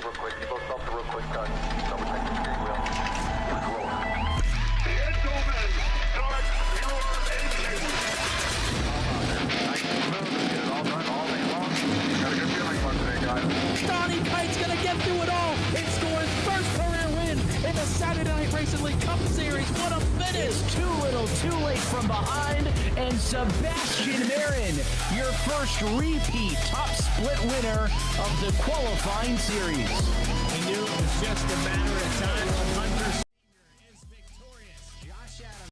Real quick, you both stop real quick, double check the steering wheel. Gentlemen, start your engine. Nice and smooth, get it all done all day long. Got a good feeling about today, guys. Donnie Kite's gonna get through it all and score his first career win in the Saturday Night Racing League Cup Series. What a finish! Too little, too late from behind, and Sebastian Marin, your first repeat top split winner of the qualifying series. He knew it was just a matter of time. Hunter Senior is victorious. Josh Adams.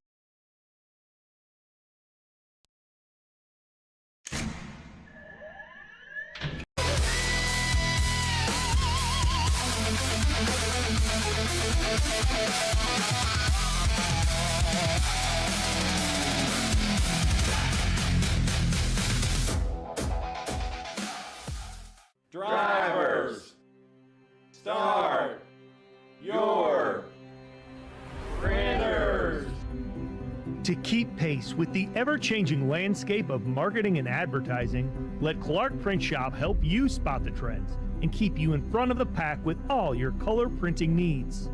Drivers, start your printers. To keep pace with the ever-changing landscape of marketing and advertising, let Clark Print Shop help you spot the trends and keep you in front of the pack with all your color printing needs.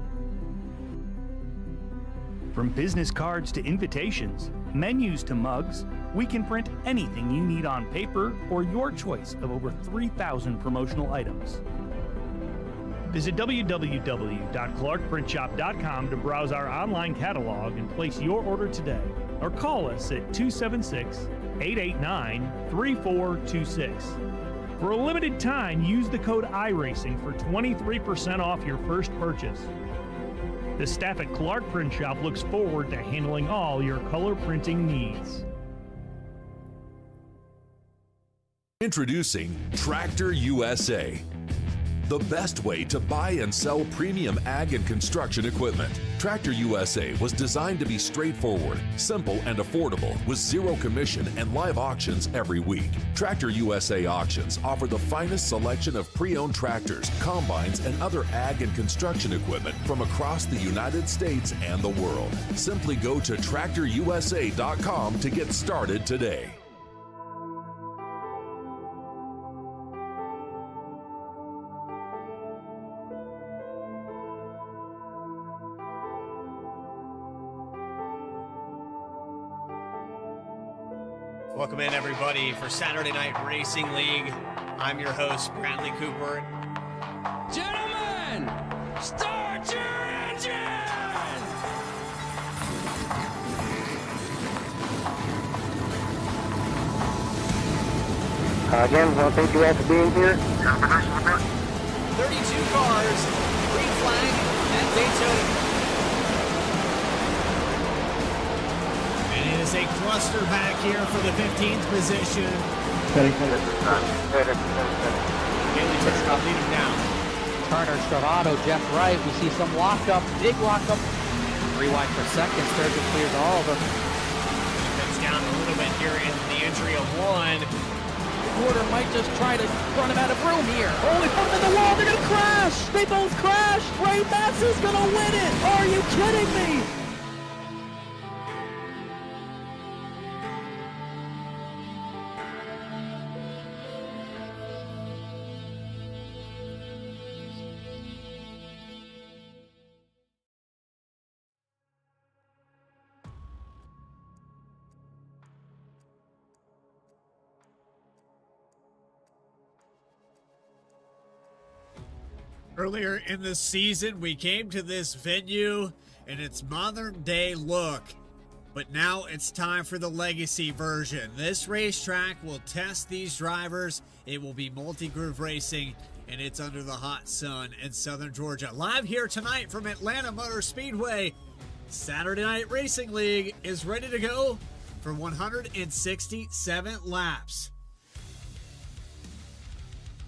From business cards to invitations, menus to mugs, we can print anything you need on paper or your choice of over 3,000 promotional items. Visit www.clarkprintshop.com to browse our online catalog and place your order today, or call us at 276-889-3426. For a limited time, use the code iRacing for 23% off your first purchase. The staff at Clark Print Shop looks forward to handling all your color printing needs. Introducing Tractor USA, the best way to buy and sell premium ag and construction equipment. Tractor USA was designed to be straightforward, simple, and affordable with zero commission and live auctions every week. Tractor USA auctions offer the finest selection of pre-owned tractors, combines, and other ag and construction equipment from across the United States and the world. Simply go to tractorusa.com to get started today. Welcome in, everybody, for Saturday Night Racing League. I'm your host, Bradley Cooper. Gentlemen, start your engine! Again, well, thank you all for being here. 32 cars, green flag at Daytona. And it is a cluster back here for the 15th position. Haley Turner lead him down. Turner, Stravato, Jeff Wright. We see some lockup, big lockup. Rewind for second. Sturgeon clears all of them. Comes down a little bit here in the entry of one. Porter might just try to run him out of room here. Oh, they put him in the wall. They're going to crash. They both crash. Ray Massey's going to win it. Are you kidding me? Earlier in the season, we came to this venue in its modern day look, but now it's time for the legacy version. This racetrack will test these drivers. It will be multi-groove racing, and it's under the hot sun in southern Georgia. Live here tonight from Atlanta Motor Speedway, Saturday Night Racing League is ready to go for 167 laps.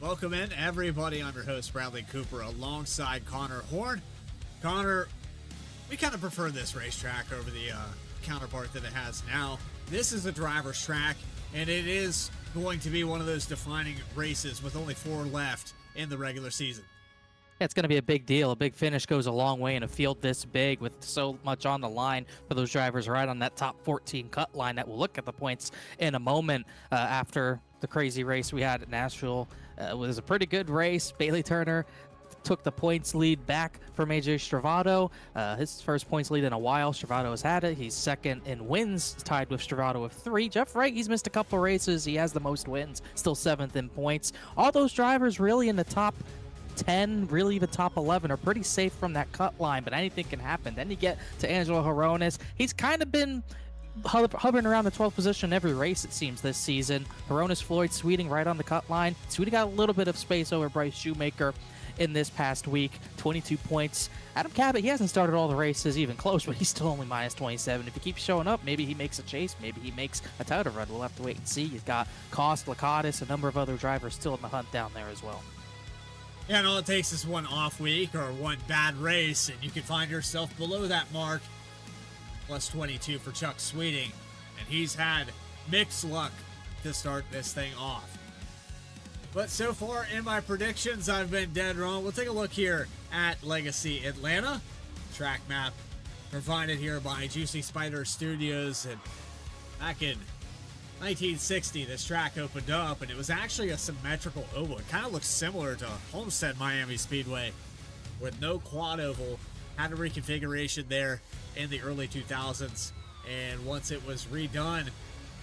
Welcome in, everybody. I'm your host, Bradley Cooper, alongside Connor Horn. Connor, we kind of prefer this racetrack over the counterpart that it has now. This is a driver's track, and it is going to be one of those defining races with only 4 left in the regular season. It's going to be a big deal. A big finish goes a long way in a field this big with so much on the line for those drivers right on that top 14 cut line that we'll look at the points in a moment after the crazy race we had at Nashville It was a pretty good race. Bailey Turner took the points lead back from AJ Stravato. His first points lead in a while. Stravato has had it. He's second in wins, tied with Stravato with 3. Jeff Wright, he's missed a couple races. He has the most wins, still 7th in points. All those drivers really in the top 10, really the top 11 are pretty safe from that cut line, but anything can happen. Then you get to Angelo Horonis. He's kind of been hovering around the 12th position every race, it seems, this season. Horonis, Floyd, Sweeting right on the cut line. Sweeting got a little bit of space over Bryce Shoemaker in this past week, 22 points. Adam Cabot, he hasn't started all the races even close, but he's still only minus 27. If he keeps showing up, maybe he makes a chase, maybe he makes a title run. We'll have to wait and see. He's got Cost, Lakatis, a number of other drivers still in the hunt down there as well. Yeah, and all it takes is one off week or one bad race, and you can find yourself below that mark. Plus 22 for Chuck Sweeting, and he's had mixed luck to start this thing off. But so far in my predictions, I've been dead wrong. We'll take a look here at Legacy Atlanta. Track map provided here by Juicy Spider Studios. And back in 1960, this track opened up, and it was actually a symmetrical oval. It kind of looks similar to Homestead Miami Speedway with no quad oval. Had a reconfiguration there in the early 2000s. And once it was redone,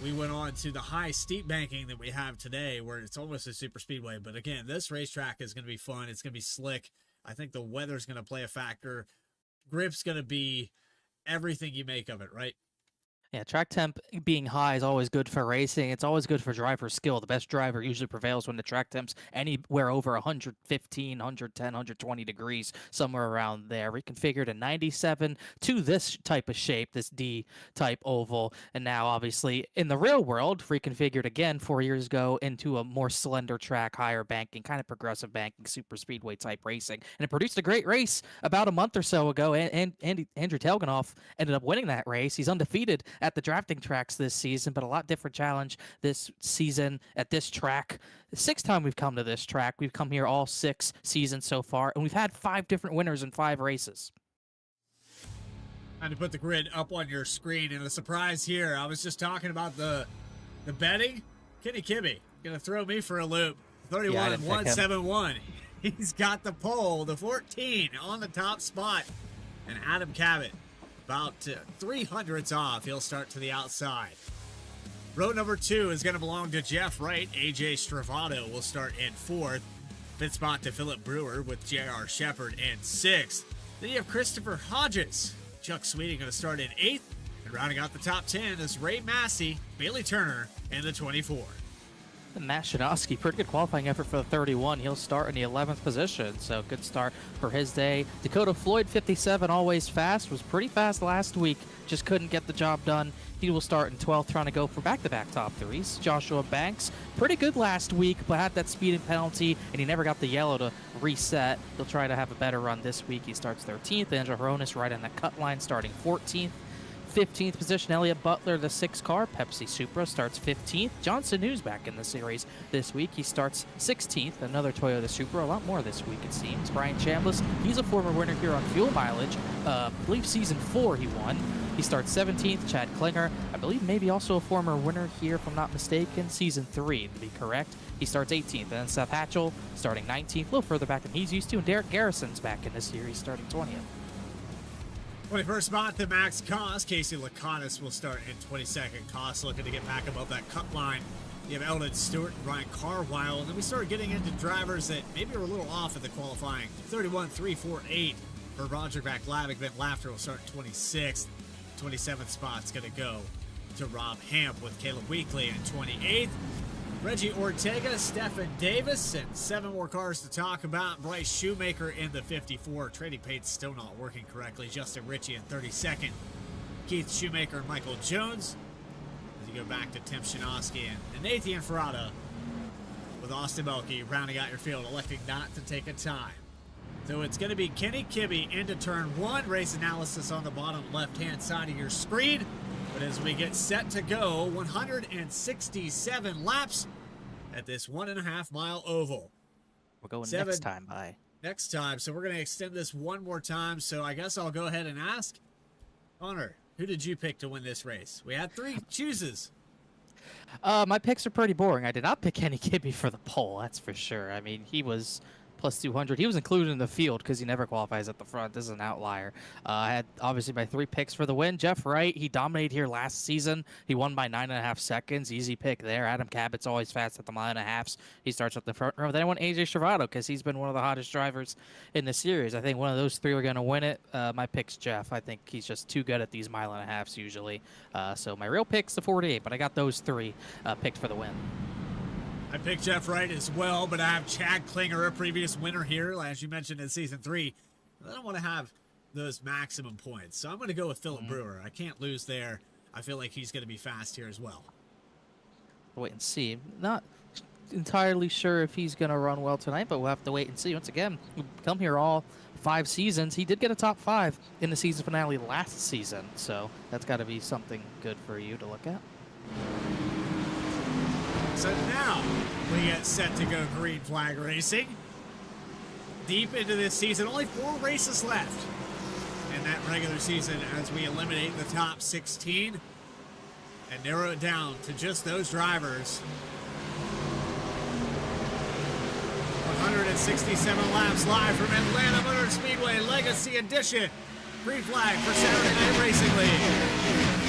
we went on to the high steep banking that we have today, where it's almost a super speedway. But again, this racetrack is going to be fun. It's going to be slick. I think the weather's going to play a factor. Grip's going to be everything you make of it, right? Yeah, track temp being high is always good for racing. It's always good for driver skill. The best driver usually prevails when the track temp's anywhere over 115, 110, 120 degrees, somewhere around there. Reconfigured in 97 to this type of shape, this D-type oval. And now, obviously, in the real world, reconfigured again 4 years ago into a more slender track, higher banking, kind of progressive banking, super speedway type racing. And it produced a great race about a month or so ago. And Andrew Telganoff ended up winning that race. He's undefeated at the drafting tracks this season, but a lot different challenge this season at this track. The 6th time we've come to this track. We've come here all 6 seasons so far, and we've had 5 different winners in 5 races. And to put the grid up on your screen, and a surprise here, I was just talking about the betting. Kenny Kibbe gonna throw me for a loop. 31 and 171. He's got the pole, the 14 on the top spot, and Adam Cabot about 300ths off. He'll start to the outside. Row number 2 is going to belong to Jeff Wright. AJ Stravato will start in 4th. 5th spot to Philip Brewer with J.R. Shepard in 6th. Then you have Christopher Hodges. Chuck Sweeting going to start in 8th. And rounding out the top 10 is Ray Massey, Bailey Turner in the 24. Matt Shinosky, pretty good qualifying effort for the 31. He'll start in the 11th position, so good start for his day. Dakota Floyd, 57, always fast. Was pretty fast last week, just couldn't get the job done. He will start in 12th, trying to go for back-to-back top 3s. Joshua Banks, pretty good last week, but had that speeding penalty, and he never got the yellow to reset. He'll try to have a better run this week. He starts 13th. Angel Horonis right on the cut line, starting 14th. 15th position, Elliott Butler, the 6 car, Pepsi Supra, starts 15th. Johnson News back in the series this week. He starts 16th, another Toyota Supra, a lot more this week it seems. Brian Chambliss, he's a former winner here on fuel mileage. I believe season 4 he won. He starts 17th. Chad Klinger, I believe maybe also a former winner here if I'm not mistaken. Season 3 to be correct. He starts 18th. And then Seth Hatchell starting 19th, a little further back than he's used to. And Derek Garrison's back in the series starting 20th. 21st spot to Max Koss. Casey Lakatis will start in 22nd. Koss looking to get back above that cut line. You have Eldon Stewart and Brian Carwile. And then we start getting into drivers that maybe are a little off in the qualifying. 31-3-4-8 for Roger Vaklavic. Ben Lafter will start 26th. 27th spot's going to go to Rob Hamp with Caleb Weekly in 28th. Reggie Ortega, Stephen Davis, and 7 more cars to talk about. Bryce Shoemaker in the 54. Trading paid still not working correctly. Justin Ritchie in 32nd. Keith Shoemaker and Michael Jones. As you go back to Tim Shinosky and Nathan Ferrata with Austin Melke rounding out your field, electing not to take a time. So it's going to be Kenny Kibbe into turn 1. Race analysis on the bottom left-hand side of your screen. But as we get set to go, 167 laps at this 1.5 mile oval. We're going next time by. Next time. So we're going to extend this one more time. So I guess I'll go ahead and ask Connor, who did you pick to win this race? We had 3 chooses. My picks are pretty boring. I did not pick Kenny Kibbe for the pole, that's for sure. I mean, he was plus 200. He was included in the field because he never qualifies at the front. This is an outlier. I had obviously my 3 picks for the win. Jeff Wright, he dominated here last season. He won by 9.5 seconds. Easy pick there. Adam Cabot's always fast at the 1.5s. He starts up the front row. Then I went AJ Stravado because he's been one of the hottest drivers in the series. I think one of those 3 are going to win it. My pick's Jeff. I think he's just too good at these 1.5s usually. So my real pick's the 48, but I got those 3 picked for the win. I picked Jeff Wright as well, but I have Chad Klinger, a previous winner here, as you mentioned in Season 3. I don't want to have those maximum points, so I'm going to go with Philip Brewer. I can't lose there. I feel like he's going to be fast here as well. Wait and see. Not entirely sure if he's going to run well tonight, but we'll have to wait and see. Once again, we come here all 5 seasons. He did get a top 5 in the season finale last season, so that's got to be something good for you to look at. So now we get set to go green flag racing. Deep into this season, only 4 races left in that regular season as we eliminate the top 16 and narrow it down to just those drivers. 167 laps live from Atlanta Motor Speedway Legacy Edition. Green flag for Saturday Night Racing League.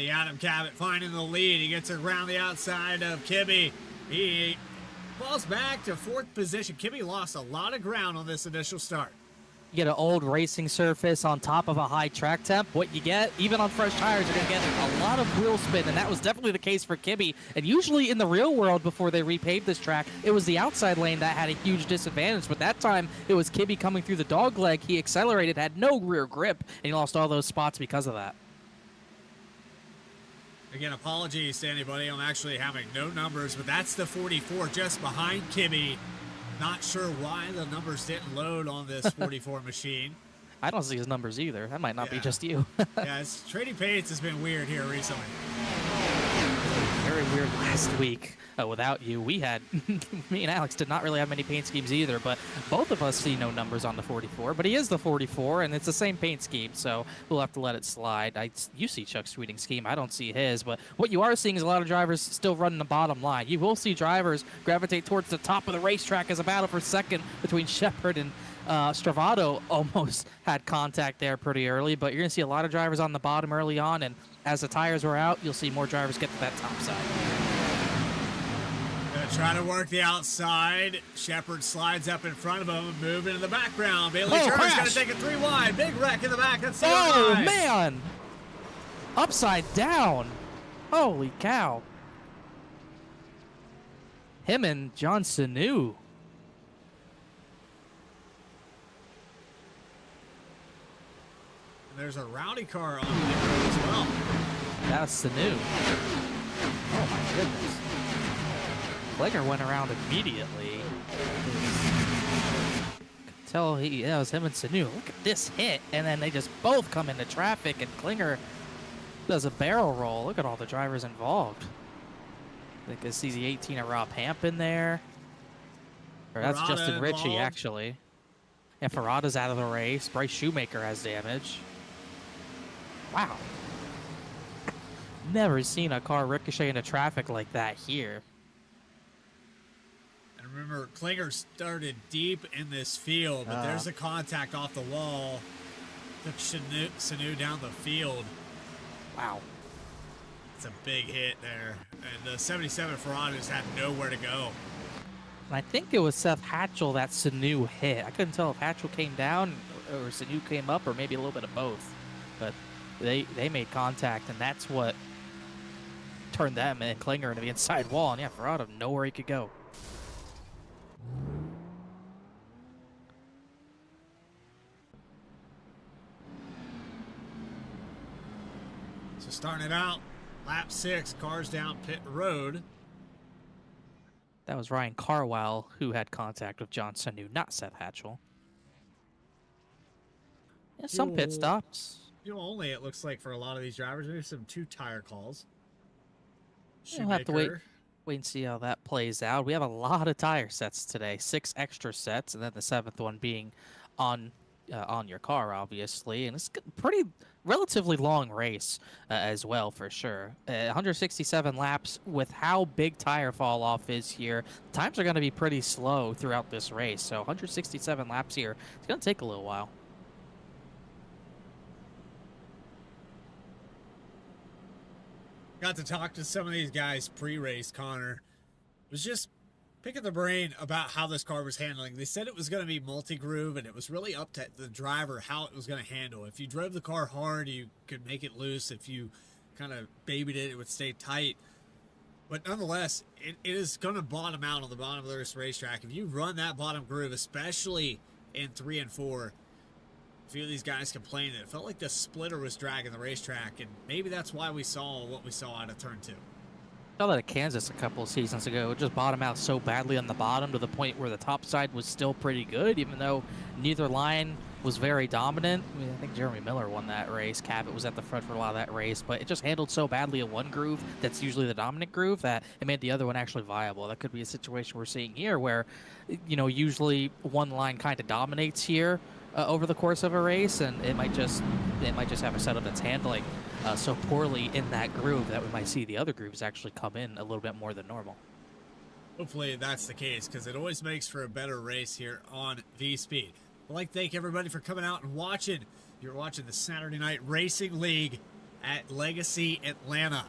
Adam Cabot finding the lead. He gets around the outside of Kibbe. He falls back to 4th position. Kibbe lost a lot of ground on this initial start. You get an old racing surface on top of a high track temp. What you get, even on fresh tires, you're going to get a lot of wheel spin, and that was definitely the case for Kibbe. And usually in the real world, before they repaved this track, it was the outside lane that had a huge disadvantage. But that time, it was Kibbe coming through the dog leg. He accelerated, had no rear grip, and he lost all those spots because of that. Again, apologies to anybody. I'm actually having no numbers, but that's the 44 just behind Kibbe. Not sure why the numbers didn't load on this 44 machine. I don't see his numbers either. That might not be just you. Yeah, trading pace has been weird here recently. Very weird last week without you. We had, me and Alex did not really have many paint schemes either, but both of us see no numbers on the 44. But he is the 44, and it's the same paint scheme, so we'll have to let it slide. You see Chuck's tweeting scheme. I don't see his, but what you are seeing is a lot of drivers still running the bottom line. You will see drivers gravitate towards the top of the racetrack as a battle for second between Shepard and Stravado. Almost had contact there pretty early, but you're going to see a lot of drivers on the bottom early on, and as the tires were out, you'll see more drivers get to that top side. Gonna try to work the outside. Shepard slides up in front of him and move into the background. Bailey Sherman's gonna take it 3 wide. Big wreck in the back. That's oh, man! Upside down. Holy cow. Him and John Sanu. And there's a rowdy car on the road as well. That's Sanu. Oh my goodness. Klinger went around immediately. Could tell that was him and Sanu. Look at this hit. And then they just both come into traffic, and Klinger does a barrel roll. Look at all the drivers involved. I can see the 18 of Rob Hamp in there. Or that's Justin Ritchie, actually. And Farada's out of the race. Bryce Shoemaker has damage. Wow. Never seen a car ricochet into traffic like that here. And remember, Klinger started deep in this field, but there's a contact off the wall. Took Sanu down the field. Wow. It's a big hit there. And the 77 Ferraris had nowhere to go. And I think it was Seth Hatchell that Sanu hit. I couldn't tell if Hatchell came down or Sanu came up, or maybe a little bit of both. But they made contact, and that's what turned them and Klinger into the inside wall. And yeah, Ferrado, nowhere he could go. So starting it out, lap 6, cars down pit road. That was Ryan Carwell who had contact with John Sanu, not Seth Hatchell. Yeah, some pit stops. Only it looks like for a lot of these drivers, there's some 2 tire calls. You'll have to wait and see how that plays out. We have a lot of tire sets today, 6 extra sets, and then the 7th one being on your car, obviously. And it's a pretty relatively long race as well, for sure. 167 laps. With how big tire fall off is here, times are going to be pretty slow throughout this race. So 167 laps here. It's going to take a little while. Got to talk to some of these guys pre-race, Connor. Was just picking the brain about how this car was handling. They said it was going to be multi-groove, and it was really up to the driver how it was going to handle. If you drove the car hard, you could make it loose. If you kind of babied it, it would stay tight. But nonetheless, it is going to bottom out on the bottom of this racetrack. If you run that bottom groove, especially in 3 and 4, a few of these guys complained that it felt like the splitter was dragging the racetrack, and maybe that's why we saw what we saw out of turn 2. Saw that at Kansas a couple of seasons ago. It just bottomed out so badly on the bottom to the point where the top side was still pretty good, even though neither line was very dominant. I mean, I think Jeremy Miller won that race. Cabot was at the front for a lot of that race, but it just handled so badly in one groove that's usually the dominant groove that it made the other one actually viable. That could be a situation we're seeing here where, usually one line kind of dominates here over the course of a race, and it might just have a setup that's handling so poorly in that groove that we might see the other grooves actually come in a little bit more than normal. Hopefully that's the case, because it always makes for a better race here on VSPEED. I'd like to thank everybody for coming out and watching. You're watching the Saturday Night Racing League at Legacy Atlanta.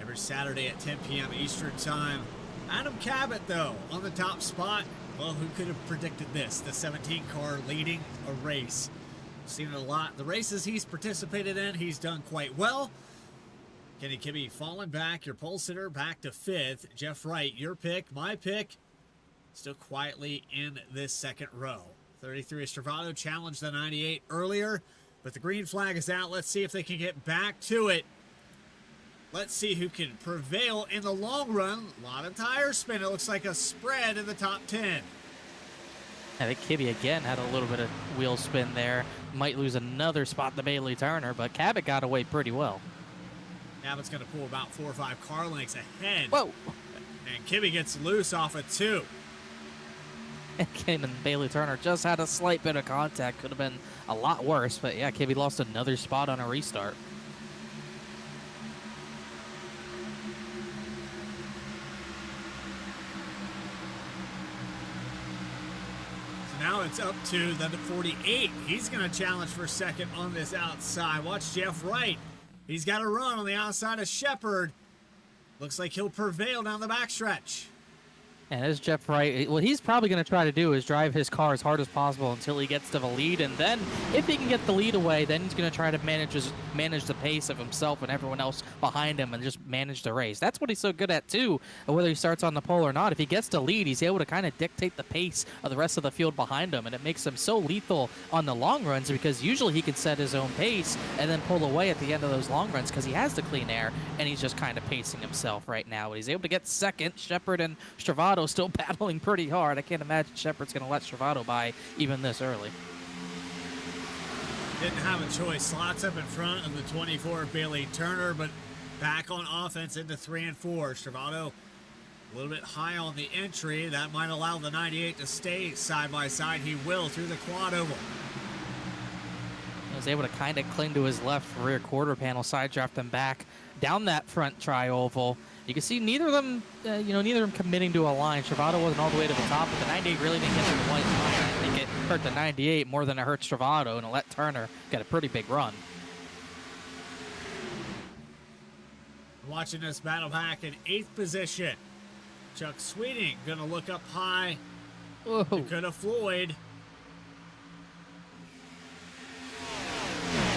Every Saturday at 10 p.m. Eastern Time. Adam Cabot, though, on the top spot. Well, who could have predicted this? The 17 car leading a race. Seen it a lot. The races he's participated in, he's done quite well. Kenny Kibbe falling back. Your pole sitter back to 5th. Jeff Wright, your pick, my pick. Still quietly in this second row. 33 Estravado challenged the 98 earlier, but the green flag is out. Let's see if they can get back to it. Let's see who can prevail in the long run. A lot of tire spin. It looks like a spread in the top 10. I think Kibbe again had a little bit of wheel spin there. Might lose another spot to Bailey Turner, but Cabot got away pretty well. Cabot's going to pull about 4 or 5 car lengths ahead. Whoa! And Kibbe gets loose off of 2. And Bailey Turner just had a slight bit of contact. Could have been a lot worse, but yeah, Kibbe lost another spot on a restart. Now it's up to the 48. He's going to challenge for second on this outside. Watch Jeff Wright. He's got a run on the outside of Shepard. Looks like he'll prevail down the backstretch. And as Jeff Wright, what he's probably going to try to do is drive his car as hard as possible until he gets to the lead. And then if he can get the lead away, then he's going to try to manage the pace of himself and everyone else behind him and just manage the race. That's what he's so good at, too, whether he starts on the pole or not. If he gets to lead, he's able to kind of dictate the pace of the rest of the field behind him. And it makes him so lethal on the long runs because usually he can set his own pace and then pull away at the end of those long runs because he has the clean air and he's just kind of pacing himself right now. But he's able to get second. Shepard and Stravado still battling pretty hard. I can't imagine Shepard's going to let Stravado by even this early. Didn't have a choice. Slots up in front of the 24 Bailey Turner, but back on offense into 3 and 4. Stravado a little bit high on the entry. That might allow the 98 to stay side by side. He will through the quad oval. He was able to kind of cling to his left rear quarter panel, side draft them back down that front tri-oval. You can see neither of them, committing to a line. Stravado wasn't all the way to the top, but the 98 really didn't get to the white line. I think it hurt the 98 more than it hurt Stravado, and it let Turner get a pretty big run. Watching this battle back in 8th position. Chuck Sweeting going to look up high. Whoa. Dakota Floyd.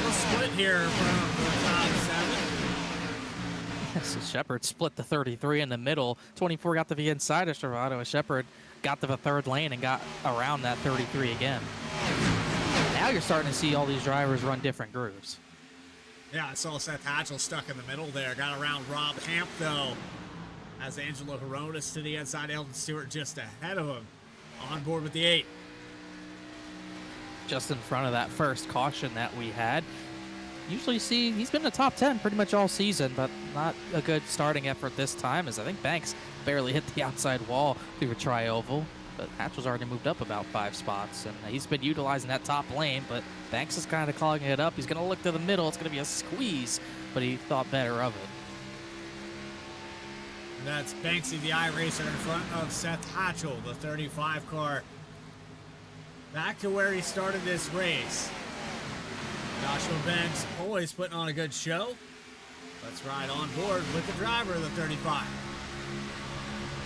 A split here from the top 7. So Shepard split the 33 in the middle. 24 got to the inside of Stravado, and Shepard got to the 3rd lane and got around that 33 again. Now you're starting to see all these drivers run different grooves. Yeah, I saw Seth Hatchell stuck in the middle there. Got around Rob Hamp, though. As Angelo Horonis to the inside, Eldon Stewart just ahead of him. On board with the 8. Just in front of that first caution that we had. Usually see he's been in the top 10 pretty much all season, but not a good starting effort this time, as I think Banks barely hit the outside wall through a tri-oval. But Hatchell's already moved up about 5 spots, and he's been utilizing that top lane, but Banks is kind of clogging it up. He's going to look to the middle. It's going to be a squeeze, but he thought better of it. And that's Banksy, the iRacer, in front of Seth Hatchell, the 35 car. Back to where he started this race. Joshua Banks always putting on a good show. Let's ride on board with the driver of the 35.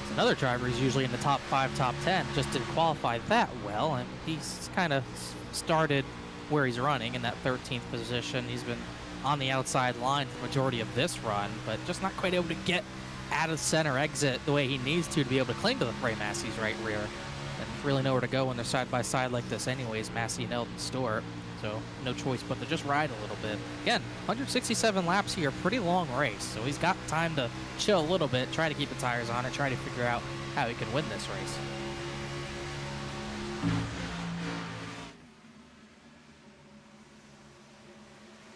It's another driver who's usually in the top 5, top 10, just didn't qualify that well, and he's kind of started where he's running in that 13th position. He's been on the outside line for the majority of this run, but just not quite able to get out of center exit the way he needs to be able to cling to the Ray Massey's right rear. And really nowhere to go when they're side by side like this anyways, Massey and Eldon Stewart. So no choice but to just ride a little bit. Again, 167 laps here, pretty long race. So he's got time to chill a little bit, try to keep the tires on it, try to figure out how he can win this race.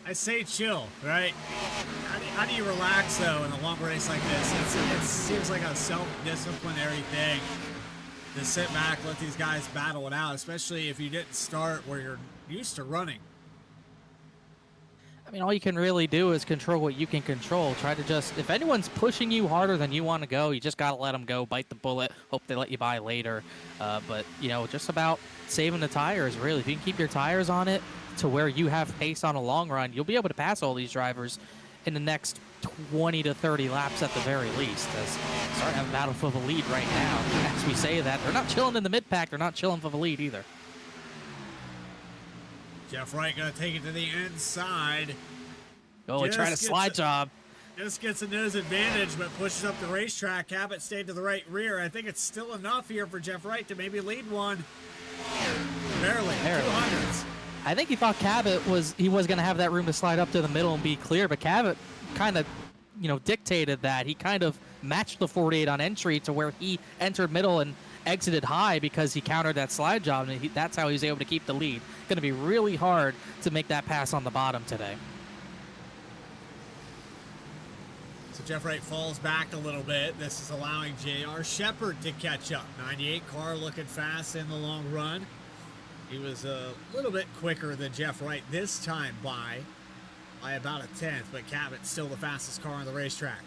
I say chill, right? How do you relax, though, in a long race like this? It seems like a self-disciplinary thing to sit back, let these guys battle it out, especially if you didn't start where you're used to running. I mean, all you can really do is control what you can control. Try to just, if anyone's pushing you harder than you want to go, you just got to let them go, bite the bullet, hope they let you by later. But, you know, just about saving the tires, really. If you can keep your tires on it to where you have pace on a long run, you'll be able to pass all these drivers in the next 20 to 30 laps at the very least. As starting to have a battle for the lead right now. As we say that, they're not chilling in the mid-pack. They're not chilling for the lead either. Jeff Wright going to take it to the inside. Oh, trying to slide job. Just gets a nose advantage, but pushes up the racetrack. Cabot stayed to the right rear. I think it's still enough here for Jeff Wright to maybe lead one. Barely. 200s. I think he thought Cabot was going to have that room to slide up to the middle and be clear, but Cabot kind of, you know, dictated that. He kind of matched the 48 on entry to where he entered middle and exited high because he countered that slide job, and that's how he was able to keep the lead. Going to be really hard to make that pass on the bottom today. So Jeff Wright falls back a little bit. This is allowing J.R. Shepard to catch up. 98 car looking fast in the long run. He was a little bit quicker than Jeff Wright this time by about a 10th, but Cabot's still the fastest car on the racetrack.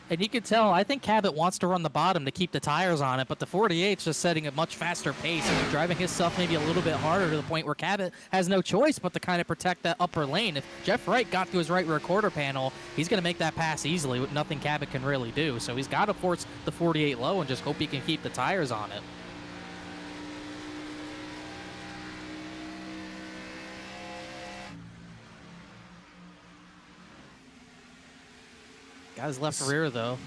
And you can tell, I think Cabot wants to run the bottom to keep the tires on it, but the 48's just setting a much faster pace and driving himself maybe a little bit harder to the point where Cabot has no choice but to kind of protect that upper lane. If Jeff Wright got to his right rear quarter panel, he's going to make that pass easily with nothing Cabot can really do. So he's got to force the 48 low and just hope he can keep the tires on it. Got his left rear, though.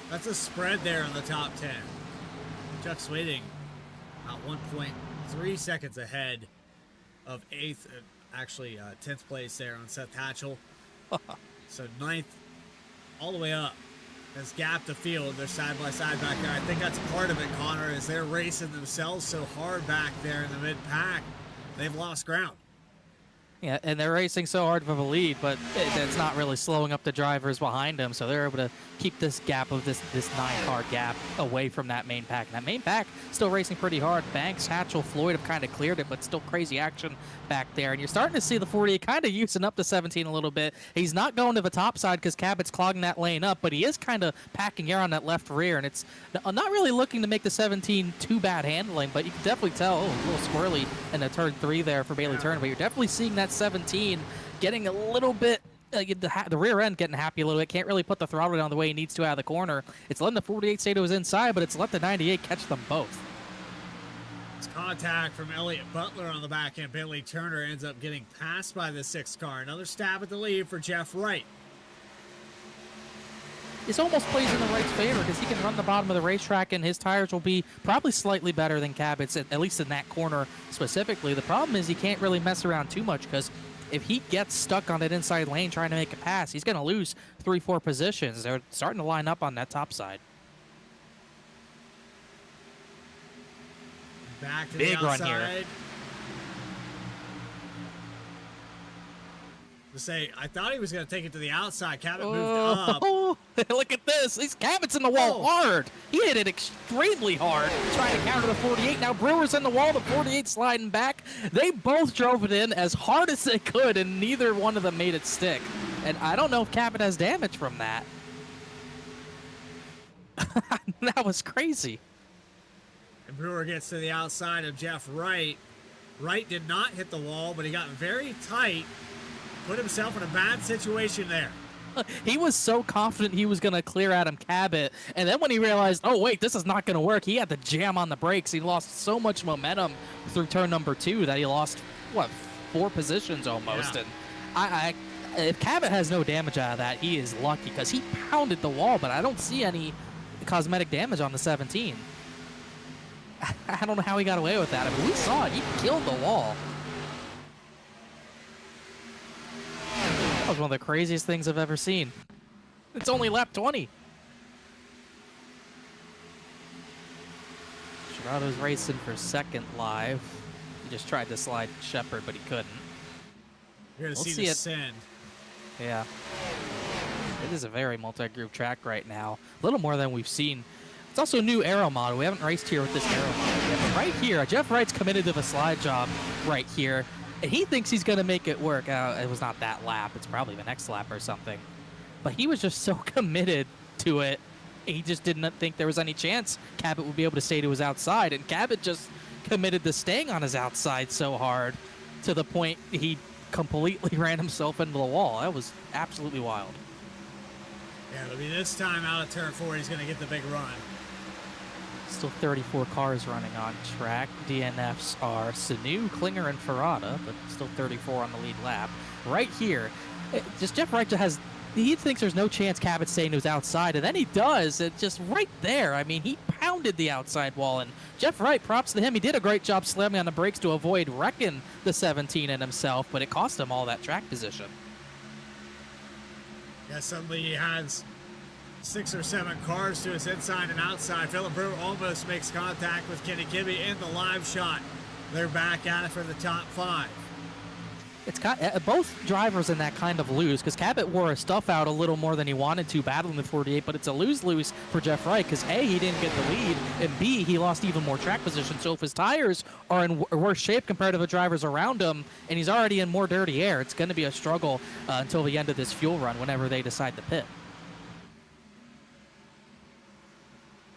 That's a spread there in the top 10. Chuck Sweeting about 1.3 seconds ahead of 8th, actually 10th place there on Seth Hatchell. So 9th all the way up. Has gapped the field. They're side by side back there. I think that's part of it, Connor, is they're racing themselves so hard back there in the mid-pack. They've lost ground. Yeah, and they're racing so hard for the lead, but it's not really slowing up the drivers behind them, so they're able to keep this gap of this 9-car gap away from that main pack. And that main pack still racing pretty hard. Banks, Hatchell, Floyd have kind of cleared it, but still crazy action back there. And you're starting to see the 48 kind of using up the 17 a little bit. He's not going to the top side because Cabot's clogging that lane up, but he is kind of packing air on that left rear, and it's not really looking to make the 17 too bad handling, but you can definitely tell, a little squirrely in the turn 3 there for Bailey Turner, but you're definitely seeing that 17 getting a little bit, the rear end getting happy a little bit. Can't really put the throttle down the way he needs to out of the corner. It's letting the 48 stay to his inside, but it's let the 98 catch them both. It's contact from Elliott Butler on the back end. Bailey Turner ends up getting passed by the 6th car. Another stab at the lead for Jeff Wright. This almost plays in the Wright's favor because he can run the bottom of the racetrack and his tires will be probably slightly better than Cabot's, at least in that corner specifically. The problem is he can't really mess around too much because if he gets stuck on that inside lane trying to make a pass, he's going to lose 3-4 positions. They're starting to line up on that top side. Back to Big the run outside. here. To say, I thought he was going to take it to the outside. Cabot moved up. Oh, look at this. These Cabot's in the wall hard. He hit it extremely hard, trying to counter the 48. Now Brewer's in the wall, the 48 sliding back. They both drove it in as hard as they could, and neither one of them made it stick. And I don't know if Cabot has damage from that. That was crazy. And Brewer gets to the outside of Jeff Wright. Wright did not hit the wall, but he got very tight. Put himself in a bad situation there. He was so confident he was going to clear Adam Cabot, and then when he realized, oh wait, this is not going to work, he had to jam on the brakes. He lost so much momentum through turn number 2 that he lost, what, 4 positions almost. Yeah. And if Cabot has no damage out of that, he is lucky because he pounded the wall, but I don't see any cosmetic damage on the 17. I don't know how he got away with that. I mean, we saw it. He killed the wall. That was one of the craziest things I've ever seen. It's only lap 20. Gerardo's racing for second live. He just tried to slide Shepard, but he couldn't. You're going to We'll see see the it. send. Yeah. It is a very multi-group track right now. A little more than we've seen. It's also a new aero model. We haven't raced here with this aero model yet. But right here, Jeff Wright's committed to the slide job right here. And he thinks he's going to make it work. It was not that lap. It's probably the next lap or something. But he was just so committed to it. He just didn't think there was any chance Cabot would be able to stay to his outside. And Cabot just committed to staying on his outside so hard to the point he completely ran himself into the wall. That was absolutely wild. Yeah, it'll be this time out of turn 4, he's going to get the big run. Still 34 cars running on track. DNFs are Sanu, Klinger, and Ferrata, but still 34 on the lead lap. Right here, just Jeff Wright has, he thinks there's no chance Cabot's staying to his outside, and then he does. It's just right there. I mean, he pounded the outside wall, and Jeff Wright, props to him. He did a great job slamming on the brakes to avoid wrecking the 17 and himself, but it cost him all that track position. Yeah, suddenly he has 6 or 7 cars to his inside and outside. Philip Brewer almost makes contact with Kenny Kibbe in the live shot. They're back at it for the top 5. It's got both drivers in that kind of lose because Cabot wore his stuff out a little more than he wanted to battling the 48, but it's a lose-lose for Jeff Wright because A, he didn't get the lead, and B, he lost even more track position. So if his tires are in worse shape compared to the drivers around him and he's already in more dirty air, it's going to be a struggle until the end of this fuel run whenever they decide to pit.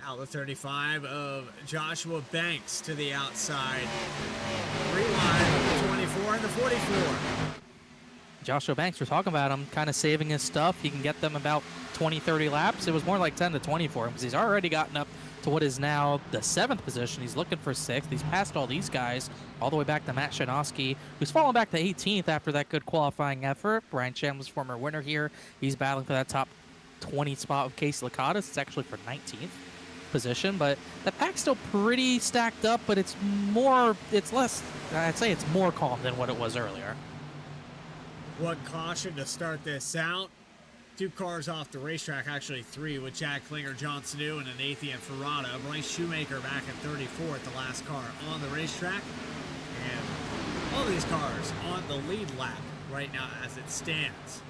Out the 35 of Joshua Banks to the outside. Rewind the 24 and the 44. Joshua Banks, we're talking about him kind of saving his stuff. He can get them about 20, 30 laps. It was more like 10 to 20 for him because he's already gotten up to what is now the 7th position. He's looking for 6th. He's passed all these guys all the way back to Matt Shanoski, who's fallen back to 18th after that good qualifying effort. Brian Chandler's former winner here. He's battling for that top 20 spot with Casey Lakatos. It's actually for 19th position, but the pack's still pretty stacked up, but it's less, I'd say it's more calm than what it was earlier. One caution to start this out. 2 cars off the racetrack, actually 3, with Chad Klinger, John Sanu, and Nathan Ferrata. Bryce Shoemaker back at 34th, the last car on the racetrack. And all these cars on the lead lap right now as it stands.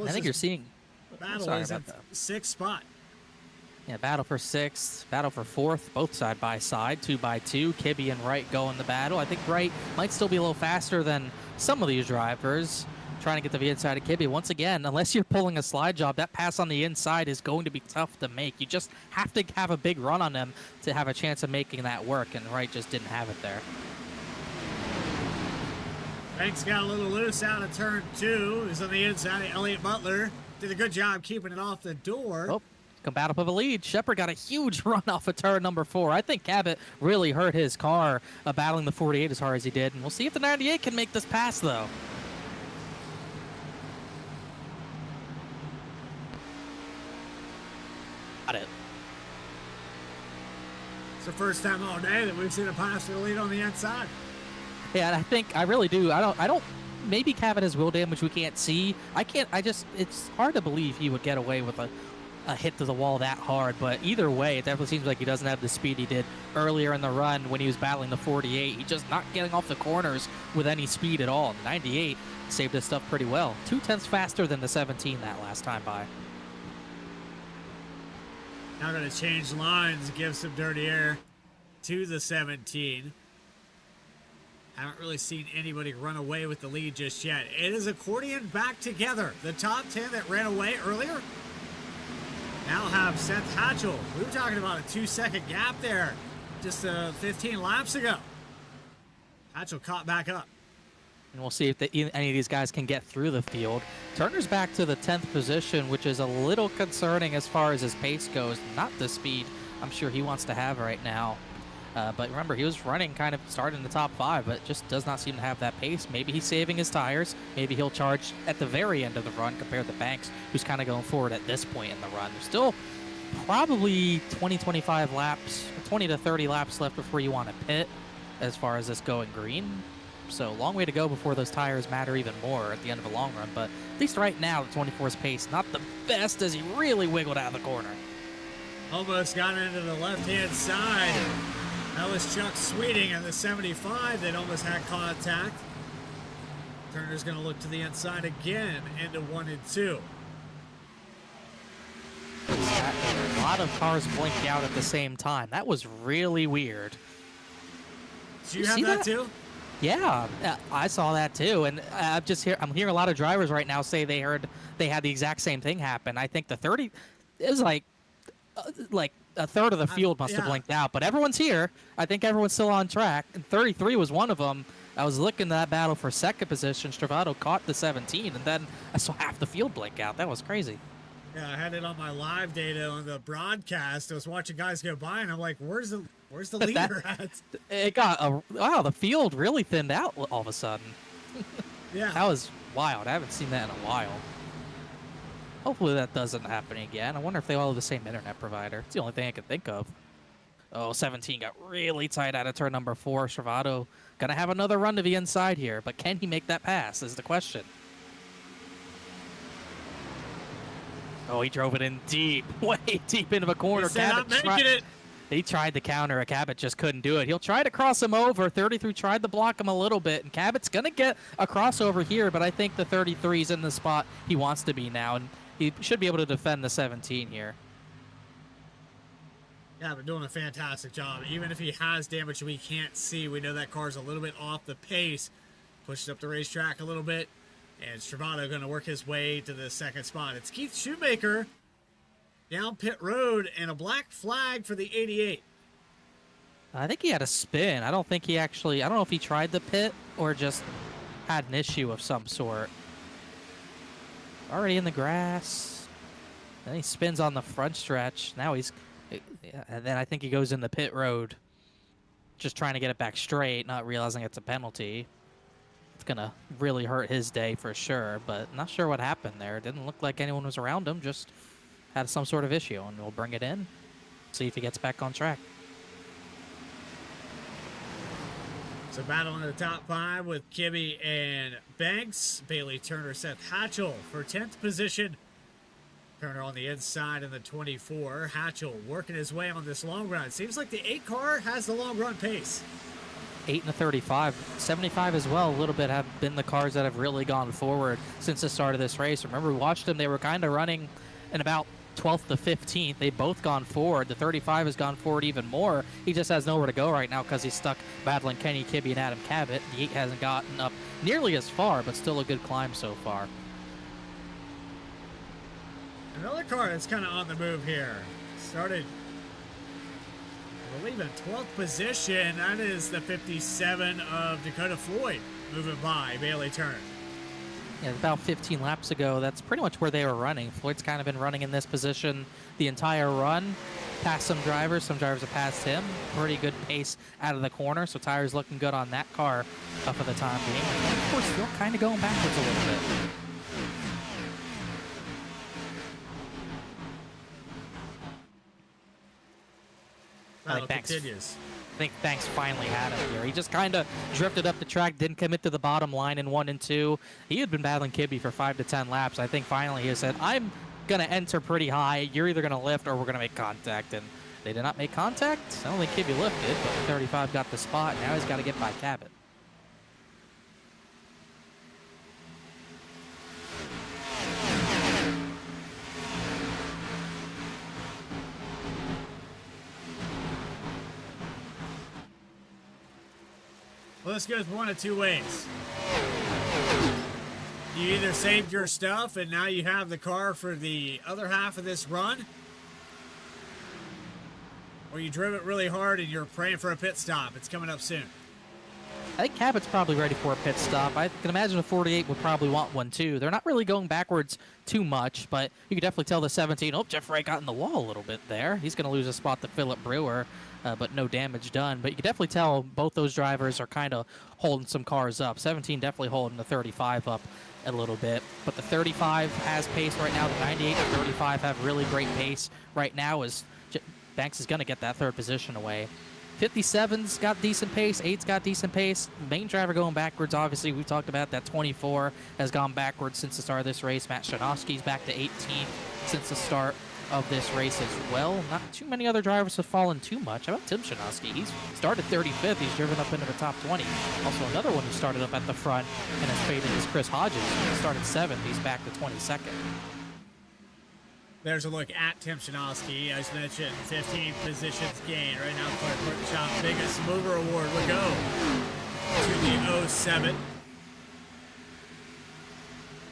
I think you're seeing... Battle is in 6th spot. Yeah, battle for 6th, battle for 4th, both side by side, 2 by 2. Kibbe and Wright go in the battle. I think Wright might still be a little faster than some of these drivers. Trying to get to the inside of Kibbe. Once again, unless you're pulling a slide job, that pass on the inside is going to be tough to make. You just have to have a big run on them to have a chance of making that work, and Wright just didn't have it there. Banks got a little loose out of turn 2. He's on the inside. Elliott Butler did a good job keeping it off the door. Oh. Come battle for the lead. Shepard got a huge run off of turn number 4. I think Cabot really hurt his car battling the 48 as hard as he did. And we'll see if the 98 can make this pass, though. Got it. It's the first time all day that we've seen a pass for the lead on the inside. Yeah, I think I really do. I don't maybe Cabot has wheel damage we can't see. It's hard to believe he would get away with a hit to the wall that hard, but either way, it definitely seems like he doesn't have the speed he did earlier in the run when he was battling the 48. He's just not getting off the corners with any speed at all. The 98 saved his stuff pretty well. 0.2 faster than the 17 that last time by. Now going to change lines, give some dirty air to the 17. Haven't really seen anybody run away with the lead just yet. It is accordion back together. The top 10 that ran away earlier now have Seth Hatchell. We were talking about a 2-second gap there just 15 laps ago. Hatchell caught back up. And we'll see if any of these guys can get through the field. Turner's back to the 10th position, which is a little concerning as far as his pace goes. Not the speed I'm sure he wants to have right now. But remember, he was running kind of starting in the top 5, but just does not seem to have that pace. Maybe he's saving his tires. Maybe he'll charge at the very end of the run compared to Banks, who's kind of going forward at this point in the run. There's still probably 20-25 laps, 20 to 30 laps left before you want to pit as far as this going green. So long way to go before those tires matter even more at the end of a long run. But at least right now, the 24's pace, not the best as he really wiggled out of the corner. Almost got into the left-hand side. That was Chuck Sweeting in the 75 that almost had contact. Turner's going to look to the inside again into 1 and 2. A lot of cars blinked out at the same time. That was really weird. Do you have that too? Yeah, I saw that too, and I'm hearing a lot of drivers right now say they had the exact same thing happen. I think the 30, it was like a third of the field must have blinked out, but everyone's here. I think everyone's still on track, and 33 was one of them. I was looking at that battle for second position. Stravato caught the 17, and then I saw half the field blink out. That was crazy. Yeah, I had it on my live data on the broadcast. I was watching guys go by, and I'm like, "Where's the leader at?" It got wow. The field really thinned out all of a sudden. Yeah, that was wild. I haven't seen that in a while. Hopefully that doesn't happen again. I wonder if they all have the same internet provider. It's the only thing I can think of. Oh, 17 got really tight out of turn number 4. Stravato gonna have another run to the inside here, but can he make that pass is the question. Oh, he drove it in deep, way deep into the corner. He said, "I'm making it." He tried to counter. Cabot just couldn't do it. He'll try to cross him over. 33 tried to block him a little bit, and Cabot's going to get a crossover here, but I think the 33's in the spot he wants to be now, and he should be able to defend the 17 here. Yeah, but doing a fantastic job. Even if he has damage we can't see, we know that car's a little bit off the pace. Pushes up the racetrack a little bit, and Stravato going to work his way to the second spot. It's Keith Shoemaker down pit road and a black flag for the 88. I think he had a spin. I don't know if he tried the pit or just had an issue of some sort. Already in the grass. Then he spins on the front stretch. Now and then I think he goes in the pit road, just trying to get it back straight, not realizing it's a penalty. It's going to really hurt his day for sure, but not sure what happened there. It didn't look like anyone was around him, just had some sort of issue, and we'll bring it in, see if he gets back on track. So battle in the top 5 with Kibbe and Banks. Bailey Turner, Seth Hatchell for 10th position. Turner on the inside in the 24. Hatchell working his way on this long run. Seems like the 8 car has the long run pace. 8 and a 35. 75 as well, a little bit have been the cars that have really gone forward since the start of this race. Remember, we watched them, they were kind of running in about 12th to 15th. They've both gone forward. The 35 has gone forward even more. He just has nowhere to go right now because he's stuck battling Kenny Kibbe and Adam Cabot. The 8 hasn't gotten up nearly as far, but still a good climb so far. Another car that's kind of on the move here. Started, I believe, in 12th position. That is the 57 of Dakota Floyd moving by Bailey Turner. Yeah, about 15 laps ago, that's pretty much where they were running. Floyd's kind of been running in this position the entire run. Passed some drivers have passed him. Pretty good pace out of the corner, so tires looking good on that car for the time being. And of course, still kind of going backwards a little bit. Battle continues. think Banks finally had him here. He just kind of drifted up the track, didn't commit to the bottom line in 1 and 2. He had been battling Kibbe for 5 to 10 laps. I think finally he said, I'm going to enter pretty high. You're either going to lift or we're going to make contact. And they did not make contact. I don't think Kibbe lifted, but the 35 got the spot. Now he's got to get by Cabot. Well, this goes one of two ways. You either saved your stuff and now you have the car for the other half of this run, or you drove it really hard and you're praying for a pit stop. It's coming up soon. I think Cabot's probably ready for a pit stop. I can imagine a 48 would probably want one too. They're not really going backwards too much, but you can definitely tell the 17. Oh, Jeff Ray got in the wall a little bit there. He's going to lose a spot to Philip Brewer, but no damage done. But you can definitely tell both those drivers are kind of holding some cars up. 17 definitely holding the 35 up a little bit, but the 35 has pace right now. The 98 and 35 have really great pace right now. As Banks is going to get that third position away. 57's got decent pace. 8's got decent pace. Main driver going backwards, obviously. We talked about that. 24 has gone backwards since the start of this race. Matt Shanovsky's back to 18th since the start of this race as well. Not too many other drivers have fallen too much. How about Tim Shanovsky? He's started 35th. He's driven up into the top 20. Also, another one who started up at the front and has faded is Chris Hodges. He started 7th. He's back to 22nd. There's a look at Tim Shanovsky. As mentioned, 15 positions gained. Right now, Clark Workshop's biggest mover award will go to the 07.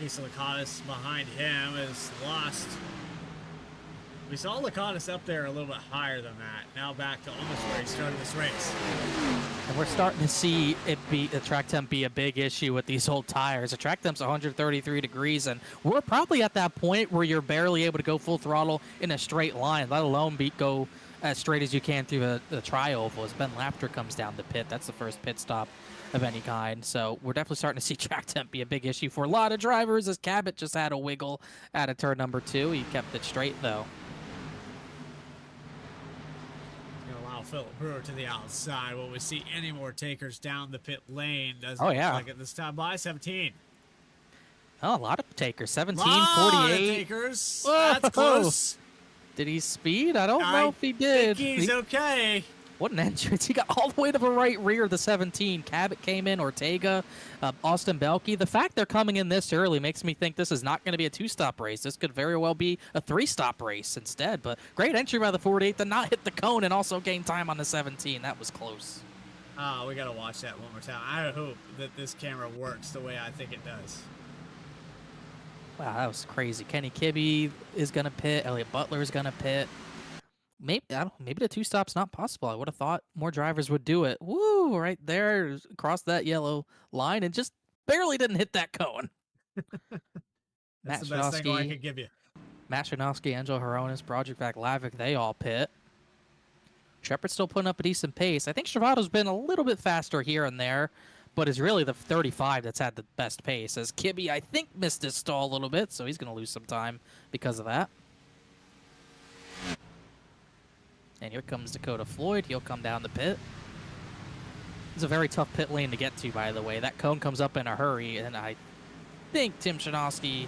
Lisa Lakatos behind him has lost. We saw Lakatos up there a little bit higher than that. Now back to almost where he started this race. And we're starting to see it be the track temp be a big issue with these old tires. The track temp's 133 degrees, and we're probably at that point where you're barely able to go full throttle in a straight line, let alone go as straight as you can through the tri-oval. As Ben Lapter comes down the pit, that's the first pit stop of any kind. So we're definitely starting to see track temp be a big issue for a lot of drivers, as Cabot just had a wiggle out of turn number 2. He kept it straight, though. Philip Brewer to the outside. Will we see any more takers down the pit lane? Doesn't look like it this time by 17. Oh, a lot of takers. 17, 48. 48. Takers. Whoa. That's close. Did he speed? I don't know if he did. Think he's okay. What an entrance. He got all the way to the right rear of the 17. Cabot came in, Ortega, Austin Belke. The fact they're coming in this early makes me think this is not going to be a 2-stop race. This could very well be a 3-stop race instead. But great entry by the 48 to not hit the cone and also gain time on the 17. That was close. Oh, we got to watch that one more time. I hope that this camera works the way I think it does. Wow, that was crazy. Kenny Kibbe is going to pit. Elliott Butler is going to pit. Maybe the 2-stop's not possible. I would have thought more drivers would do it. Woo! Right there, across that yellow line, and just barely didn't hit that cone. That's the best thing I could give you. Matt Shanovsky, Angel Horonis, Broderick Lavick, they all pit. Shepard's still putting up a decent pace. I think Stravado's been a little bit faster here and there, but it's really the 35 that's had the best pace. As Kibbe, I think, missed his stall a little bit, so he's going to lose some time because of that. And here comes Dakota Floyd. He'll come down the pit. It's a very tough pit lane to get to, by the way. That cone comes up in a hurry, and I think Tim Shanovsky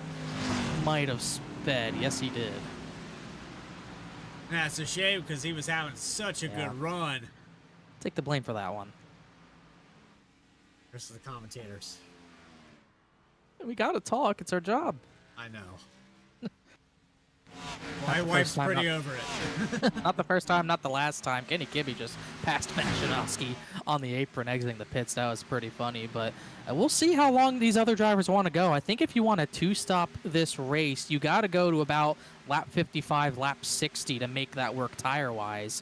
might have sped. Yes, he did. That's a shame because he was having such a good run. Take the blame for that one. Rest of the commentators. We got to talk. It's our job. I know. My wife's pretty over it. Not the first time, not the last time. Kenny Kibbe just passed Matt Shanovsky on the apron exiting the pits. That was pretty funny, but we'll see how long these other drivers want to go. I think if you want to 2-stop this race, you got to go to about lap 55, lap 60 to make that work tire-wise.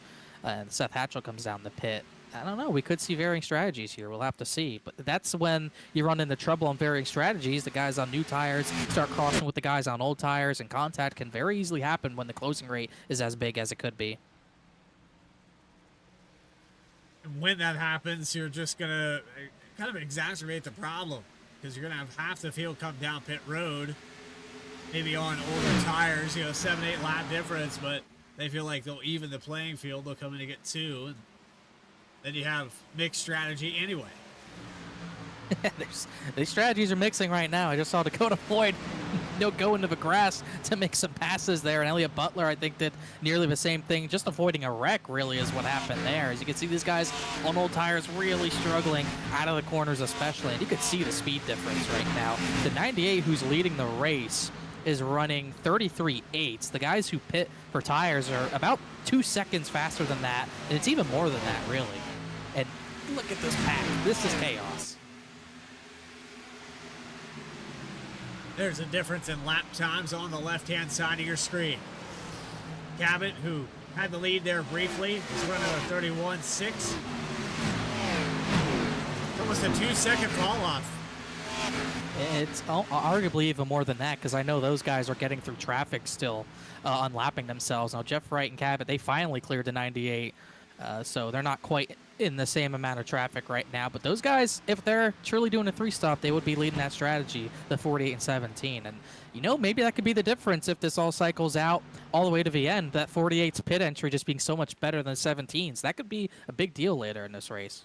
Seth Hatchell comes down the pit. I don't know. We could see varying strategies here. We'll have to see. But that's when you run into trouble on varying strategies. The guys on new tires start crossing with the guys on old tires, and contact can very easily happen when the closing rate is as big as it could be. And when that happens, you're just going to kind of exacerbate the problem because you're going to have half the field come down pit road, maybe on older tires, 7-8 lap difference, but they feel like they'll even the playing field. They'll come in to get 2. then you have mixed strategy anyway. These strategies are mixing right now. I just saw Dakota Floyd go into the grass to make some passes there, and Elliott Butler, I think, did nearly the same thing, just avoiding a wreck really is what happened there. As you can see, these guys on old tires really struggling out of the corners especially, and you could see the speed difference right now. The 98 who's leading the race is running 33.8. The guys who pit for tires are about 2 seconds faster than that, and it's even more than that, really. And look at this pack. This is chaos. There's a difference in lap times on the left-hand side of your screen. Cabot, who had the lead there briefly, is running a 31.6. It's almost a 2-second fall-off. It's arguably even more than that, because I know those guys are getting through traffic still, unlapping themselves. Now, Jeff Wright and Cabot, they finally cleared the 98, so they're not quite in the same amount of traffic right now. But those guys, if they're truly doing a 3-stop, they would be leading that strategy, the 48 and 17. And, you know, maybe that could be the difference if this all cycles out all the way to the end, that 48's pit entry just being so much better than 17's. That could be a big deal later in this race.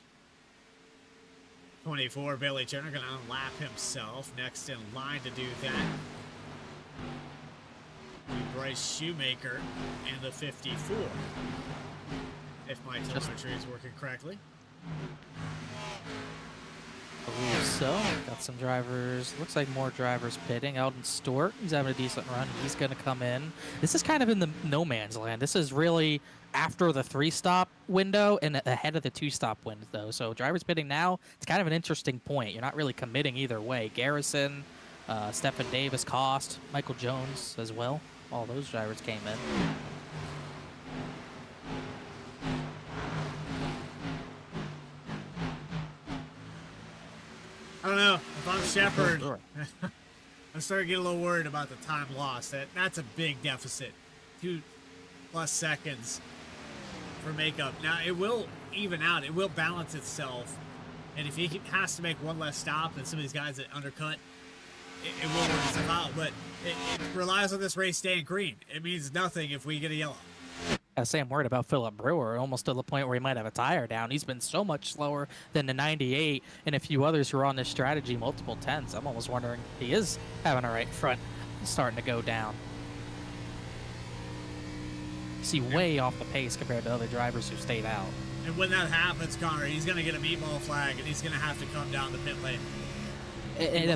24, Billy Turner going to unlap himself. Next in line to do that, Bryce Shoemaker and the 54. If my telemetry is working correctly. I believe so. Got some drivers. Looks like more drivers pitting. Eldon Stewart, he's having a decent run. He's going to come in. This is kind of in the no man's land. This is really after the 3-stop window and ahead of the 2-stop window. So drivers pitting now, it's kind of an interesting point. You're not really committing either way. Garrison, Stephen Davis, Cost, Michael Jones as well. All those drivers came in. I don't know. If I'm Shepard, I'm starting to get a little worried about the time lost. That's a big deficit. 2+ seconds for makeup. Now, it will even out. It will balance itself. And if he has to make one less stop than some of these guys that undercut, it will work itself out. But it relies on this race staying green. It means nothing if we get a yellow. I say I'm worried about Philip Brewer, almost to the point where he might have a tire down. He's been so much slower than the 98 and a few others who are on this strategy, multiple 10s. I'm almost wondering if he is having a right front starting to go down. See, way off the pace compared to other drivers who stayed out. And when that happens, Connor, he's going to get a meatball flag, and he's going to have to come down the pit lane. And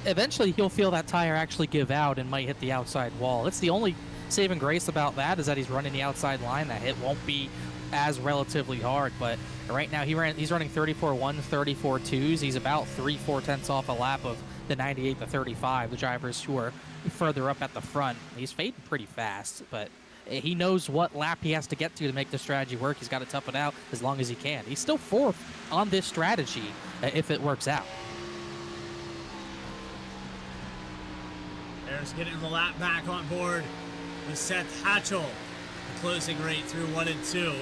eventually he'll feel that tire actually give out and might hit the outside wall. It's the only saving grace about that is that he's running the outside line. That hit won't be as relatively hard, but right now he's running 34.1, 34.2s. He's about 3/4 tenths off a lap of the 98 to 35, the drivers who are further up at the front. He's fading pretty fast, but he knows what lap he has to get to make the strategy work. He's got to tough it out as long as he can. He's still 4th on this strategy if it works out. There's getting the lap back on board with Seth Hatchell. The closing rate through 1 and 2.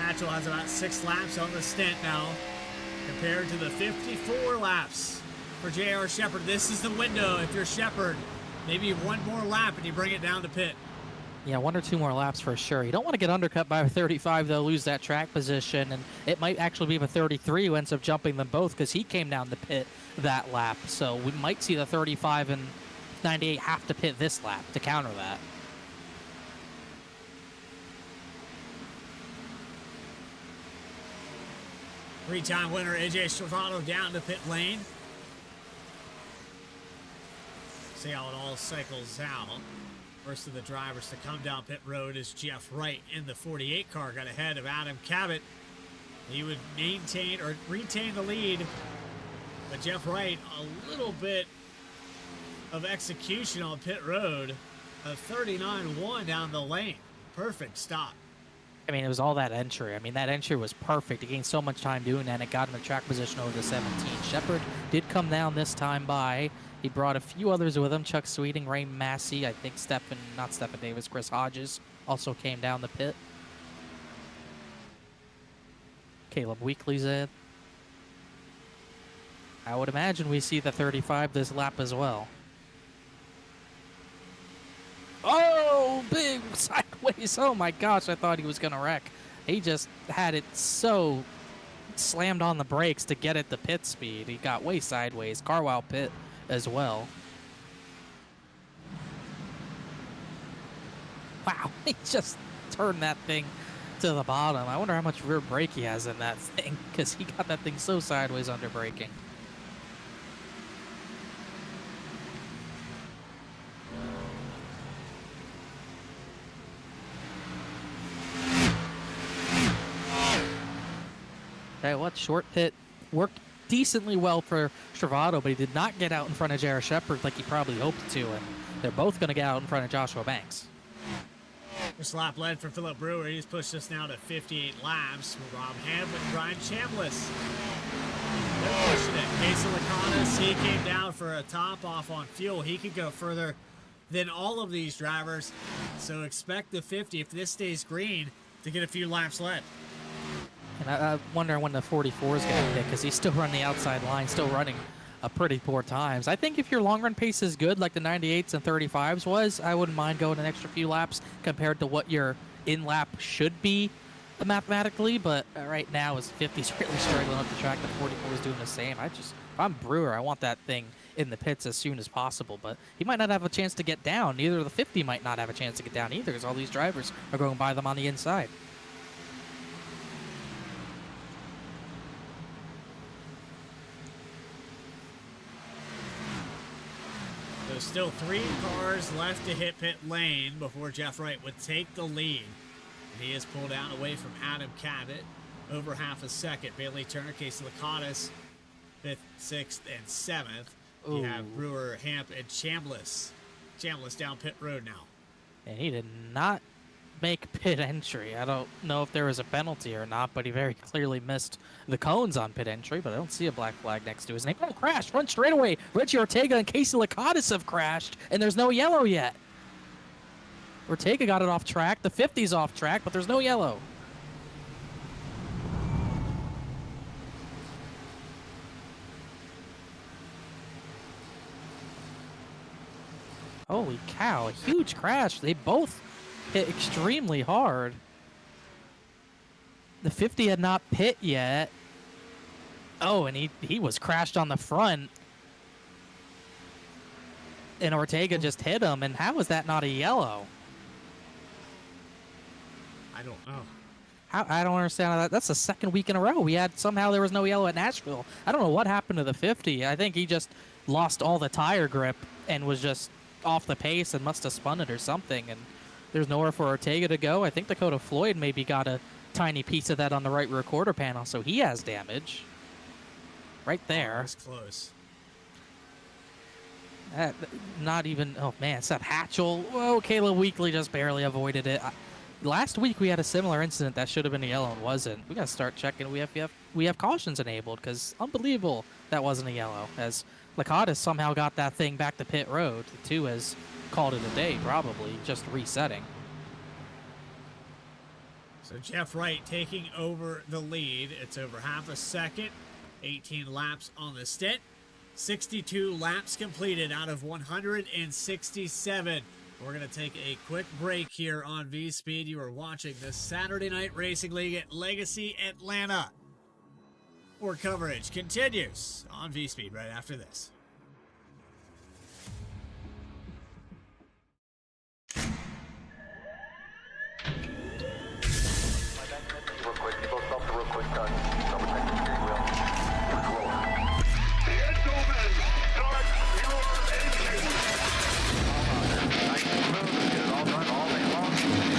Hatchell has about 6 laps on the stint now, compared to the 54 laps for J.R. Shepard. This is the window if you're Shepard. Maybe one more lap and you bring it down to pit. Yeah, 1 or 2 more laps for sure. You don't want to get undercut by a 35, though, lose that track position, and it might actually be the 33 who ends up jumping them both because he came down the pit that lap. So we might see the 35 and 98 have to pit this lap to counter that. Three-time winner AJ Stravado down to pit lane. See how it all cycles out. First of the drivers to come down pit road is Jeff Wright in the 48 car. Got ahead of Adam Cabot. He would maintain or retain the lead. But Jeff Wright, a little bit of execution on pit road. A 39.1 down the lane. Perfect stop. I mean, it was all that entry. I mean, that entry was perfect. He gained so much time doing that, and it got him the track position over the 17. Shepard did come down this time by. He brought a few others with him. Chuck Sweeting, Ray Massey, I think not Stephen Davis, Chris Hodges also came down the pit. Caleb Weekly's in. I would imagine we see the 35 this lap as well. Oh, big sideways. Oh my gosh, I thought he was going to wreck He just had it so slammed on the brakes to get it to pit speed. He got way sideways. Carwell pit as well. Wow, he just turned that thing to the bottom. I wonder how much rear brake he has in that thing, because he got that thing so sideways under braking. Okay, what short pit worked decently well for Travato, but he did not get out in front of Jared Shepard like he probably hoped to, and they're both going to get out in front of Joshua Banks. This lap led for Philip Brewer. He's pushed us now to 58 laps with Rob Hamlin and Brian Chambliss. They're pushing it. Casey Lacanas, he came down for a top off on fuel. He could go further than all of these drivers. So expect the 50, if this stays green, to get a few laps left. And I wonder when the 44 is going to hit, because he's still running the outside line, still running a pretty poor times. I think if your long run pace is good, like the 98s and 35s was, I wouldn't mind going an extra few laps compared to what your in lap should be mathematically. But right now, his 50's really struggling up the track. The 44 is doing the same. If I'm Brewer, I want that thing in the pits as soon as possible. But he might not have a chance to get down. Neither the 50 might not have a chance to get down either, because all these drivers are going by them on the inside. There's still 3 cars left to hit pit lane before Jeff Wright would take the lead. He is pulled out away from Adam Cabot, over half a second. Bailey Turner, Casey Lacanas, 5th, 6th, and 7th. Ooh. You have Brewer, Hamp, and Chambliss. Chambliss down pit road now. And he did not make pit entry. I don't know if there was a penalty or not, but he very clearly missed the cones on pit entry, but I don't see a black flag next to his name. Oh, crash, front straightaway. Reggie Ortega and Casey Lacanas have crashed, and there's no yellow yet. Ortega got it off track. The 50's off track, but there's no yellow. Holy cow, a huge crash. They both hit extremely hard. The 50 had not pit yet. Oh, and he was crashed on the front. And Ortega just hit him, and how is that not a yellow? I don't know. I don't understand how that. That's the second week in a row. We had somehow there was no yellow at Nashville. I don't know what happened to the 50. I think he just lost all the tire grip and was just off the pace and must have spun it or something. And there's nowhere for Ortega to go. I think Dakota Floyd maybe got a tiny piece of that on the right rear quarter panel, so he has damage. Right there. That's close. Not even, oh man, Seth Hatchell. Whoa, Caleb Weekly just barely avoided it. Last week we had a similar incident that should have been a yellow and wasn't. We got to start checking. We have cautions enabled, because unbelievable that wasn't a yellow, as Lacadas somehow got that thing back to pit road. The 2 has called it a day, probably just resetting. So Jeff Wright taking over the lead. It's over half a second. 18 laps on the stint. 62 laps completed out of 167. We're going to take a quick break here on VSPEED. You are watching the Saturday Night Racing League at Legacy Atlanta. More coverage continues on VSPEED right after this. Real quick, you both stop real quick, double check the steering wheel. Gentlemen, start your engine. Nice and smooth, get it all done all day long.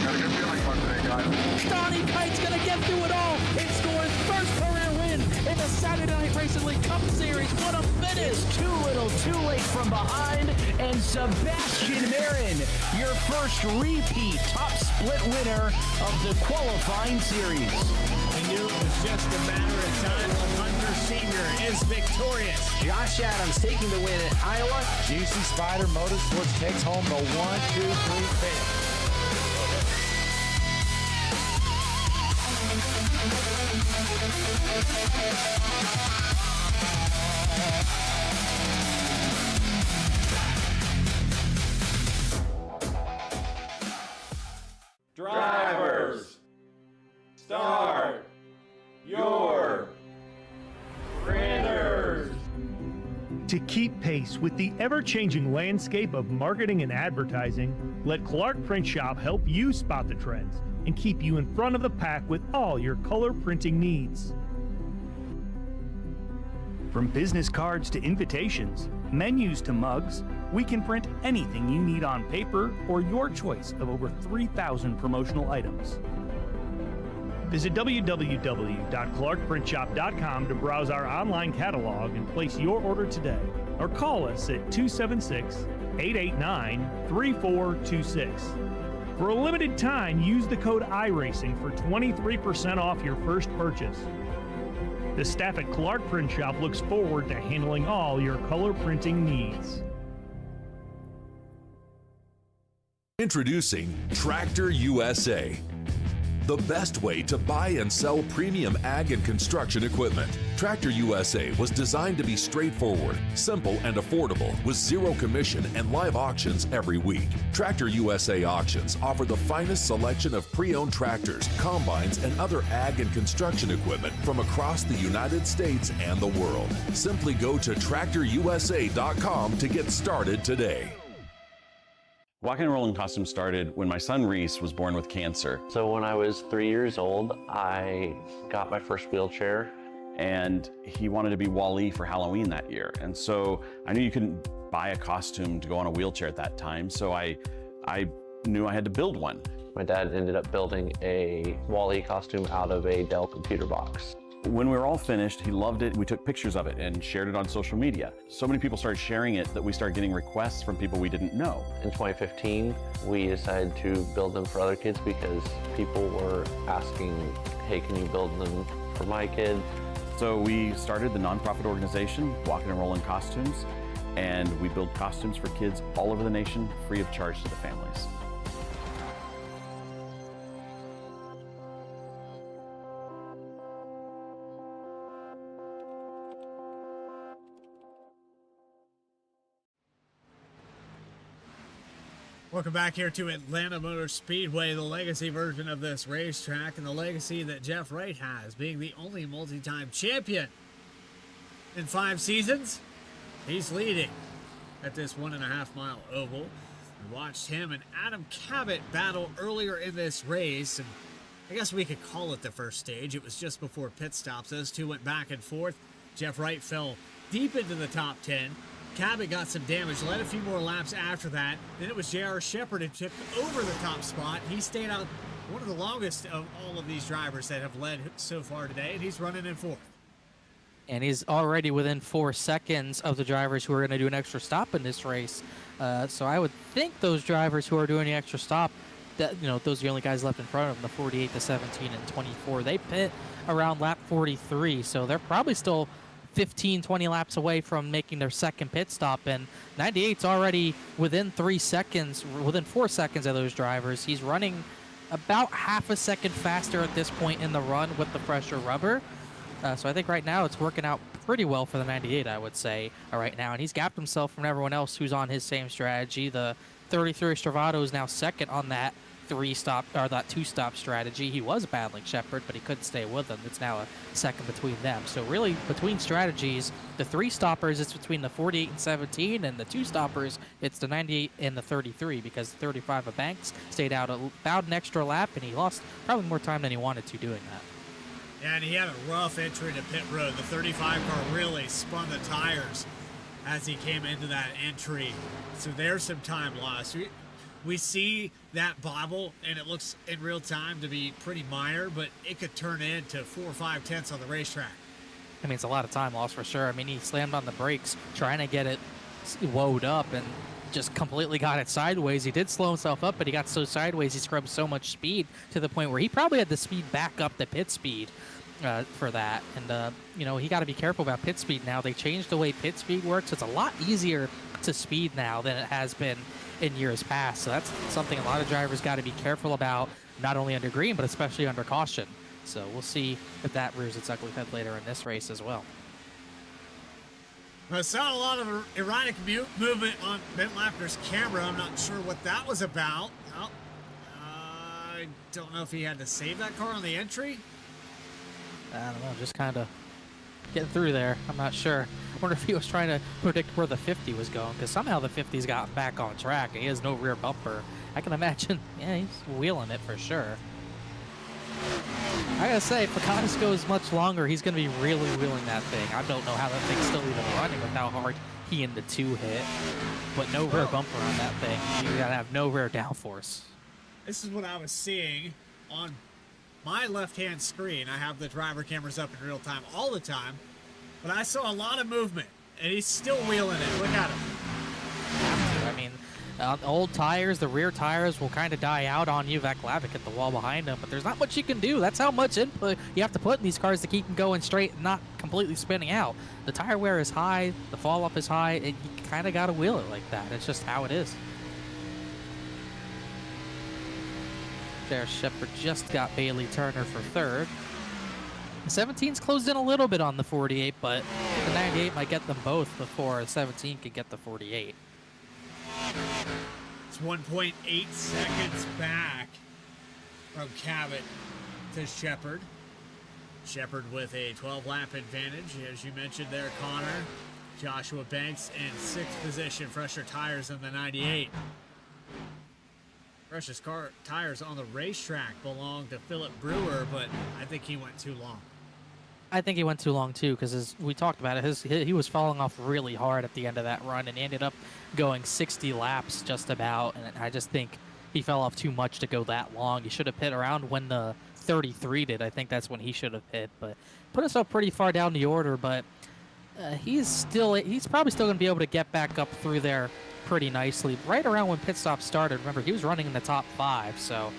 Got a good feeling about today, guys. Donnie Kite's going to get through it all and score his first career win in the Saturday Night Racing League Cup Series. What a finish! Is too little, too late from behind, and Sebastian Marin, your first repeat top split winner of the qualifying series. We knew it was just a matter of time. Hunter Sr. is victorious. Josh Adams taking the win at Iowa. GC Spider Motorsports takes home the 1, 2, 3 finish. Drivers, start. To keep pace with the ever-changing landscape of marketing and advertising, let Clark Print Shop help you spot the trends and keep you in front of the pack with all your color printing needs. From business cards to invitations, menus to mugs, we can print anything you need on paper or your choice of over 3,000 promotional items. Visit www.clarkprintshop.com to browse our online catalog and place your order today, or call us at 276-889-3426. For a limited time, use the code iRacing for 23% off your first purchase. The staff at Clark Print Shop looks forward to handling all your color printing needs. Introducing Tractor USA, the best way to buy and sell premium ag and construction equipment. Tractor USA was designed to be straightforward, simple, and affordable with zero commission and live auctions every week. Tractor USA auctions offer the finest selection of pre-owned tractors, combines, and other ag and construction equipment from across the United States and the world. Simply go to tractorusa.com to get started today. Walking and Rolling Costumes started when my son Reese was born with cancer. So when I was 3 years old, I got my first wheelchair. And he wanted to be Wall-E for Halloween that year. And so I knew you couldn't buy a costume to go on a wheelchair at that time. So I knew I had to build one. My dad ended up building a Wall-E costume out of a Dell computer box. When we were all finished, he loved it. We took pictures of it and shared it on social media. So many people started sharing it that we started getting requests from people we didn't know. In 2015, we decided to build them for other kids because people were asking, hey, can you build them for my kid? So we started the nonprofit organization, Walking and Rolling Costumes, and we build costumes for kids all over the nation, free of charge to the families. Welcome back here to Atlanta Motor Speedway, the legacy version of this racetrack, and the legacy that Jeff Wright has, being the only multi-time champion in 5 seasons. He's leading at this 1.5 mile oval. We watched him and Adam Cabot battle earlier in this race, and I guess we could call it the first stage. It was just before pit stops. Those two went back and forth. Jeff Wright fell deep into the top 10. Cabot got some damage, led a few more laps after that. Then it was J.R. Shepard who took over the top spot. He stayed out one of the longest of all of these drivers that have led so far today, and he's running in 4th. And he's already within 4 seconds of the drivers who are going to do an extra stop in this race. So I would think those drivers who are doing the extra stop, that those are the only guys left in front of them, the 48, the 17, and 24. They pit around lap 43, so they're probably still 15, 20 laps away from making their second pit stop, and 98's already within 3 seconds, within 4 seconds of those drivers. He's running about half a second faster at this point in the run with the fresher rubber. So I think right now it's working out pretty well for the 98, I would say, right now. And he's gapped himself from everyone else who's on his same strategy. The 33 Stravado is now second on that 2-stop strategy. He was battling Shepard, but he couldn't stay with him. It's now a second between them. So really, between strategies, the 3-stoppers, it's between the 48 and 17, and the 2-stoppers, it's the 98 and the 33, because the 35 of Banks stayed out about an extra lap, and he lost probably more time than he wanted to doing that. Yeah, and he had a rough entry to pit road. The 35 car really spun the tires as he came into that entry. So there's some time lost. We see that bobble, and it looks in real time to be pretty minor, but it could turn into 4 or 5 tenths on the racetrack. I mean, it's a lot of time lost for sure. I mean, he slammed on the brakes trying to get it woed up and just completely got it sideways. He did slow himself up, but he got so sideways, he scrubbed so much speed to the point where he probably had the speed back up the pit speed for that. And, he got to be careful about pit speed now. They changed the way pit speed works. It's a lot easier to speed now than it has been in years past. So that's something a lot of drivers got to be careful about, not only under green, but especially under caution. So we'll see if that rears its ugly head later in this race as well. I saw a lot of erratic movement on Ben Lafner's camera. I'm not sure what that was about. Well, I don't know if he had to save that car on the entry. I don't know, just kind of getting through there. I'm not sure. I wonder if he was trying to predict where the 50 was going, because somehow the 50's gotten back on track and he has no rear bumper. I can imagine, yeah, he's wheeling it for sure. I gotta say, if the contest goes much longer, he's gonna be really wheeling that thing. I don't know how that thing's still even running with how hard he and the 2 hit, but no rear bumper on that thing. You gotta have no rear downforce. This is what I was seeing on my left-hand screen. I have the driver cameras up in real time all the time, but I saw a lot of movement, and he's still wheeling it. Look at him. I mean, old tires, the rear tires will kind of die out on you. Vaclavic hit the wall behind him, but there's not much you can do. That's how much input you have to put in these cars to keep them going straight and not completely spinning out. The tire wear is high, the fall up is high, and you kind of got to wheel it like that. It's just how it is. There, Shepard just got Bailey Turner for third. The 17's closed in a little bit on the 48, but the 98 might get them both before the 17 could get the 48. It's 1.8 seconds back from Cabot to Shepard. Shepard with a 12-lap advantage, as you mentioned there, Connor. Joshua Banks in 6th position, fresher tires in the 98. Freshest car tires on the racetrack belong to Philip Brewer, but I think he went too long. I think he went too long too, because as we talked about it, he was falling off really hard at the end of that run and ended up going 60 laps just about, and I just think he fell off too much to go that long. He should have pit around when the 33 did. I think that's when he should have pit, but put us up pretty far down the order, but he's probably still going to be able to get back up through there pretty nicely. Right around when pit stop started, remember, he was running in the top 5, so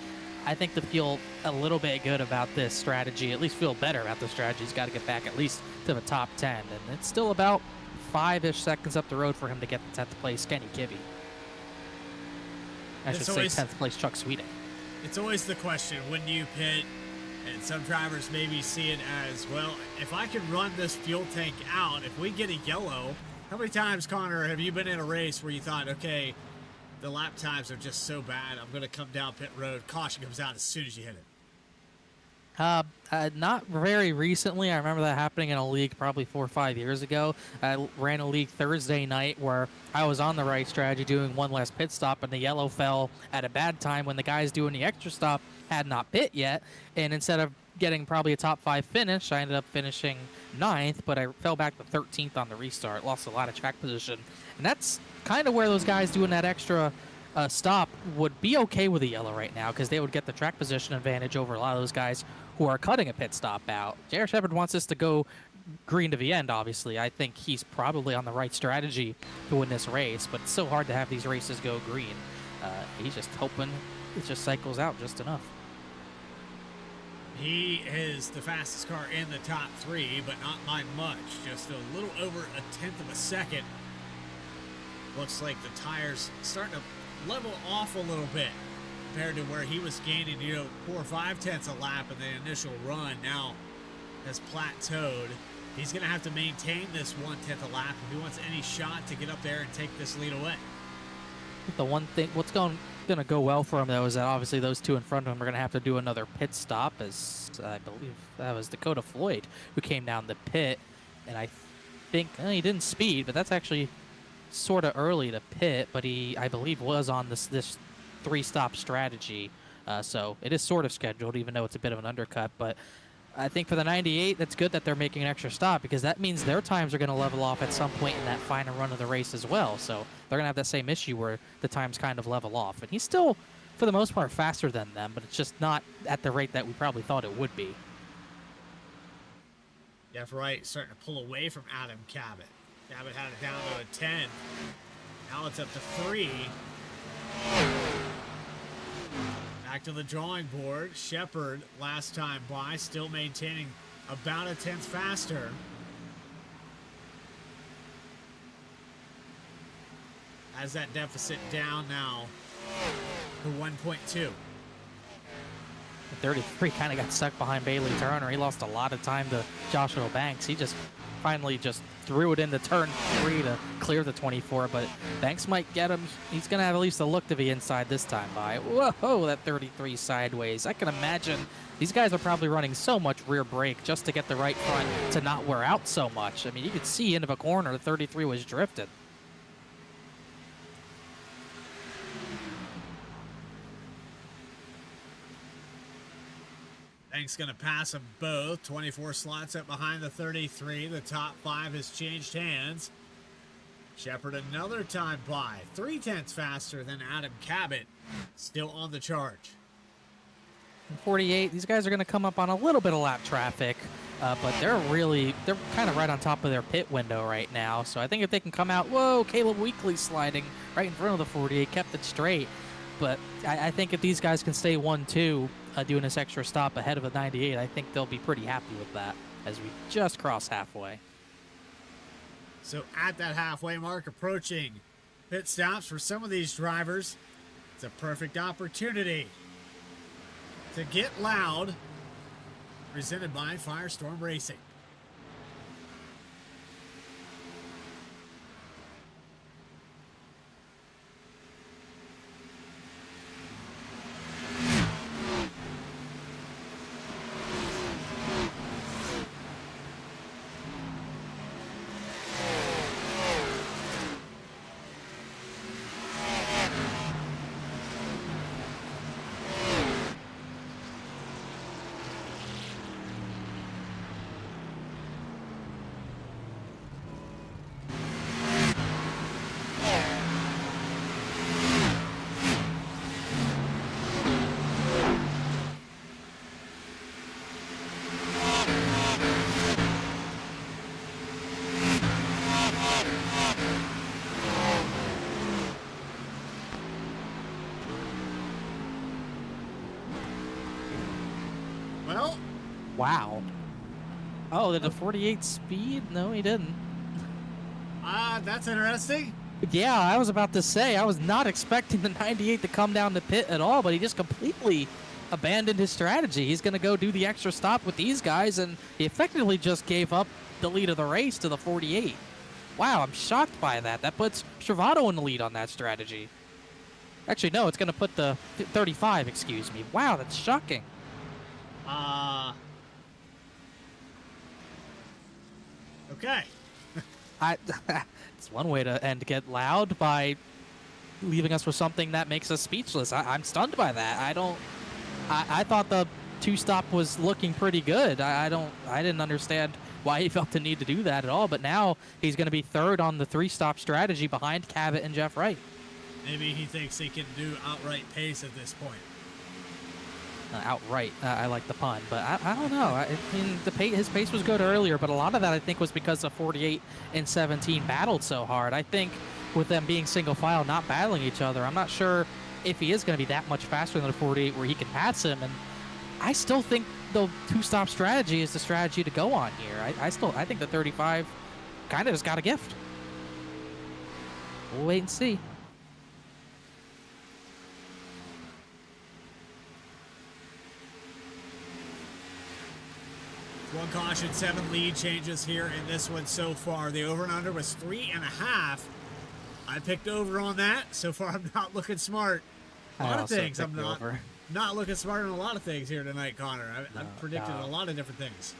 I think to feel a little bit good about this strategy, at least feel better about the strategy, he's got to get back at least to the top 10. And it's still about 5-ish seconds up the road for him to get the 10th place Kenny Kibbe. I should say 10th place Chuck Sweeting. It's always the question, when do you pit? And some drivers maybe see it as, well, if I can run this fuel tank out, if we get a yellow, how many times, Connor, have you been in a race where you thought, okay, the lap times are just so bad, I'm going to come down pit road, caution comes out as soon as you hit it? Not very recently. I remember that happening in a league probably 4 or 5 years ago. I ran a league Thursday night where I was on the right strategy doing one last pit stop, and the yellow fell at a bad time when the guys doing the extra stop had not pit yet. And instead of getting probably a top 5 finish, I ended up finishing 9th, but I fell back to 13th on the restart. Lost a lot of track position. And that's kind of where those guys doing that extra stop would be okay with a yellow right now, because they would get the track position advantage over a lot of those guys who are cutting a pit stop out. J.R. Shepard wants us to go green to the end, obviously. I think he's probably on the right strategy to win this race, but it's so hard to have these races go green. He's just hoping it just cycles out just enough. He is the fastest car in the top 3, but not by much. Just a little over a 10th of a second. Looks like the tires starting to level off a little bit compared to where he was gaining, 4 or 5 tenths a lap in the initial run. Now has plateaued. He's going to have to maintain this 1/10 a lap if he wants any shot to get up there and take this lead away. The one thing, what's going to go well for him, though, is that obviously those 2 in front of him are going to have to do another pit stop, as I believe that was Dakota Floyd who came down the pit, and I think he didn't speed, but that's actually sort of early to pit, but he, I believe, was on this 3-stop strategy, so it is sort of scheduled, even though it's a bit of an undercut. But I think for the 98, that's good that they're making an extra stop, because that means their times are going to level off at some point in that final run of the race as well. So they're going to have that same issue where the times kind of level off. And he's still, for the most part, faster than them, but it's just not at the rate that we probably thought it would be. Jeff Wright starting to pull away from Adam Cabot. Cabot had it down to a 10. Now it's up to 3. Back to the drawing board. Shepard, last time by, still maintaining about a 10th faster. Has that deficit down now to 1.2. 33 kind of got stuck behind Bailey Turner. He lost a lot of time to Joshua Banks. He just finally just threw it into turn 3 to clear the 24, but Banks might get him. He's going to have at least a look to be inside this time by. Whoa, that 33 sideways. I can imagine these guys are probably running so much rear brake just to get the right front to not wear out so much. I mean, you could see into a corner, the 33 was drifted. Banks going to pass them both. 24 slots up behind the 33. The top 5 has changed hands. Shepard another time by. 0.3 faster than Adam Cabot. Still on the charge. 48, these guys are going to come up on a little bit of lap traffic, but they're kind of right on top of their pit window right now. So I think if they can come out, whoa, Caleb Weekly sliding right in front of the 48, kept it straight. But I think if these guys can stay 1-2, doing this extra stop ahead of a 98, I think they'll be pretty happy with that as we just cross halfway. So at that halfway mark, approaching pit stops for some of these drivers, it's a perfect opportunity to get loud. Presented by FireStorm Racing. Well, wow. Oh, did the 48 speed? No, he didn't. That's interesting. Yeah, I was about to say, I was not expecting the 98 to come down the pit at all, but he just completely abandoned his strategy. He's going to go do the extra stop with these guys, and he effectively just gave up the lead of the race to the 48. Wow, I'm shocked by that. That puts Travato in the lead on that strategy. Actually, no, it's going to put the 35, excuse me. Wow, that's shocking. Okay. It's one way to end Get Loud by leaving us with something that makes us speechless. I'm stunned by that. I thought the 2-stop was looking pretty good. I didn't understand why he felt the need to do that at all, but now he's going to be third on the 3-stop strategy behind Cabot and Jeff Wright. Maybe he thinks he can do outright pace at this point. Outright, I like the pun, but I don't know. I mean, his pace was good earlier, but a lot of that I think was because the 48 and 17 battled so hard. I think with them being single file, not battling each other, I'm not sure if he is going to be that much faster than the 48 where he can pass him. And I still think the 2-stop strategy is the strategy to go on here. I think the 35 kind of has got a gift. We'll wait and see. One caution, 7 lead changes here in this one so far. The over and under was 3.5. I picked over on that. So far, I'm not looking smart. A lot of things. I'm not looking smart on a lot of things here tonight, Connor. I've predicted a lot of different things.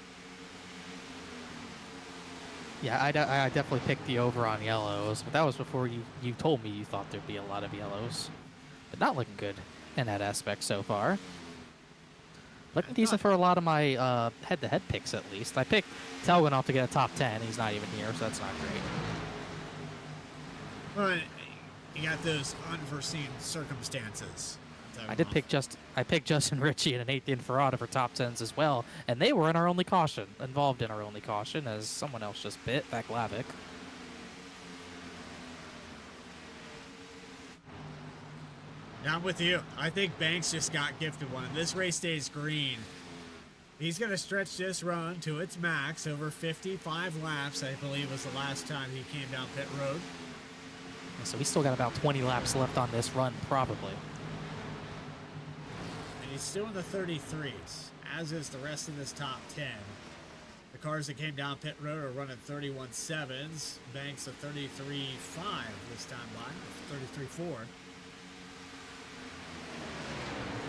Yeah, I definitely picked the over on yellows, but that was before you told me you thought there'd be a lot of yellows. But not looking good in that aspect so far. Looking decent for a lot of my head-to-head picks, at least. I picked Telganoff to get a top 10. He's not even here, so that's not great. Well, you got those unforeseen circumstances. I pick Justin Ritchie and an 8th Inferrata for top 10s as well, and they were in our only caution, involved in our only caution, as someone else just bit, Vaklavic. I'm with you. I think Banks just got gifted one. If this race stays green, he's going to stretch this run to its max over 55 laps, I believe was the last time he came down pit road. So he's still got about 20 laps left on this run, probably. And he's still in the 33s, as is the rest of this top 10. The cars that came down pit road are running 31.7s. Banks a 33.5 this time by,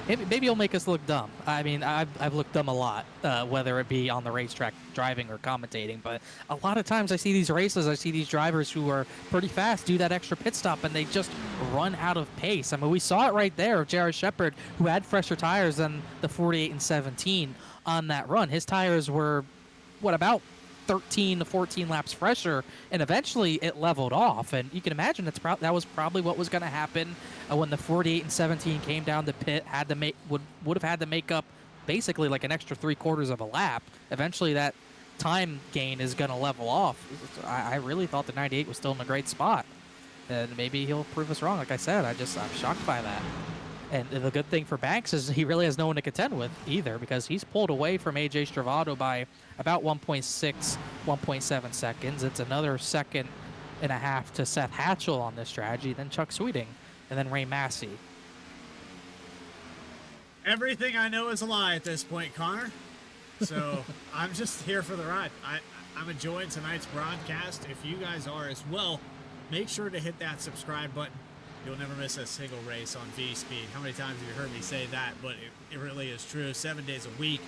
33.4. Maybe he'll make us look dumb. I mean, I've looked dumb a lot, whether it be on the racetrack driving or commentating. But a lot of times I see these races, I see these drivers who are pretty fast do that extra pit stop, and they just run out of pace. I mean, we saw it right there of Jared Shepard, who had fresher tires than the 48 and 17 on that run. His tires were, what, about 13 to 14 laps fresher, and eventually it leveled off. And you can imagine that was probably what was going to happen when the 48 and 17 came down the pit. Would have had to make up basically like an extra 3/4 of a lap. Eventually that time gain is going to level off. I really thought the 98 was still in a great spot, and maybe he'll prove us wrong. Like I said, I'm shocked by that. And the good thing for Banks is he really has no one to contend with either, because he's pulled away from AJ Stravado by about 1.6, 1.7 seconds. It's another second and a half to Seth Hatchell on this strategy, then Chuck Sweeting, and then Ray Massey. Everything I know is a lie at this point, Connor. So I'm just here for the ride. I'm enjoying tonight's broadcast. If you guys are as well, make sure to hit that subscribe button. You'll never miss a single race on VSPEED. How many times have you heard me say that? But it really is true. 7 days a week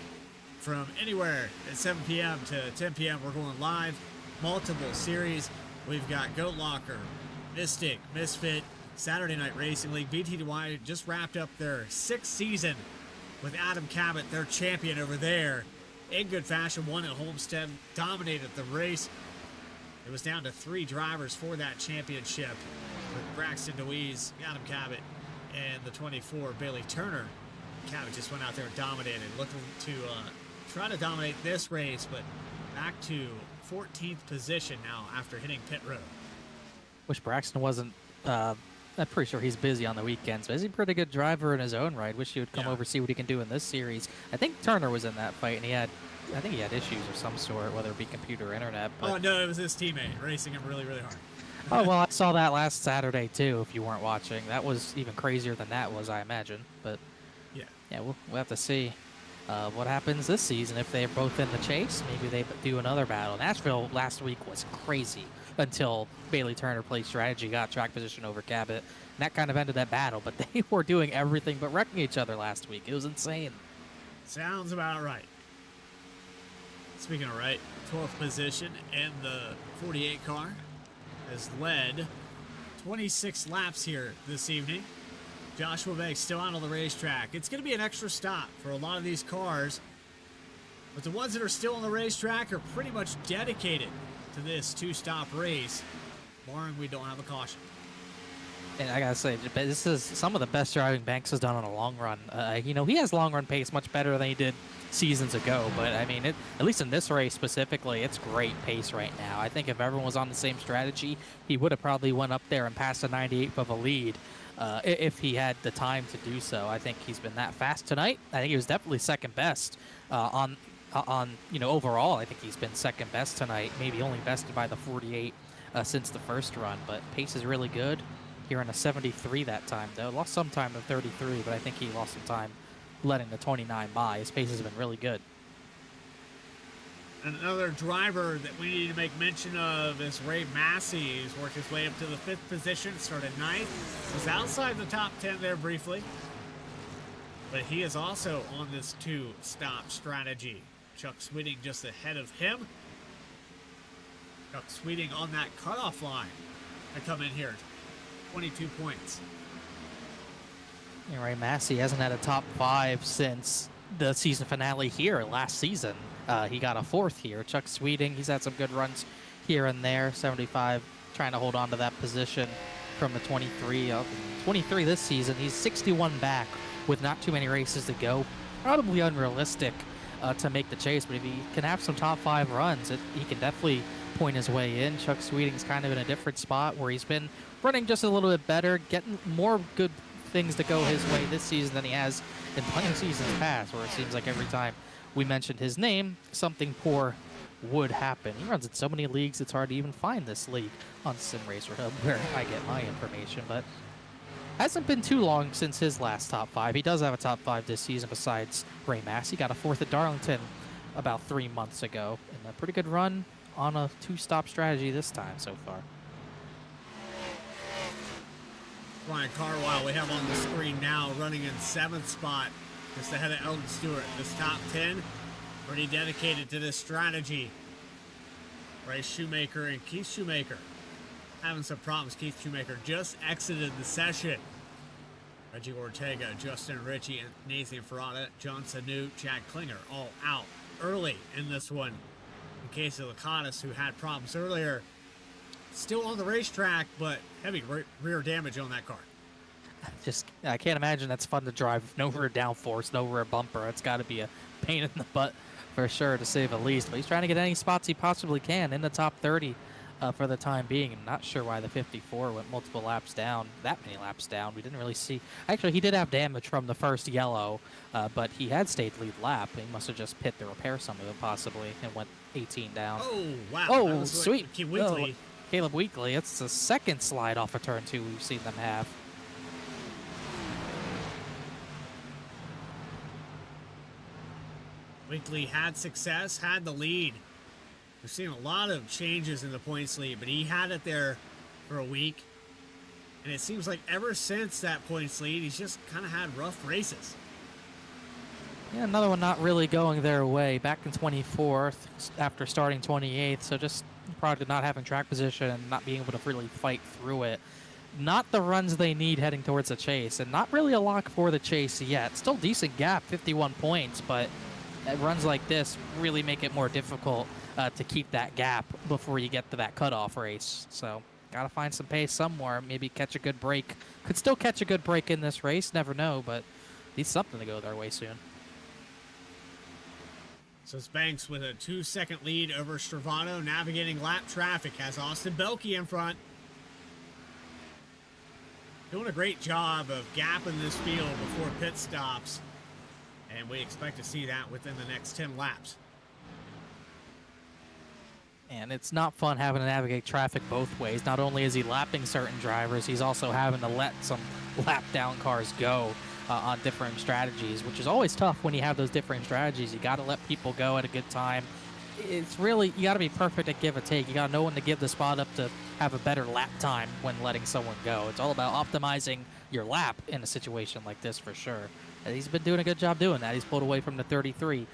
from anywhere at 7 p.m. to 10 p.m. We're going live. Multiple series. We've got Goat Locker, Mystic, Misfit, Saturday Night Racing League. BTDY just wrapped up their 6th season with Adam Cabot, their champion over there. In good fashion, won at Homestead, dominated the race. It was down to 3 drivers for that championship, with Braxton DeWeese, Adam Cabot, and the 24, Bailey Turner. Cabot just went out there and dominated, looking to try to dominate this race, but back to 14th position now after hitting pit road. Wish Braxton wasn't, I'm pretty sure he's busy on the weekends, but he's a pretty good driver in his own right. Wish he would come over, see what he can do in this series. I think Turner was in that fight, and I think he had issues of some sort, whether it be computer or internet. But... Oh, no, it was his teammate racing him really, really hard. Oh, well, I saw that last Saturday, too, if you weren't watching. That was even crazier than that was, I imagine. But, yeah, we'll have to see what happens this season. If they're both in the chase, maybe they do another battle. Nashville last week was crazy until Bailey Turner played strategy, got track position over Cabot, and that kind of ended that battle. But they were doing everything but wrecking each other last week. It was insane. Sounds about right. Speaking of right, 12th position in the 48 car has led 26 laps here this evening. Joshua Banks still out on the racetrack. It's going to be an extra stop for a lot of these cars, but the ones that are still on the racetrack are pretty much dedicated to this 2-stop race, barring we don't have a caution. And I gotta say, this is some of the best driving Banks has done on a long run. He has long run pace much better than he did seasons ago, but I mean, at least in this race specifically, it's great pace right now. I think if everyone was on the same strategy, he would have probably went up there and passed a 98th of a lead if he had the time to do so. I think he's been that fast tonight. I think he was definitely second best on overall. I think he's been second best tonight, maybe only bested by the 48 since the first run, but pace is really good. Here in a 73 that time, though. Lost some time to 33, but I think he lost some time letting the 29 by. His pace has been really good. And another driver that we need to make mention of is Ray Massey. He's worked his way up to the 5th position, started 9th. Was outside the top 10 there briefly. But he is also on this 2-stop strategy. Chuck Sweeting just ahead of him. Chuck Sweeting on that cutoff line to come in here. 22 points. Ray Massey hasn't had a top 5 since the season finale here last season. He got a 4th here. Chuck Sweeting, he's had some good runs here and there. 75, trying to hold on to that position from the 23. 23 this season. He's 61 back with not too many races to go. Probably unrealistic to make the chase, but if he can have some top 5 runs, he can definitely point his way in. Chuck Sweeting's kind of in a different spot where he's been running just a little bit better, getting more good things to go his way this season than he has in plenty of seasons past, where it seems like every time we mentioned his name, something poor would happen. He runs in so many leagues, it's hard to even find this league on Sim Racer Hub, where I get my information, but hasn't been too long since his last top 5. He does have a top 5 this season besides Ray Massey. Got a 4th at Darlington about 3 months ago. And a pretty good run on a 2-stop strategy this time so far. Ryan Carwile we have on the screen now, running in 7th spot, just ahead of Eldon Stewart. This top 10, pretty dedicated to this strategy. Bryce Shoemaker and Keith Shoemaker having some problems. Keith Shoemaker just exited the session. Reggie Ortega, Justin Ritchie, and Nathan Ferrata, John Sanu, Chad Klinger all out early in this one. In case of Lakatos, who had problems earlier, still on the racetrack, but heavy rear damage on that car. I can't imagine that's fun to drive. No rear downforce, no rear bumper. It's got to be a pain in the butt for sure, to say the least. But he's trying to get any spots he possibly can in the top 30 for the time being. I'm not sure why the 54 went multiple laps down, that many laps down. We didn't really see. Actually, he did have damage from the first yellow, but he had stayed lead lap. He must have just pit to repair some of it possibly and went 18 down. Oh, wow. Oh, sweet. Weekly. Caleb Weekly. It's the second slide off of turn 2 we've seen them have. Weekly had success, had the lead. We've seen a lot of changes in the points lead, but he had it there for a week. And it seems like ever since that points lead, he's just kind of had rough races. Yeah, another one not really going their way. Back in 24th after starting 28th, so just probably not having track position and not being able to really fight through it. Not the runs they need heading towards the chase, and not really a lock for the chase yet. Still decent gap, 51 points, but runs like this really make it more difficult to keep that gap before you get to that cutoff race. So gotta find some pace somewhere, maybe catch a good break. Could still catch a good break in this race, never know, but needs something to go their way soon. So it's Banks with a 2-second lead over Stravano, navigating lap traffic, has Austin Belkey in front. Doing a great job of gapping this field before pit stops. And we expect to see that within the next 10 laps. And it's not fun having to navigate traffic both ways. Not only is he lapping certain drivers, he's also having to let some lap down cars go on different strategies, which is always tough when you have those different strategies. You got to let people go at a good time. It's really, you got to be perfect at give and take. You got to know when to give the spot up to have a better lap time when letting someone go. It's all about optimizing your lap in a situation like this for sure. And he's been doing a good job doing that. He's pulled away from the 33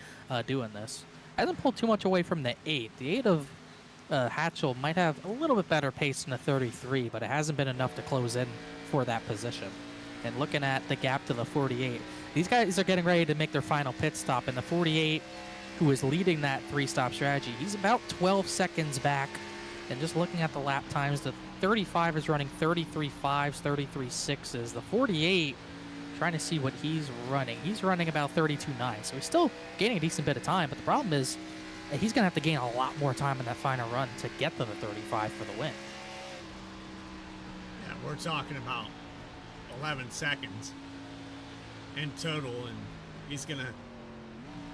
doing this. Hasn't pulled too much away from the 8. The 8 of Hatchell might have a little bit better pace than the 33, but it hasn't been enough to close in for that position. And looking at the gap to the 48, these guys are getting ready to make their final pit stop, and the 48, who is leading that 3-stop strategy, he's about 12 seconds back. And just looking at the lap times, the 35 is running 33.5s, 33.6s. The 48, trying to see what he's running. He's running about 32.9, so he's still gaining a decent bit of time, but the problem is he's going to have to gain a lot more time in that final run to get to the 35 for the win. Yeah, we're talking about 11 seconds in total, and he's going to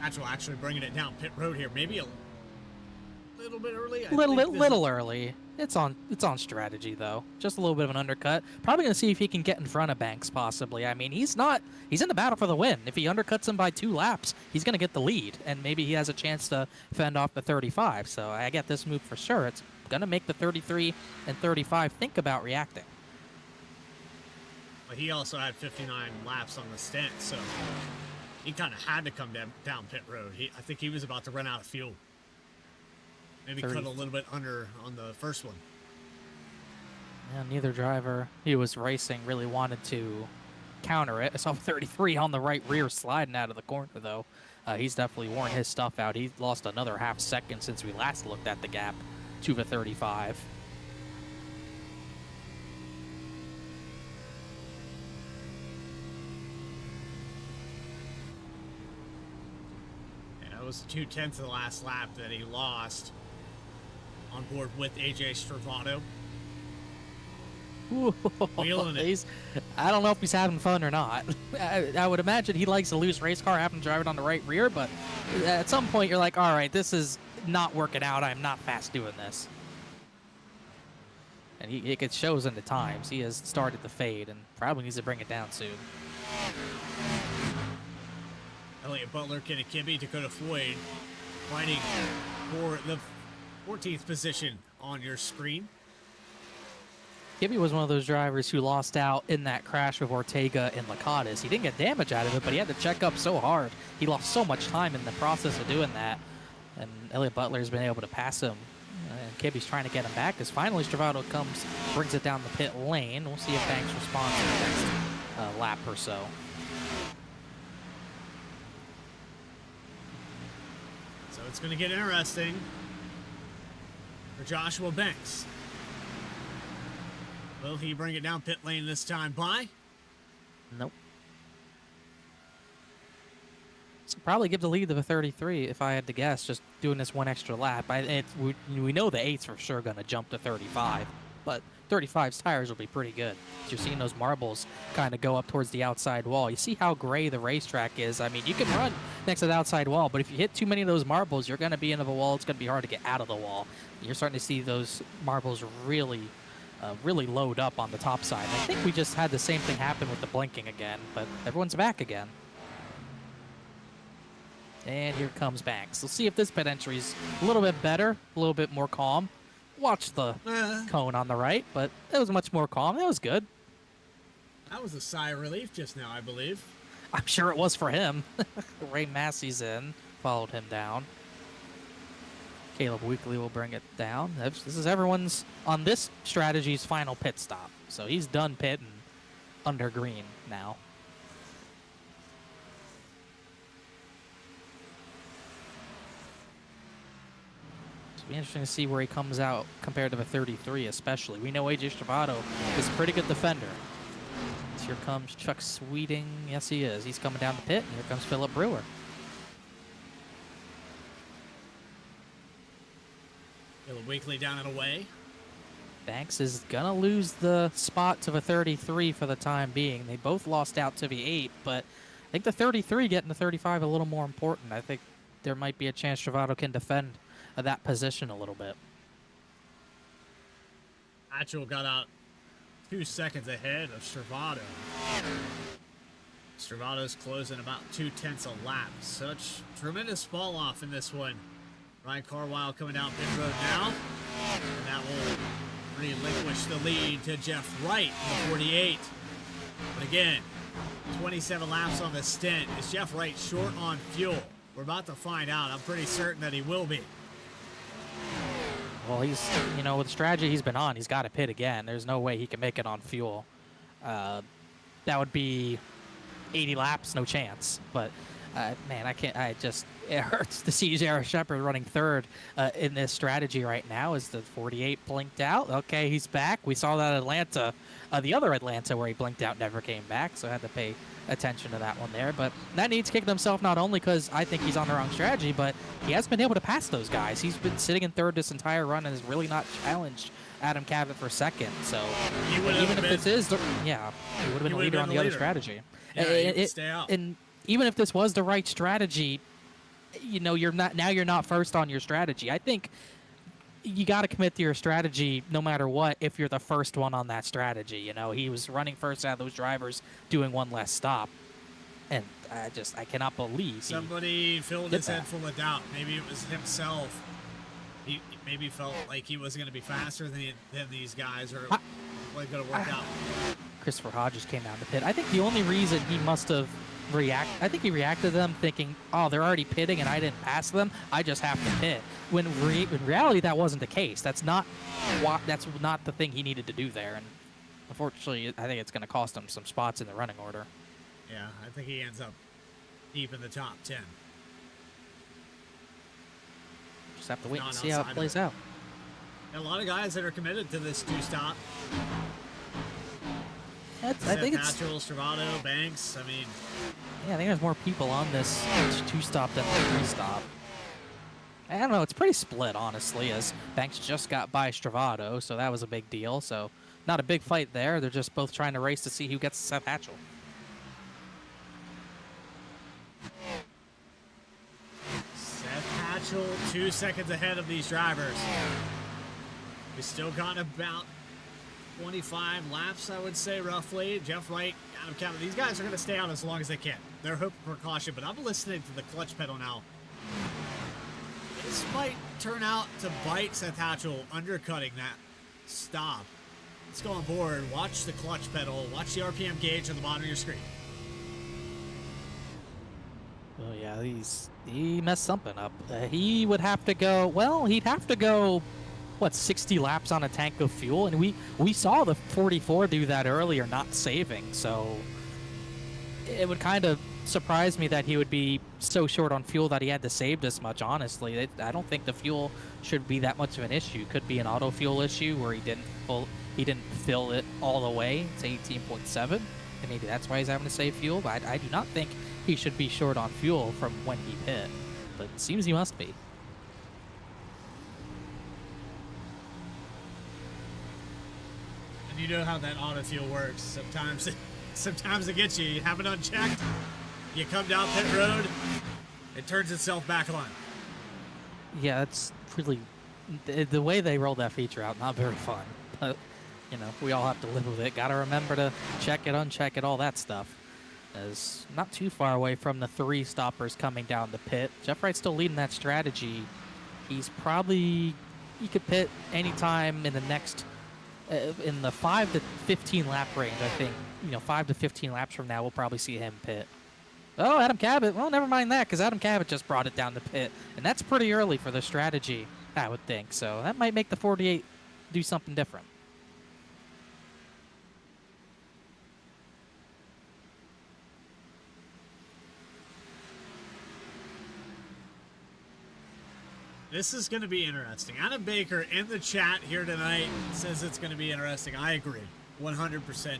actually bringing it down pit road here. Maybe a little bit early. Little early. It's on strategy though. Just a little bit of an undercut. Probably going to see if he can get in front of Banks possibly. I mean, he's in the battle for the win. If he undercuts him by 2 laps, he's going to get the lead, and maybe he has a chance to fend off the 35. So I get this move for sure. It's going to make the 33 and 35 think about reacting. But he also had 59 laps on the stint, so he kind of had to come down pit road. I think he was about to run out of fuel. Maybe cut a little bit under on the first one. Yeah, neither driver he was racing really wanted to counter it. I saw 33 on the right rear sliding out of the corner, though. He's definitely worn his stuff out. He lost another half second since we last looked at the gap to the 35. Yeah, it was 2/10 of the last lap that he lost on board with AJ Stravano. Wheeling it. I don't know if he's having fun or not. I would imagine he likes a loose race car, having to drive it on the right rear, but at some point you're like, all right, this is not working out. I'm not fast doing this. And it shows in the times. He has started to fade and probably needs to bring it down soon. Elliott Butler, Kenny Kibbe, Dakota Floyd fighting for the 14th position on your screen. Gibby was one of those drivers who lost out in that crash with Ortega and Lacatus. He didn't get damage out of it, but he had to check up so hard. He lost so much time in the process of doing that. And Elliott Butler's been able to pass him. And Gibby's trying to get him back as finally Stravado comes, brings it down the pit lane. We'll see if Banks responds in the next lap or so. So it's going to get interesting for Joshua Banks. Will he bring it down pit lane this time by? Nope. So probably give the lead to the 33 if I had to guess, just doing this one extra lap. We know the 8's for sure going to jump to 35, but 35's tires will be pretty good. You're seeing those marbles kind of go up towards the outside wall. You see how gray the racetrack is. I mean, you can run next to the outside wall, but if you hit too many of those marbles, you're going to be into the wall. It's going to be hard to get out of the wall. You're starting to see those marbles really load up on the top side. And I think we just had the same thing happen with the blinking again, but everyone's back again. And here comes Banks. We'll see if this pit entry is a little bit better, a little bit more calm. Watch the cone on the right, but it was much more calm. That was good. That was a sigh of relief just now, I believe. I'm sure it was for him. Ray Massey's in, followed him down. Caleb Weekly will bring it down. This is everyone's, on this strategy's final pit stop. So he's done pitting under green now. It'll be interesting to see where he comes out compared to the 33 especially. We know AJ Stravado is a pretty good defender. Here comes Chuck Sweeting. Yes, he is. He's coming down the pit, and here comes Philip Brewer. Caleb Weekly down and away. Banks is going to lose the spot to the 33 for the time being. They both lost out to the 8, but I think the 33 getting the 35 a little more important. I think there might be a chance Stravado can defend that position a little bit. Hatchell got out 2 seconds ahead of Stravado. Stravado's closing about 2/10 a lap. Such tremendous fall off in this one. Ryan Carwile coming down pit road now. And that will relinquish the lead to Jeff Wright in the 48. But again, 27 laps on the stint. Is Jeff Wright short on fuel? We're about to find out. I'm pretty certain that he will be. Well, he's, you know, with the strategy he's been on, he's got to pit again. There's no way he can make it on fuel. That would be 80 laps, no chance. But, man, it hurts to see Jared Shepard running third in this strategy right now as the 48 blinked out. Okay, he's back. We saw that Atlanta, the other Atlanta where he blinked out never came back, so I had to pay attention to that one there. But that needs kicking himself not only because I think he's on the wrong strategy, but he has been able to pass those guys. He's been sitting in third this entire run and has really not challenged Adam Cabot for second. So even if this is, he would have been a leader on the other strategy. Yeah, stay out. And even if this was the right strategy, you know, you're not first on your strategy. I think you got to commit to your strategy no matter what if you're the first one on that strategy. You know, he was running first out of those drivers doing one less stop. And I cannot believe somebody filled his head full of doubt. Maybe it was himself. He maybe felt like he was going to be faster than these guys, or like going to work out. Christopher Hodges came down the pit. I think the only reason he must have I think he reacted to them thinking, oh, they're already pitting and I didn't pass them, I just have to pit. When in reality, that wasn't the case. That's not the thing he needed to do there. And unfortunately, I think it's going to cost him some spots in the running order. Yeah, I think he ends up deep in the top 10. Just have to wait and see how it plays out. A lot of guys that are committed to this two-stop. I think it's Hatchell, Stravado, Banks. I mean, yeah, I think there's more people on this two-stop than the three-stop. I don't know. It's pretty split, honestly, as Banks just got by Stravado, so that was a big deal. So not a big fight there. They're just both trying to race to see who gets Seth Hatchell. Seth Hatchell 2 seconds ahead of these drivers. He's still got about 25 laps, I would say, roughly. Jeff Wright, Adam Cabot. These guys are going to stay out as long as they can. They're hoping for caution, but I'm listening to the clutch pedal now. This might turn out to bite Seth Hatchell, undercutting that stop. Let's go on board. Watch the clutch pedal. Watch the RPM gauge on the bottom of your screen. Oh yeah, he messed something up. He would have to go. Well, he'd have to go. What, 60 laps on a tank of fuel? And we saw the 44 do that earlier, not saving. So it would kind of surprise me that he would be so short on fuel that he had to save this much. Honestly, I don't think the fuel should be that much of an issue. Could be an auto fuel issue where he didn't fill it all the way. It's 18.7, and maybe that's why he's having to save fuel. But I do not think he should be short on fuel from when he pit. But it seems he must be. And you know how that auto fuel works. Sometimes it gets you. You have it unchecked. You come down pit road. It turns itself back on. Yeah, it's really the way they rolled that feature out. Not very fun. But you know, we all have to live with it. Got to remember to check it, uncheck it, all that stuff. As not too far away from the 3 stoppers coming down the pit. Jeff Wright's still leading that strategy. He could pit anytime in the next in the 5 to 15 lap range. I think 5 to 15 laps from now we'll probably see him pit. Oh, Adam Cabot. Well, never mind that, because Adam Cabot just brought it down the pit, and that's pretty early for the strategy, I would think. So that might make the 48 do something different. This is going to be interesting. Adam Baker in the chat here tonight says it's going to be interesting. I agree, 100%.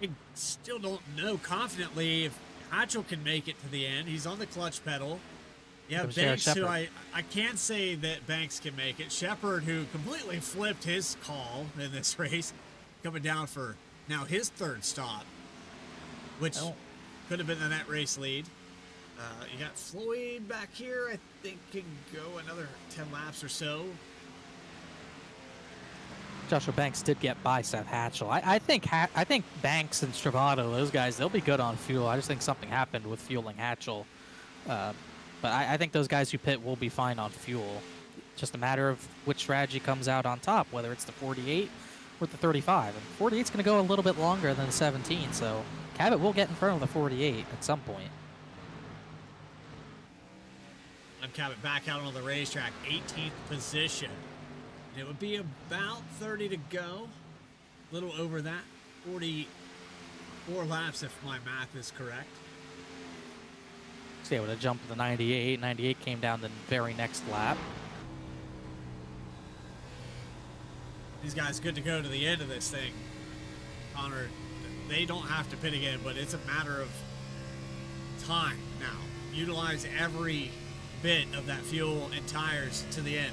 I still don't know confidently if Hatchell can make it to the end. He's on the clutch pedal. Yeah, Banks, who I can't say that Banks can make it. Shepard, who completely flipped his call in this race, coming down for now his 3rd stop, which could have been the net race lead. You got Floyd back here, I think can go another 10 laps or so. Joshua Banks did get by Seth Hatchell. I think Banks and Stravato, those guys, they'll be good on fuel. I just think something happened with fueling Hatchell. But I think those guys who pit will be fine on fuel. Just a matter of which strategy comes out on top, whether it's the 48 or the 35. And 48's going to go a little bit longer than the 17, so Cabot will get in front of the 48 at some point. I'm Cabot back out on the racetrack, 18th position. It would be about 30 to go, a little over that, 44 laps if my math is correct. So yeah, with a jump to the 98, 98 came down the very next lap. These guys good to go to the end of this thing. Connor, they don't have to pit again, but it's a matter of time now. Utilize every bit of that fuel and tires to the end.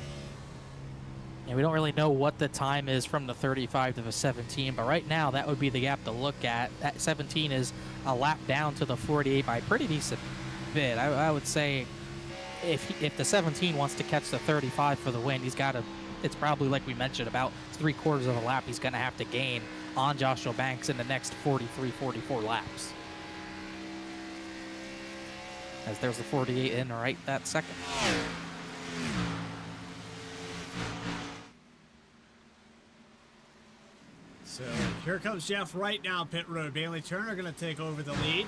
Yeah, we don't really know what the time is from the 35 to the 17, but right now that would be the gap to look at. That 17 is a lap down to the 48 by a pretty decent bit. I would say if the 17 wants to catch the 35 for the win, he's got to, it's probably like we mentioned, about 3/4 of a lap he's going to have to gain on Joshua Banks in the next 43, 44 laps. As there's the 48 in right that second. So here comes Jeff Wright now, pit road. Bailey Turner going to take over the lead.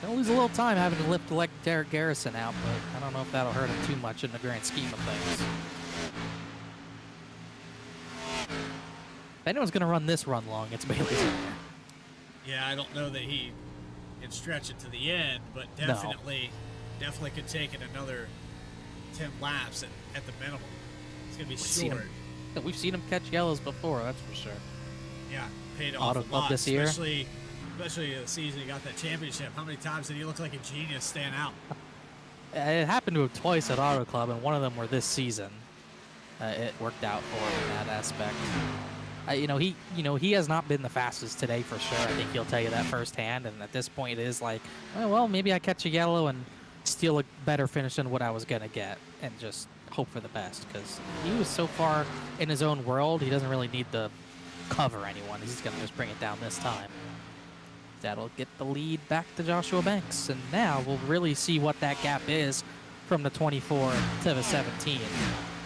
Gonna lose a little time having to lift like Derek Garrison out, but I don't know if that'll hurt him too much in the grand scheme of things. If anyone's gonna run this run long, it's Bailey Turner. Yeah, I don't know that he can stretch it to the end, but definitely could take it another 10 laps at the minimum. It's gonna be short. We've seen him catch yellows before, that's for sure. Yeah, paid off Auto a Club lot, this year. especially the season he got that championship. How many times did he look like a genius stand out? It happened to him twice at Auto Club, and one of them were this season. It worked out for him in that aspect. He has not been the fastest today for sure. I think he'll tell you that firsthand. And at this point, it is like, well, maybe I catch a yellow and steal a better finish than what I was gonna get, and just hope for the best, because he was so far in his own world. He doesn't really need to cover anyone. He's gonna just bring it down this time. That'll get the lead back to Joshua Banks. And now we'll really see what that gap is from the 24 to the 17.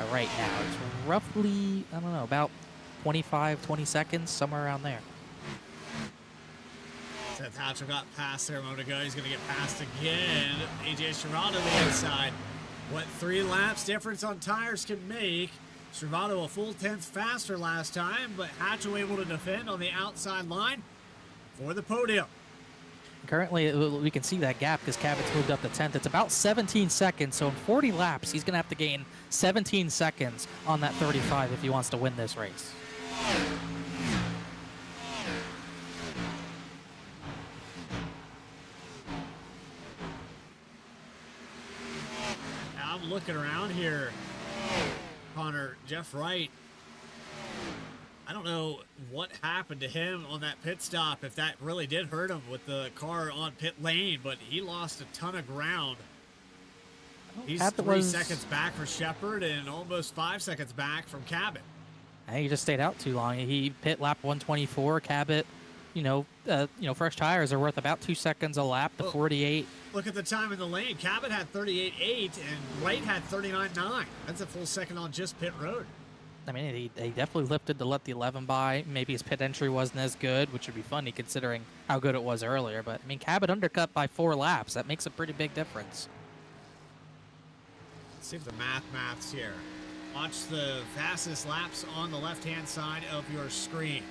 Right now, it's roughly, I don't know, about 25, 20 seconds, somewhere around there. Seth Hatchell got past there a moment ago. He's going to get past again. AJ Serrano to the inside. What 3 laps difference on tires can make. Serrano a full 10th faster last time, but Hatchell able to defend on the outside line for the podium. Currently, we can see that gap because Cabot's moved up to 10th. It's about 17 seconds, so in 40 laps, he's going to have to gain 17 seconds on that 35 if he wants to win this race. I'm looking around here, Connor. Jeff Wright, I don't know what happened to him on that pit stop, if that really did hurt him with the car on pit lane, but he lost a ton of ground. He's 3 seconds back for Shepard and almost 5 seconds back from Cabot. I think he just stayed out too long. He pit lap 124. Cabot, fresh tires are worth about 2 seconds a lap to 48. Look at the time in the lane. Cabot had 38.8 and Wright had 39.9. That's a full second on just pit road. I mean, he definitely lifted to let the 11 by. Maybe his pit entry wasn't as good, which would be funny considering how good it was earlier. But, I mean, Cabot undercut by 4 laps. That makes a pretty big difference. Let's see if the maths here. Watch the fastest laps on the left-hand side of your screen.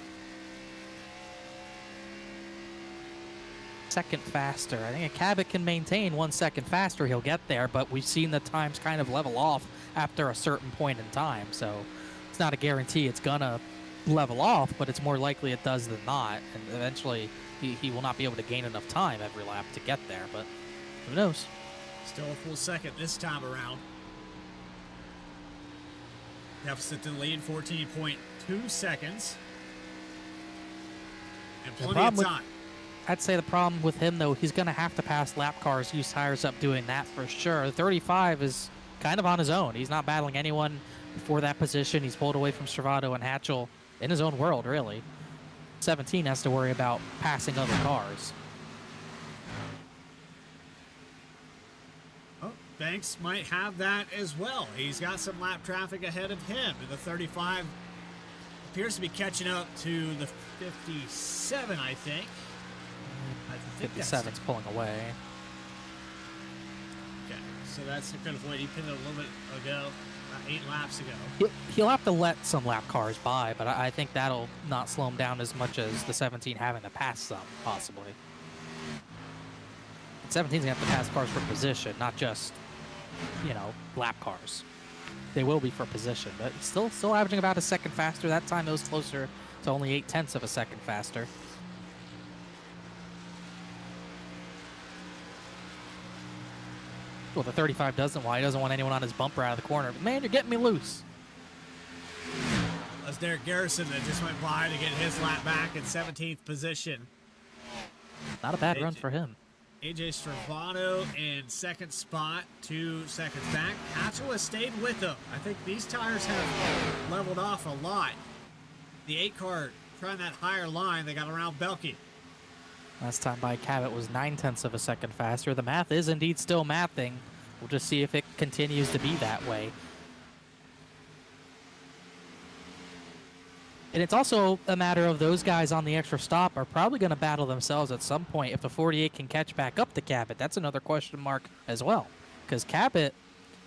Second faster. I think if Cabot can maintain 1 second faster, he'll get there. But we've seen the times kind of level off after a certain point in time. So it's not a guarantee it's gonna level off, but it's more likely it does than not. And eventually he will not be able to gain enough time every lap to get there, but who knows? Still a full second this time around. Deficit to the lead, 14.2 seconds. And plenty of time. I'd say the problem with him, though, he's going to have to pass lap cars, use tires up doing that for sure. The 35 is kind of on his own. He's not battling anyone for that position. He's pulled away from Servato and Hatchell in his own world, really. 17 has to worry about passing other cars. Oh, Banks might have that as well. He's got some lap traffic ahead of him. And the 35 appears to be catching up to the 57, I think. 57's pulling away. Okay, so that's the kind of way he pitted a little bit ago, 8 laps ago. He'll have to let some lap cars by, but I think that'll not slow him down as much as the 17 having to pass some, possibly. 17's going to have to pass cars for position, not just, lap cars. They will be for position, but still averaging about a second faster. That time it was closer to only 0.8 of a second faster. Well, the 35 doesn't. Why? He doesn't want anyone on his bumper out of the corner. But man, you're getting me loose. That's Derek Garrison that just went by to get his lap back in 17th position. Not a bad run for him. AJ Stravano in second spot, 2 seconds back. Hatchell has stayed with them. I think these tires have leveled off a lot. The 8 car trying that higher line, they got around Belke. Last time by Cabot was 0.9 of a second faster. The math is indeed still mathing. We'll just see if it continues to be that way. And it's also a matter of those guys on the extra stop are probably going to battle themselves at some point if the 48 can catch back up to Cabot. That's another question mark as well. Because Cabot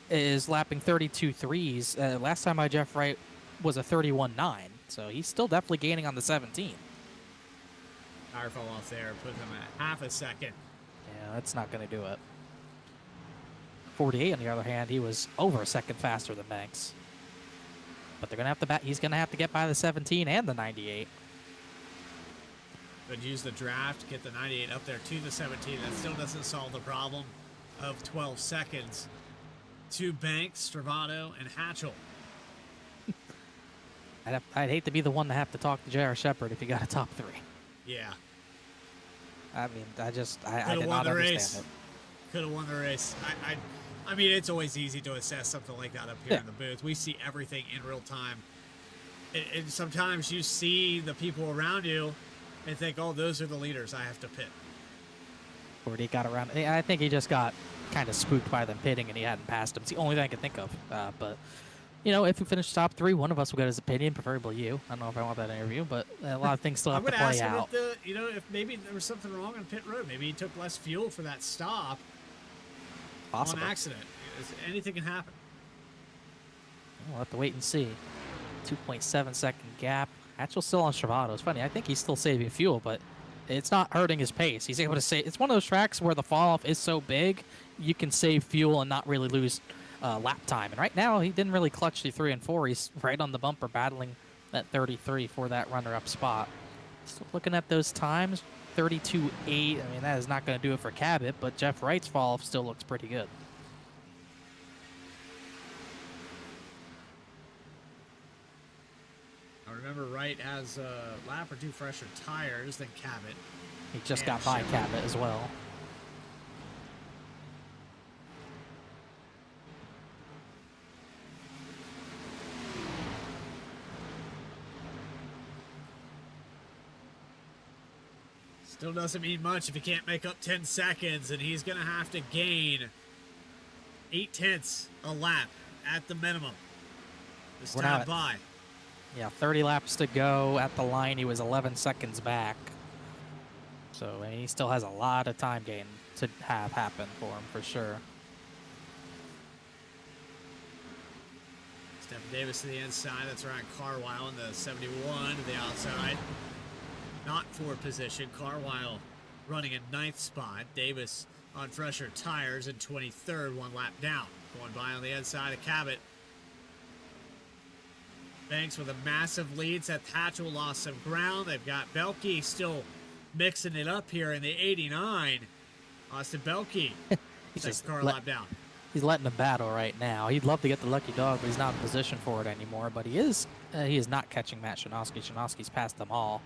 is lapping 32.3s. Last time by Jeff Wright was a 31.9. So he's still definitely gaining on the 17. Tire fell off there, put him at half a second. Yeah, that's not going to do it. 48, on the other hand, he was over a second faster than Banks. But they're going to have to he's going to have to get by the 17 and the 98. But use the draft, get the 98 up there to the 17. That still doesn't solve the problem of 12 seconds to Banks, Stravano, and Hatchell. I'd hate to be the one to have to talk to J.R. Shepard if you got a top 3. Yeah. I mean, I did not understand it. Could have won the race. I mean, it's always easy to assess something like that up here in the booth. We see everything in real time. And sometimes you see the people around you and think, oh, those are the leaders I have to pit. Or he got around. I think he just got kind of spooked by them pitting and he hadn't passed him. It's the only thing I can think of. But, you know, if we finish top 3, one of us will get his opinion, preferably you. I don't know if I want that interview, but a lot of things still have to play out. If maybe there was something wrong on pit road. Maybe he took less fuel for that stop. Possible. On accident. Anything can happen. We'll have to wait and see. 2.7 second gap. Hatchell's still on Travato. It's funny. I think he's still saving fuel, but it's not hurting his pace. He's able to save. It's one of those tracks where the fall off is so big, you can save fuel and not really lose lap time. And right now, he didn't really clutch through 3 and 4. He's right on the bumper battling that 33 for that runner-up spot. Still looking at those times, 32.8. I mean, that is not going to do it for Cabot, but Jeff Wright's fall off still looks pretty good. I remember Wright has a lap or 2 fresher tires than Cabot. He just got by Cabot as well. Still doesn't mean much if he can't make up 10 seconds, and he's going to have to gain 0.8 a lap at the minimum. This time by. Yeah, 30 laps to go. At the line, he was 11 seconds back. So he still has a lot of time gain to have happen for him, for sure. Stephen Davis to the inside. That's Ryan Carwile in the 71 to the outside. Not for position. Carwile running in 9th spot. Davis on fresher tires in 23rd, 1 lap down. Going by on the inside of Cabot. Banks with a massive lead. Seth Hatchell lost some ground. They've got Belke still mixing it up here in the 89. Austin Belke. He's just car lap down. He's letting them battle right now. He'd love to get the lucky dog, but he's not in position for it anymore. But he is not catching Matt Shanoski. Shanoski's passed them all.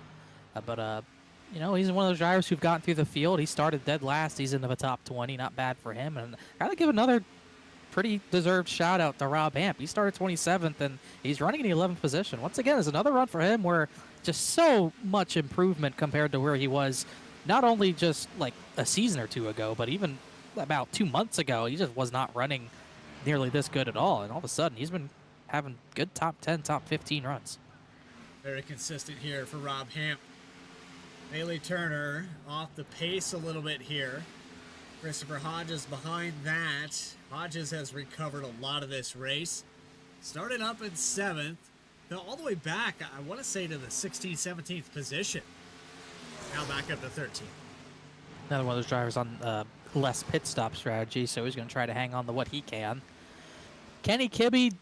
You know, he's one of those drivers who've gotten through the field. He started dead last. He's into the top 20. Not bad for him. And I gotta give another pretty deserved shout out to Rob Hamp. He started 27th and he's running in the 11th position. Once again, there's another run for him where just so much improvement compared to where he was not only just like a season or 2 ago, but even about 2 months ago. He just was not running nearly this good at all. And all of a sudden, he's been having good top 10, top 15 runs. Very consistent here for Rob Hamp. Bailey Turner off the pace a little bit here. Christopher Hodges behind that. Hodges has recovered a lot of this race. Started up in 7th. Fell all the way back, I want to say, to the 16th, 17th position. Now back up to 13th. Another one of those drivers on less pit stop strategy, so he's going to try to hang on to what he can. Kenny Kibbe,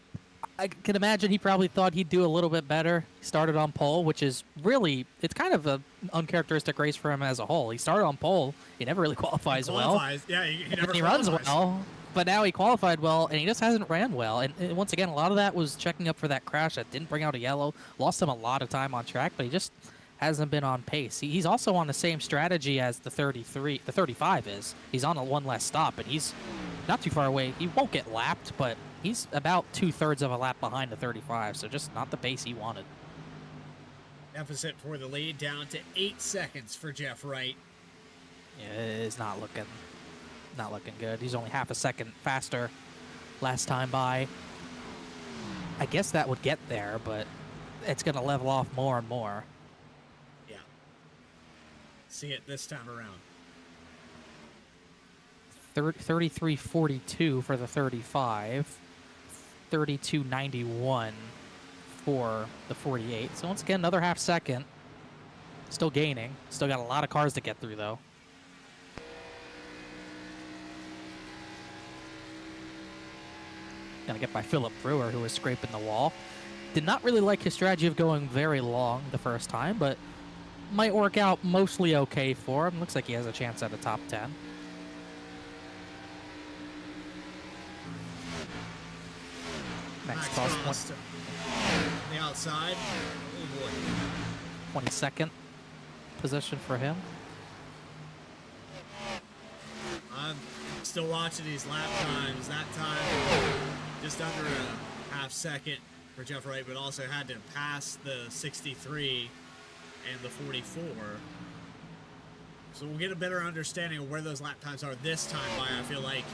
I can imagine he probably thought he'd do a little bit better. He started on pole, which is really, it's kind of an uncharacteristic race for him as a whole. He started on pole. He never really qualifies well. Yeah, he never he runs well, but now he qualified well, and he just hasn't ran well. And once again, a lot of that was checking up for that crash that didn't bring out a yellow. Lost him a lot of time on track, but he just hasn't been on pace. He's also on the same strategy as the 35 is. He's on a 1 less stop, and he's not too far away. He won't get lapped, but he's about 2/3 of a lap behind the 35, so just not the pace he wanted. Deficit for the lead down to 8 seconds for Jeff Wright. Yeah, it's not looking good. He's only half a second faster last time by. I guess that would get there, but it's going to level off more and more. Yeah. See it this time around. 33.42 for the 35. 32.91 for the 48. So once again, another half second. Still gaining. Still got a lot of cars to get through, though. Gonna get by Philip Brewer, who was scraping the wall. Did not really like his strategy of going very long the first time, but might work out mostly okay for him. Looks like he has a chance at a top 10. Max Cross on the outside. Oh boy. 22nd position for him. I'm still watching these lap times. That time, just under a half second for Jeff Wright, but also had to pass the 63 and the 44. So we'll get a better understanding of where those lap times are this time by, I feel like.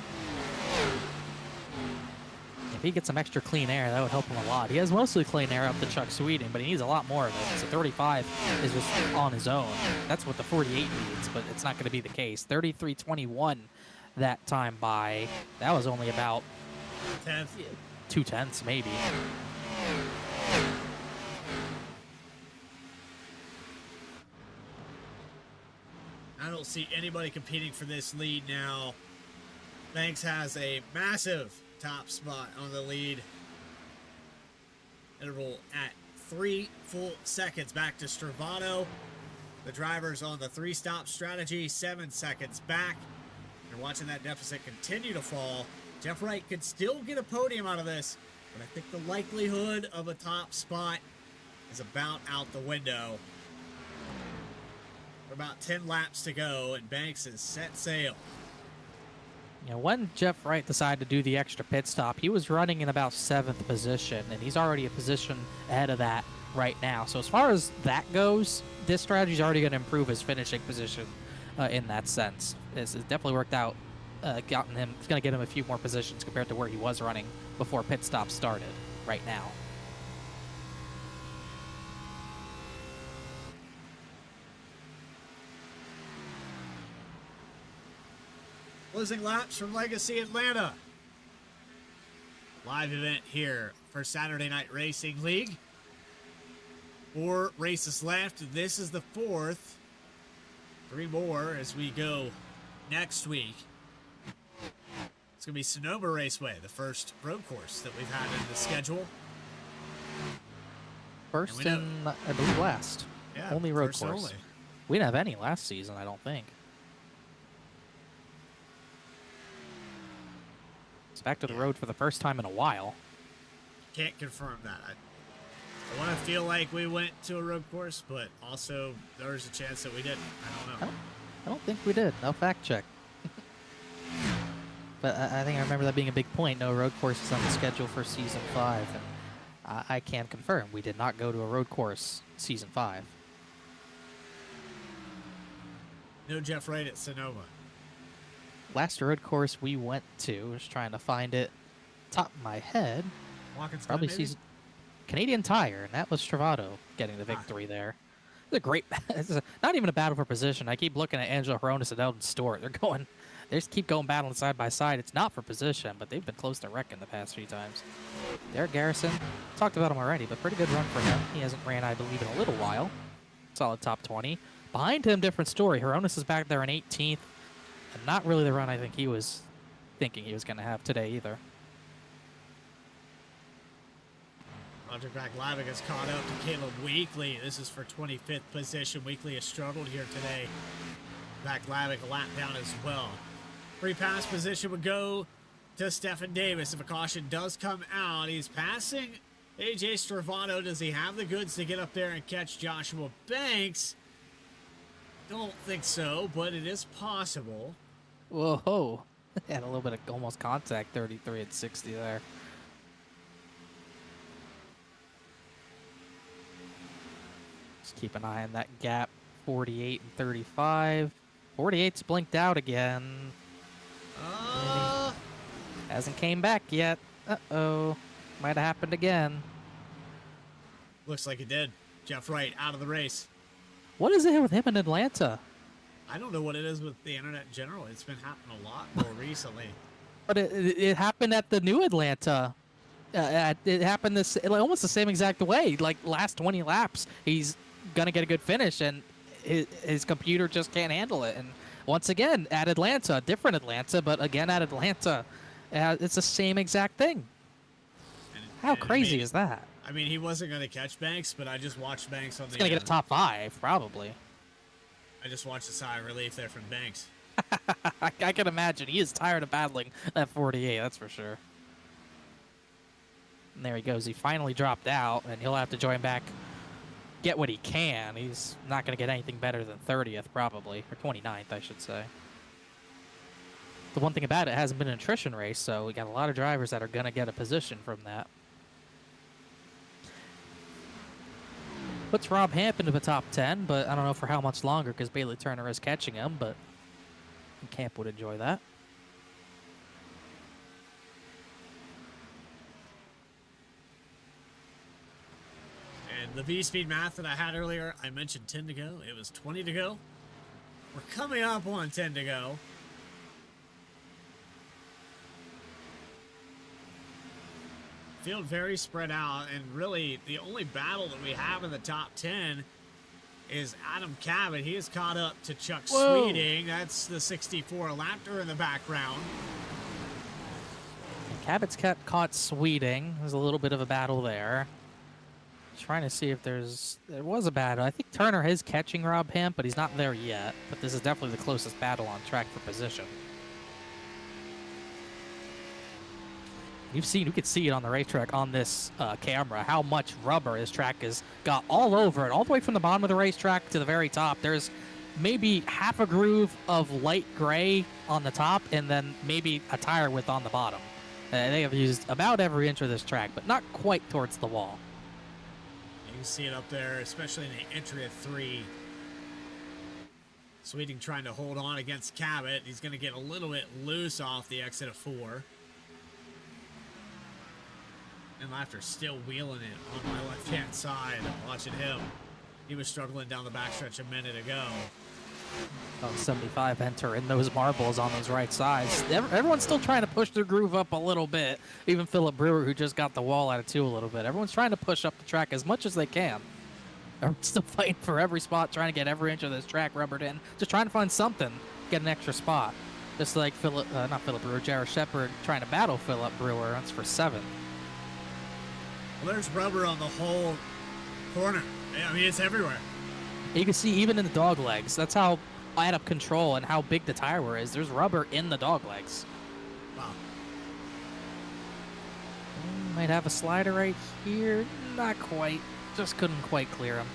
If he gets some extra clean air, that would help him a lot. He has mostly clean air up to Chuck Sweeting, but he needs a lot more of it. So 35 is just on his own. That's what the 48 needs, but it's not going to be the case. 33.21 that time by. That was only about 2/10 maybe. I don't see anybody competing for this lead now. Banks has a massive top spot on the lead. Interval at 3 full seconds back to Stravato. The drivers on the 3-stop strategy, 7 seconds back. You're watching that deficit continue to fall. Jeff Wright could still get a podium out of this, but I think the likelihood of a top spot is about out the window. About 10 laps to go, and Banks has set sail. You know, when Jeff Wright decided to do the extra pit stop, he was running in about 7th position, and he's already a position ahead of that right now. So as far as that goes, this strategy is already going to improve his finishing position in that sense. It's definitely worked out, it's going to get him a few more positions compared to where he was running before pit stop started right now. Closing laps from Legacy Atlanta. Live event here for Saturday Night Racing League. 4 races left. This is the 4th. 3 more as we go next week. It's going to be Sonoma Raceway, the first road course that we've had in the schedule. First and, I believe, last. Yeah, only road first course. only. We didn't have any last season, I don't think. It's back to the road for the first time in a while. Can't confirm that. I want to feel like we went to a road course, but also there's a chance that we didn't. I don't know. I don't think we did. No fact check. But I think I remember that being a big point. No road courses on the schedule for Season 5. And I can confirm we did not go to a road course Season 5. No Jeff Wright at Sonoma. Last road course we went to, just trying to find it top of my head. Probably season Canadian Tire, and that was Travato getting the victory there. It's a great, it's not even a battle for position. I keep looking at Angelo Hronis and Eldon Stewart. They just keep going battling side by side. It's not for position, but they've been close to wrecking the past few times. Derek Garrison, talked about him already, but pretty good run for him. He hasn't ran, I believe, in a little while. Solid top 20. Behind him, different story. Hronis is back there in 18th. And not really the run I think he was thinking he was going to have today either. Roger Back-Lavick has caught up to Caleb Weekly. This is for 25th position. Weekly has struggled here today. Back-Lavick a lap down as well. Free pass position would go to Stephen Davis. If a caution does come out, he's passing AJ Stravato. Does he have the goods to get up there and catch Joshua Banks? Don't think so, but it is possible. Whoa. Had a little bit of almost contact, 33 and 60 there. Just keep an eye on that gap, 48 and 35. 48's blinked out again. Hasn't came back yet. Uh-oh. Might have happened again. Looks like it did. Jeff Wright out of the race. What is it with him in Atlanta? I don't know what it is with the internet in general. It's been happening a lot more recently. But it happened at the new Atlanta. It happened almost the same exact way. Like last 20 laps, he's gonna get a good finish, and his computer just can't handle it. And once again, at Atlanta, different Atlanta, but again at Atlanta, it's the same exact thing. How crazy is that? I mean, he wasn't going to catch Banks, but I just watched Banks on the... He's going to get a top 5, probably. I just watched a sigh of relief there from Banks. I can imagine. He is tired of battling that 48, that's for sure. And there he goes. He finally dropped out, and he'll have to join back, get what he can. He's not going to get anything better than 30th, probably. Or 29th, I should say. The one thing about it hasn't been an attrition race, so we got a lot of drivers that are going to get a position from that. Puts Rob Hamp into the top 10, but I don't know for how much longer because Bailey Turner is catching him, but Camp would enjoy that. And the V-speed math that I had earlier, I mentioned 10 to go. It was 20 to go. We're coming up on 10 to go. Field very spread out, and really the only battle that we have in the top 10 is Adam Cabot. He is caught up to Chuck Sweeting. That's the 64 Laptor in the background. Cabot's caught Sweeting. There's a little bit of a battle there. Trying to see if there was a battle. I think Turner is catching Rob Hamp, but he's not there yet. But this is definitely the closest battle on track for position. You can see it on the racetrack on this camera, how much rubber this track has got all over it, all the way from the bottom of the racetrack to the very top. There's maybe half a groove of light gray on the top, and then maybe a tire width on the bottom. They have used about every inch of this track, but not quite towards the wall. You can see it up there, especially in the entry of 3. Sweeting trying to hold on against Cabot. He's going to get a little bit loose off the exit of 4. And Laptor still wheeling it on my left-hand side. Watching him. He was struggling down the backstretch a minute ago. 75 enter in those marbles on those right sides. Everyone's still trying to push their groove up a little bit. Even Philip Brewer, who just got the wall out of 2 a little bit. Everyone's trying to push up the track as much as they can. They're still fighting for every spot, trying to get every inch of this track rubbered in. Just trying to find something, get an extra spot. Just like not Philip Brewer, Jared Shepard trying to battle Philip Brewer. That's for 7th. Well, there's rubber on the whole corner. I mean, it's everywhere. You can see even in the dog legs. That's how out of control and how big the tire wear is. There's rubber in the dog legs. Wow. Might have a slider right here. Not quite. Just couldn't quite clear him.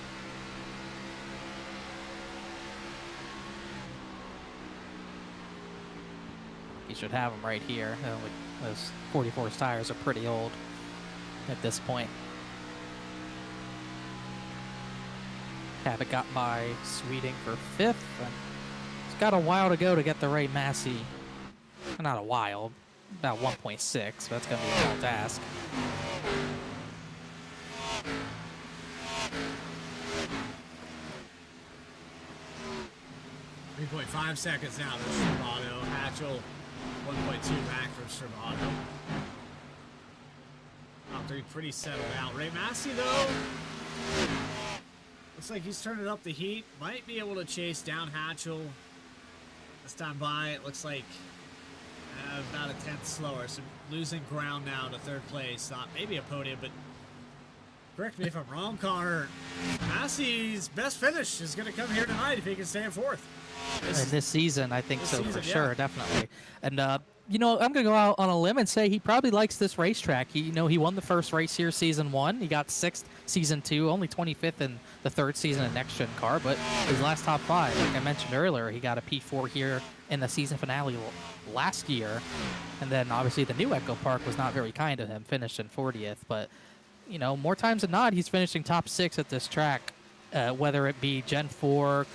He should have him right here. Those 44's tires are pretty old at this point. Cabot got by Sweeting for 5th. And he's got a while to go to get the Ray Massey. Not a while, about 1.6. So that's going to be a tall task. .5 seconds now for Stravato. Hatchell 1.2 back for Stravato. Top 3 pretty settled out. Ray Massey, though, looks like he's turning up the heat. Might be able to chase down Hatchell this time by. It looks like about a 10th slower. So losing ground now to 3rd place. Thought maybe a podium, but correct me if I'm wrong, Connor. Massey's best finish is going to come here tonight if he can stay in 4th. In this season, I think so, for sure, definitely. And, you know, I'm going to go out on a limb and say he probably likes this racetrack. He won the first race here, season 1. He got 6th, season 2, only 25th in the 3rd season of Next Gen car, but his last top 5, like I mentioned earlier, he got a P4 here in the season finale last year. And then, obviously, the new Echo Park was not very kind to him, finished in 40th. But, you know, more times than not, he's finishing top 6 at this track, whether it be Gen 4,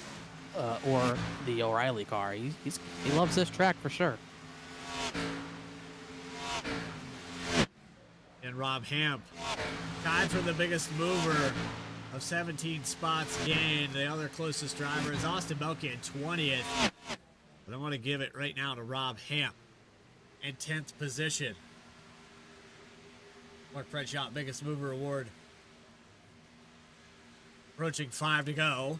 or the O'Reilly car. He loves this track for sure. And Rob Hamp tied for the biggest mover of 17 spots gained. The other closest driver is Austin Belke in 20th. But I want to give it right now to Rob Hamp in 10th position. Mark Predshot, biggest mover award. Approaching 5 to go.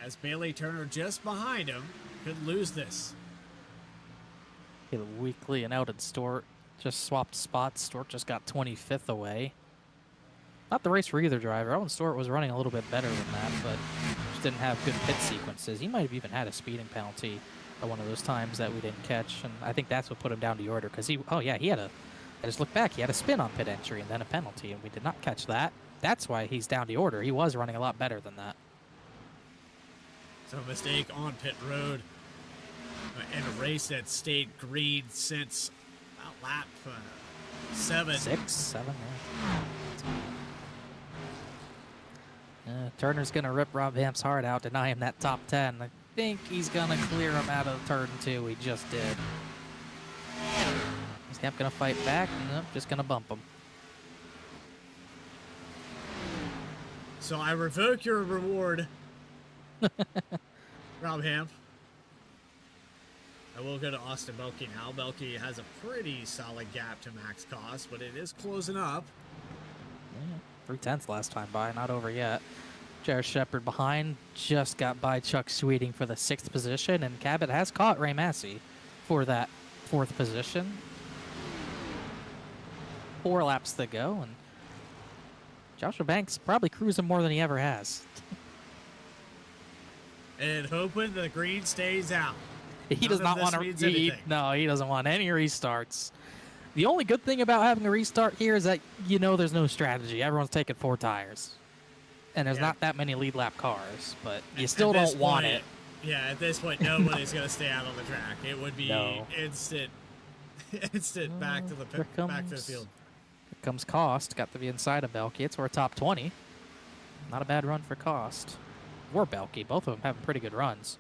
As Bailey Turner just behind him could lose this. Caleb Weekly and Eldon Stewart just swapped spots. Stewart just got 25th away. Not the race for either driver. Eldon Stewart was running a little bit better than that, but just didn't have good pit sequences. He might have even had a speeding penalty at one of those times that we didn't catch, and I think that's what put him down the order, because I just looked back, he had a spin on pit entry and then a penalty, and we did not catch that. That's why he's down the order. He was running a lot better than that. So a mistake on pit road in a race that stayed green since about lap 7. 6, 7, yeah. Turner's going to rip Rob Hamp's heart out, deny him that top 10. I think he's going to clear him out of turn 2. He just did. Is Hamp going to fight back? Nope, just going to bump him. So I revoke your reward, Rob Hamp. I will go to Austin Belkey now. Belkey has a pretty solid gap to max cost, but it is closing up. Yeah, 3/10 last time by, not over yet. Jared Shepard behind, just got by Chuck Sweeting for the 6th position, and Cabot has caught Ray Massey for that 4th position. 4 laps to go, and Joshua Banks probably cruising more than he ever has. And hoping the green stays out. He does not want to. No, he doesn't want any restarts. The only good thing about having a restart here is that there's no strategy. Everyone's taking 4 tires, and there's not that many lead lap cars. But you still don't want it. Yeah, at this point, nobody's gonna stay out on the track. It would be instant back to the field. Here comes Cost. Got to be inside of Belkey. It's for a top 20. Not a bad run for Cost or Belkey. Both of them having pretty good runs.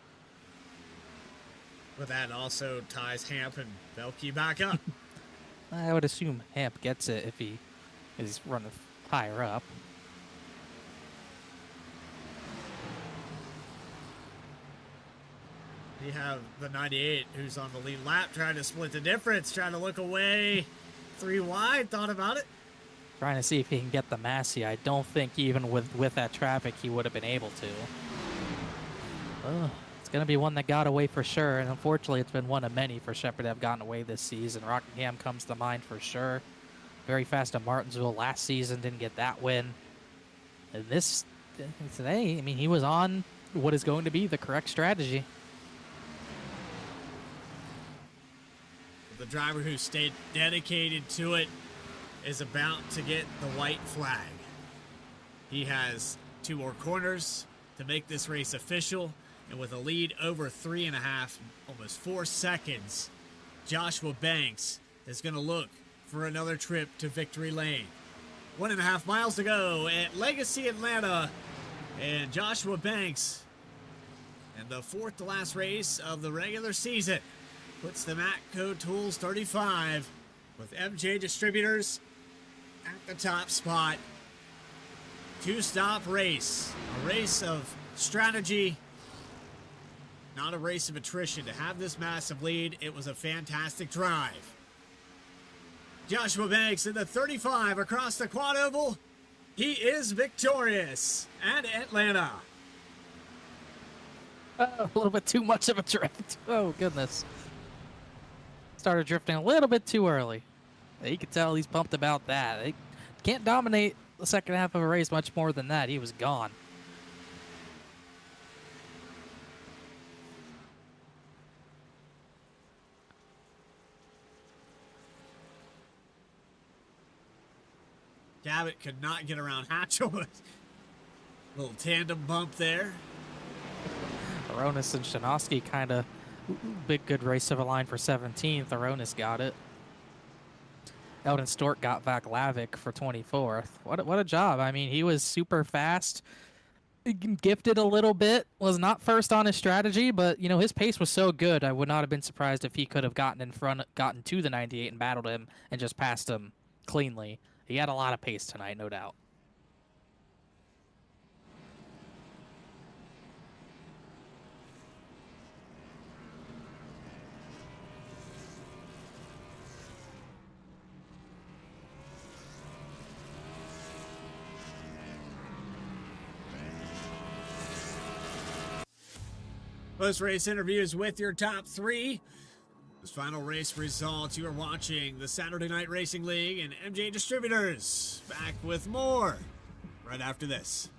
But that also ties Hamp and Belkey back up. I would assume Hamp gets it if he is running higher up. You have the 98 who's on the lead lap trying to split the difference, trying to look away. 3 wide, thought about it. Trying to see if he can get the Massey. I don't think even with that traffic he would have been able to. It's going to be one that got away for sure, and unfortunately it's been one of many for Shepard that have gotten away this season. Rockingham comes to mind for sure. Very fast at Martinsville last season, didn't get that win. And this, today, I mean, he was on what is going to be the correct strategy. The driver who stayed dedicated to it is about to get the white flag. He has 2 more corners to make this race official, and with a lead over 3.5, almost 4 seconds, Joshua Banks is going to look for another trip to victory lane. 1.5 miles to go at Legacy Atlanta, and Joshua Banks, in the 4th to last race of the regular season, puts the Matco Tools 35 with M&J Distributors at the top spot. 2-stop race, a race of strategy, not a race of attrition. To have this massive lead, it was a fantastic drive. Joshua Banks in the 35 across the quad oval. He is victorious at Atlanta. A little bit too much of a drift. Oh, goodness. Started drifting a little bit too early. You could tell he's pumped about that. He can't dominate the second half of a race much more than that. He was gone. Cabot could not get around Hatchell. Little tandem bump there. Aronis and Shanosky kind of big good race of a line for 17th. Aronis got it. Eldon Stork got back Lavick for 24th. What a job. I mean, he was super fast. Gifted a little bit. Was not first on his strategy, but his pace was so good. I would not have been surprised if he could have gotten to the 98 and battled him and just passed him cleanly. He had a lot of pace tonight, no doubt. Post-race interviews with your top 3. This final race results. You are watching the Saturday Night Racing League and M&J Distributors. Back with more right after this.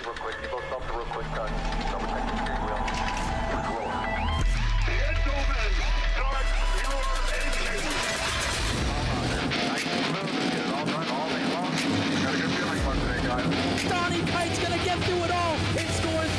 Real quick, people stop the real quick cut. Double check the steering wheel. Donnie Kite's gonna get through it all. It scores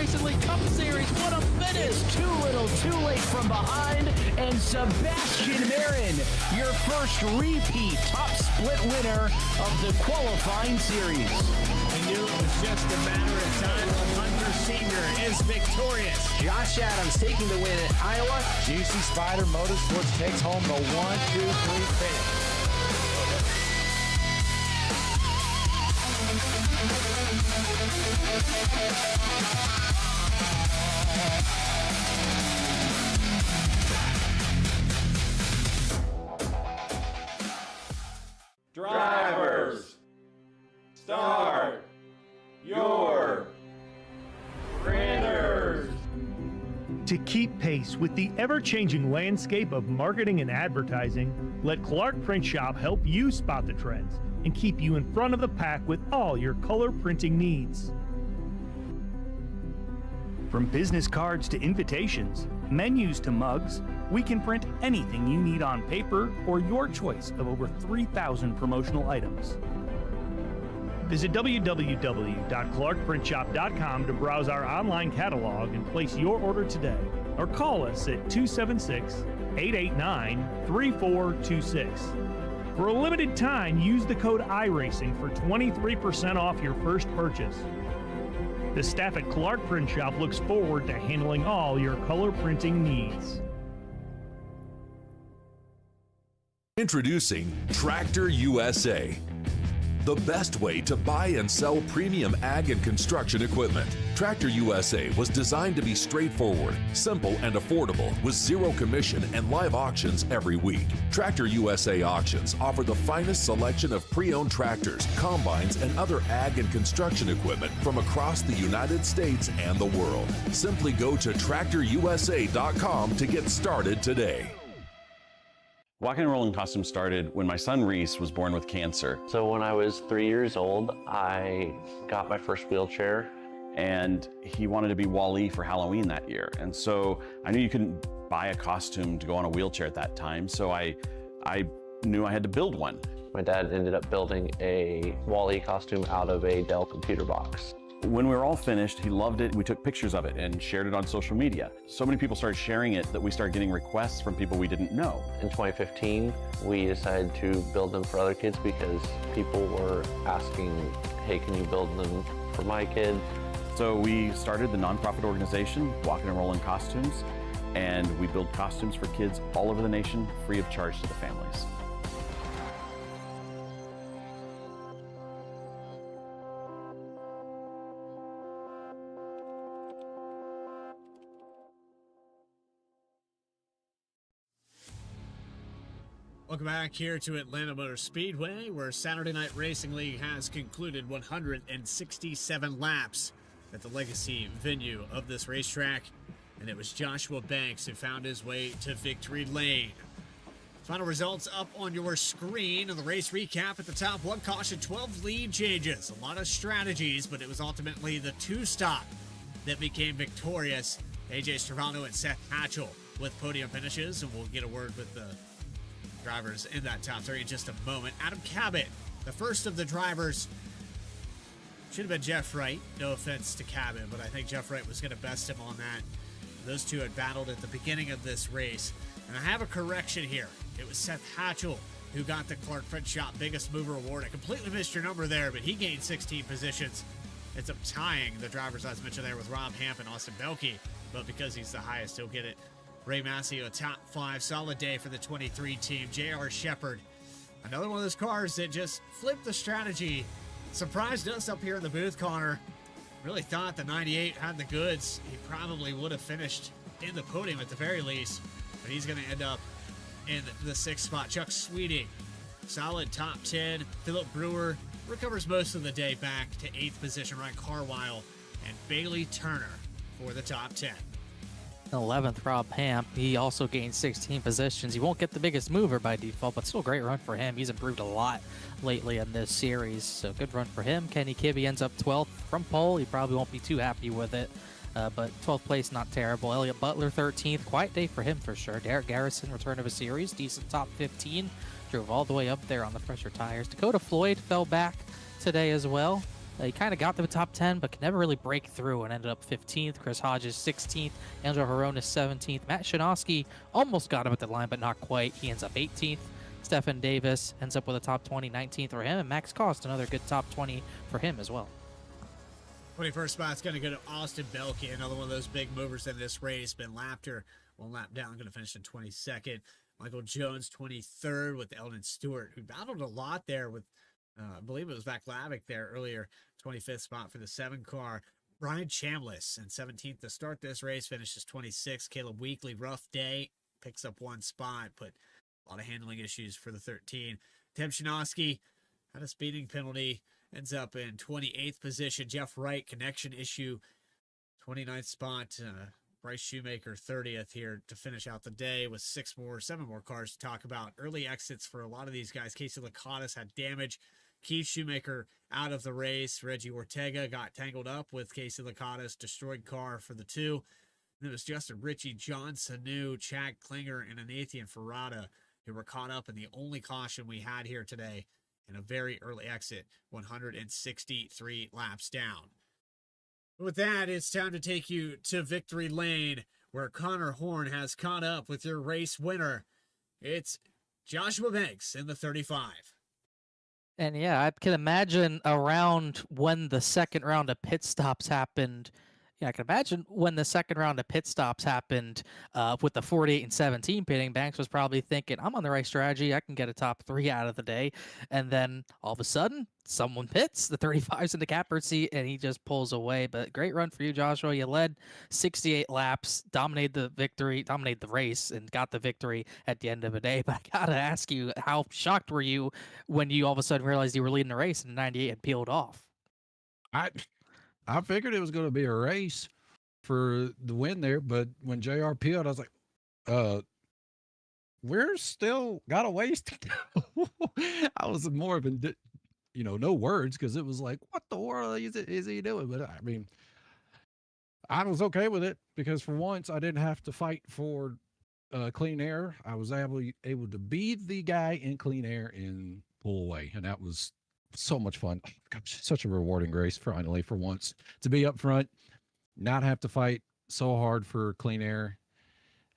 Racing League Cup Series. What a finish! It's too little, too late from behind, and Sebastian Marin, your first repeat top split winner of the qualifying series. We knew it was just a matter of time. Hunter Sr. is victorious. Josh Adams taking the win at Iowa. GC Spider Motorsports takes home the 1, 2, 3 finish. Drivers, start your printers. To keep pace with the ever-changing landscape of marketing and advertising, let Clark Print Shop help you spot the trends and keep you in front of the pack with all your color printing needs. From business cards to invitations, menus to mugs, we can print anything you need on paper or your choice of over 3,000 promotional items. Visit www.clarkprintshop.com to browse our online catalog and place your order today, or call us at 276-889-3426. For a limited time, use the code iRacing for 23% off your first purchase. The staff at Clark Print Shop looks forward to handling all your color printing needs. Introducing Tractor USA, the best way to buy and sell premium ag and construction equipment. Tractor USA was designed to be straightforward, simple, and affordable with zero commission and live auctions every week. Tractor USA auctions offer the finest selection of pre-owned tractors, combines, and other ag and construction equipment from across the United States and the world. Simply go to tractorusa.com to get started today. Walking and rolling costumes started when my son Reese was born with cancer. So when I was 3 years old, I got my first wheelchair. And he wanted to be Wall-E for Halloween that year. And so I knew you couldn't buy a costume to go on a wheelchair at that time. So I knew I had to build one. My dad ended up building a Wall-E costume out of a Dell computer box. When we were all finished, he loved it. We took pictures of it and shared it on social media. So many people started sharing it that we started getting requests from people we didn't know. In 2015, we decided to build them for other kids because people were asking, hey, can you build them for my kid? So we started the nonprofit organization, Walking and Rolling Costumes, and we build costumes for kids all over the nation, free of charge to the families. Welcome back here to Atlanta Motor Speedway, where Saturday Night Racing League has concluded 167 laps at the legacy venue of this racetrack, and it was Joshua Banks who found his way to victory lane. Final results up on your screen, and the race recap at the top. 1 caution, 12 lead changes, a lot of strategies, but it was ultimately the 2-stop that became victorious. AJ Stravano and Seth Hatchell with podium finishes, and we'll get a word with the drivers in that top 3 in just a moment. Adam Cabot, the first of the drivers. Should have been Jeff Wright. No offense to Cabot, but I think Jeff Wright was going to best him on that. Those two had battled at the beginning of this race. And I have a correction here. It was Seth Hatchell who got the Clark Print Shop Biggest Mover Award. I completely missed your number there, but he gained 16 positions. Ends up tying the drivers I was mentioned there with Rob Hamp and Austin Belkey. But because he's the highest, he'll get it. Ray Massio, top 5. Solid day for the 23 team. J.R. Shepard, another one of those cars that just flipped the strategy. Surprised us up here in the booth, Connor. Really thought the 98 had the goods. He probably would have finished in the podium at the very least, but he's going to end up in the 6th spot. Chuck Sweeting, solid top 10. Philip Brewer recovers most of the day back to 8th position. Ryan Carwile and Bailey Turner for the top 10. 11th, Rob Hamp. He also gained 16 positions. He won't get the biggest mover by default, but still a great run for him. He's improved a lot lately in this series, so good run for him. Kenny Kibbe ends up 12th from pole. He probably won't be too happy with it, but 12th place, not terrible. Elliott Butler, 13th. Quiet day for him for sure. Derek Garrison, return of a series. Decent top 15. Drove all the way up there on the fresher tires. Dakota Floyd fell back today as well. He kind of got to the top 10, but could never really break through and ended up 15th. Chris Hodges 16th. Angelo Horonis 17th. Matt Shinosky almost got him at the line, but not quite. He ends up 18th. Stefan Davis ends up with a top 20, 19th for him. And Max Cost, another good top 20 for him as well. 21st spot's going to go to Austin Belke, another one of those big movers in this race. Ben Lapter, one lap down, going to finish in 22nd. Michael Jones, 23rd, with Eldon Stewart, who battled a lot there with, I believe it was Zach Lavick there earlier. 25th spot for the 7 car. Brian Chambliss in 17th to start this race, finishes 26th. Caleb Weekly, rough day, picks up 1 spot, but a lot of handling issues for the 13. Tim Shinosky had a speeding penalty, ends up in 28th position. Jeff Wright, connection issue, 29th spot. Bryce Shoemaker, 30th here to finish out the day with 7 more cars to talk about. Early exits for a lot of these guys. Casey Lakatos had damage. Keith Shoemaker out of the race. Reggie Ortega got tangled up with Casey Lakatos, destroyed car for the 2. And it was Justin Ritchie, John Sanu, Chad Klinger, and Anathian Ferrata who were caught up in the only caution we had here today in a very early exit, 163 laps down. With that, it's time to take you to Victory Lane, where Connor Horn has caught up with your race winner. It's Joshua Banks in the 35. And yeah, I can imagine around when the second round of pit stops happened. Yeah, I can imagine when the second round of pit stops happened with the 48 and 17 pitting, Banks was probably thinking, I'm on the right strategy. I can get a top 3 out of the day. And then all of a sudden, someone pits, the 35's in the catbird seat, and he just pulls away. But great run for you, Joshua. You led 68 laps, dominated the race, and got the victory at the end of the day. But I got to ask you, how shocked were you when you all of a sudden realized you were leading the race and 98 had peeled off? I figured it was going to be a race for the win there, but when JR peeled, I was like, we're still got a ways to go. I was more of no words, because it was like, what the world is he doing? But I mean, I was okay with it, because for once I didn't have to fight for clean air. I was able to beat the guy in clean air and pull away, and that was so much fun. Such a rewarding race, finally, for once, to be up front, not have to fight so hard for clean air,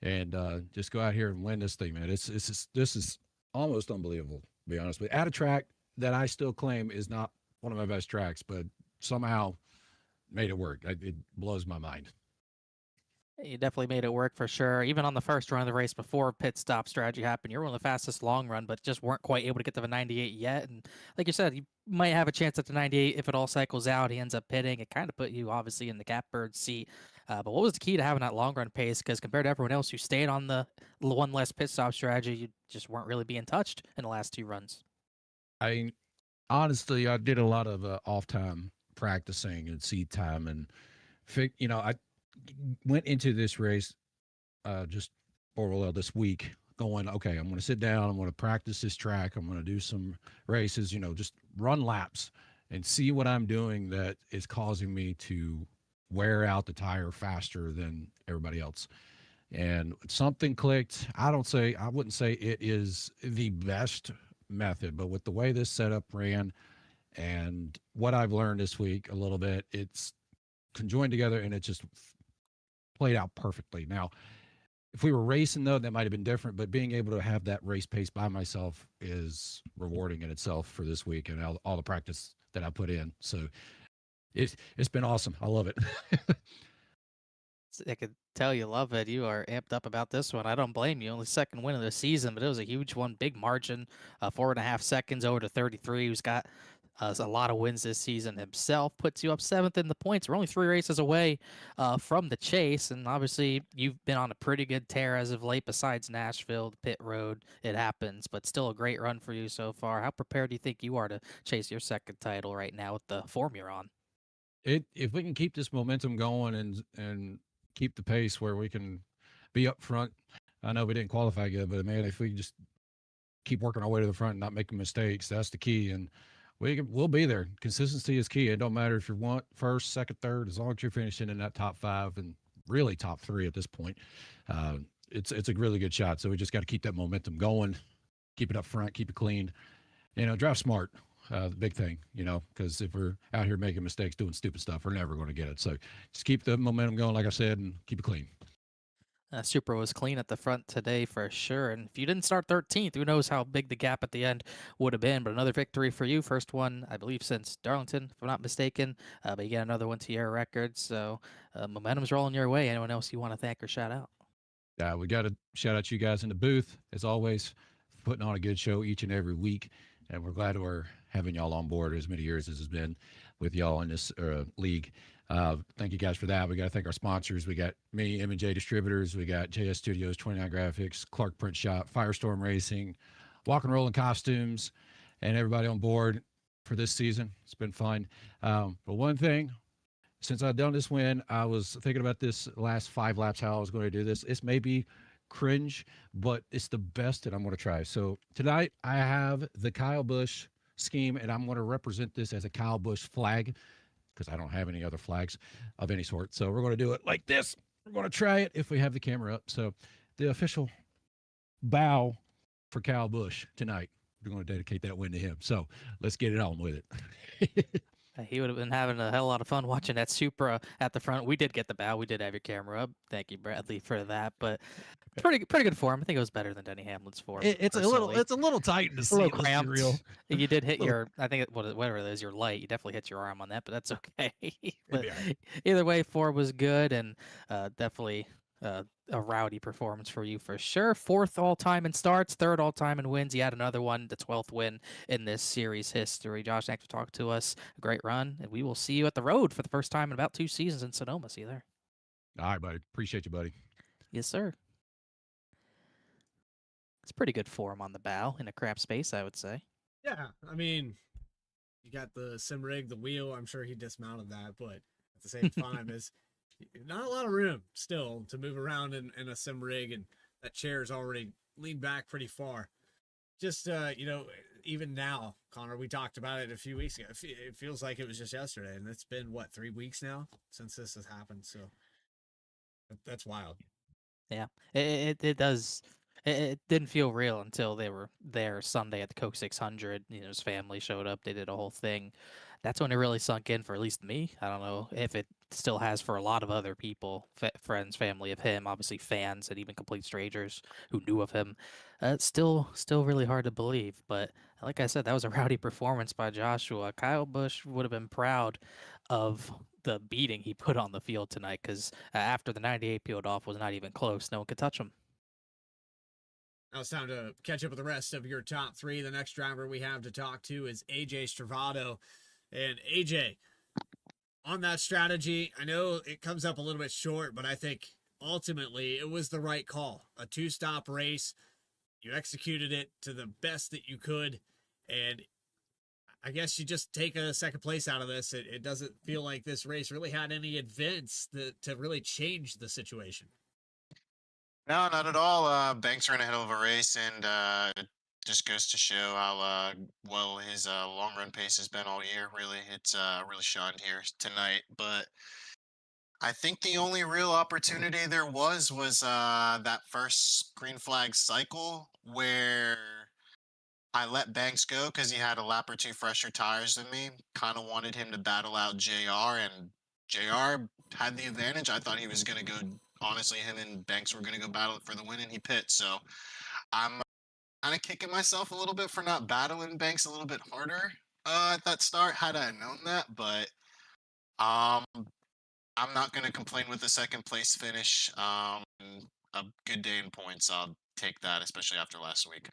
and just go out here and win this thing, man. This is almost unbelievable, to be honest with you. At a track that I still claim is not one of my best tracks, but somehow made it work. It blows my mind. You definitely made it work for sure. Even on the first run of the race before pit stop strategy happened, you were one of the fastest long run, but just weren't quite able to get to the 98 yet. And like you said, you might have a chance at the 98 if it all cycles out. He ends up pitting. It kind of put you obviously in the catbird seat. But what was the key to having that long run pace? Because compared to everyone else who stayed on the one less pit stop strategy, you just weren't really being touched in the last 2 runs. Honestly, I did a lot of off time practicing and seed time, and I went into this race this week going, okay, I'm going to sit down, I'm going to practice this track, I'm going to do some races, just run laps and see what I'm doing that is causing me to wear out the tire faster than everybody else. And something clicked. I wouldn't say it is the best method, but with the way this setup ran and what I've learned this week a little bit, it's conjoined together, and it just played out perfectly. Now, if we were racing, though, that might have been different, but being able to have that race pace by myself is rewarding in itself for this week and all the practice that I put in. So it's been awesome. I love it. I could tell you love it. You are amped up about this one. I don't blame you. Only second win of the season, but it was a huge one. Big margin, 4.5 seconds over to 33. Who's got a lot of wins this season himself. Puts you up 7th in the points. We're only 3 races away from the chase, and obviously you've been on a pretty good tear as of late. Besides Nashville, the pit road, it happens, but still a great run for you so far. How prepared do you think you are to chase your second title right now with the form you're on? If we can keep this momentum going and keep the pace where we can be up front. I know we didn't qualify good, but man, if we just keep working our way to the front and not making mistakes, that's the key. And we'll be there. Consistency is key. It don't matter if you're first, second, third, as long as you're finishing in that top 5 and really top 3 at this point. It's a really good shot. So we just got to keep that momentum going, keep it up front, keep it clean, drive smart. the big thing, because if we're out here making mistakes, doing stupid stuff, we're never going to get it. So just keep the momentum going, like I said, and keep it clean. Supra was clean at the front today for sure. And if you didn't start 13th, who knows how big the gap at the end would have been. But another victory for you. First one, I believe, since Darlington, if I'm not mistaken. But you get another one to your record. So momentum's rolling your way. Anyone else you want to thank or shout out? Yeah, we got to shout out you guys in the booth, as always, putting on a good show each and every week. And we're glad we're having y'all on board as many years as has been with y'all in this league. Thank you guys for that. We got to thank our sponsors. We got me, M&J Distributors. We got JS Studios, 29 Graphics, Clark Print Shop, FireStorm Racing, Walk and Roll and Costumes, and everybody on board for this season. It's been fun. But one thing, since I've done this win, I was thinking about this last 5 laps, how I was going to do this. This may be cringe, but it's the best that I'm going to try. So tonight I have the Kyle Busch scheme, and I'm going to represent this as a Kyle Busch flag because I don't have any other flags of any sort. So we're going to do it like this. We're going to try it if we have the camera up. So the official bow for Kyle Busch tonight. We're going to dedicate that win to him. So let's get it on with it. He would have been having a hell of a lot of fun watching that Supra at the front. We did get the bow. We did have your camera up. Thank you, Bradley, for that. But pretty good form. I think it was better than Denny Hamlin's form. It's a little tight in the seat. A little cramped. Real. You did hit your, I think whatever it is, your light. You definitely hit your arm on that, but that's okay. But either way, form was good and definitely a rowdy performance for you for sure. 4th all-time in starts, 3rd all-time in wins. You had another one, the 12th win in this series history. Josh, thanks for talking to us. A great run, and we will see you at the road for the first time in about 2 seasons in Sonoma. See you there. All right, buddy. Appreciate you, buddy. Yes, sir. It's pretty good form on the bow in a crap space, I would say. Yeah, I mean, you got the sim rig, the wheel. I'm sure he dismounted that, but at the same time, is not a lot of room still to move around in a sim rig, and that chair is already leaned back pretty far. Just even now, Connor, we talked about it a few weeks ago. It feels like it was just yesterday, and it's been 3 weeks now since this has happened. So that's wild. Yeah, it does. It didn't feel real until they were there Sunday at the Coke 600. His family showed up. They did a whole thing. That's when it really sunk in for at least me. I don't know if it still has for a lot of other people, friends, family of him, obviously fans, and even complete strangers who knew of him. It's still really hard to believe. But like I said, that was a rowdy performance by Joshua. Kyle Busch would have been proud of the beating he put on the field tonight because after the 98 peeled off was not even close. No one could touch him. Now it's time to catch up with the rest of your top 3. The next driver we have to talk to is AJ Stravato. And AJ, on that strategy, I know it comes up a little bit short, but I think ultimately it was the right call. A 2-stop race. You executed it to the best that you could. And I guess you just take a second place out of this. It doesn't feel like this race really had any events to really change the situation. No, not at all. Banks ran a hell of a race, and just goes to show how well his long run pace has been all year. Really, it's really shined here tonight. But I think the only real opportunity there was that first green flag cycle where I let Banks go because he had a lap or 2 fresher tires than me. Kind of wanted him to battle out JR, and JR had the advantage. I thought he was going to go. Honestly, him and Banks were going to go battle for the win, and he pit. So I'm kind of kicking myself a little bit for not battling Banks a little bit harder at that start, had I known that. But I'm not going to complain with the second place finish. A good day in points. I'll take that, especially after last week.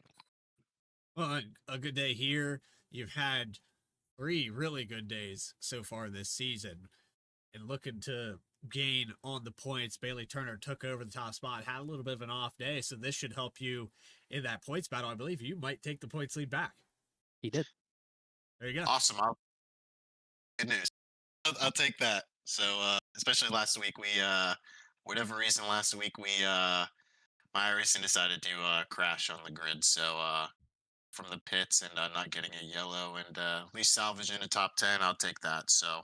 Well, a good day here. You've had 3 really good days so far this season, and looking to gain on the points. Bailey Turner took over the top spot, had a little bit of an off day, so this should help you in that points battle. I believe you might take the points lead back. He did. There you go. Awesome. Good news. I'll take that. So especially last week, we whatever reason last week we my racing decided to crash on the grid. So from the pits and not getting a yellow and at least salvaging a top 10, I'll take that. So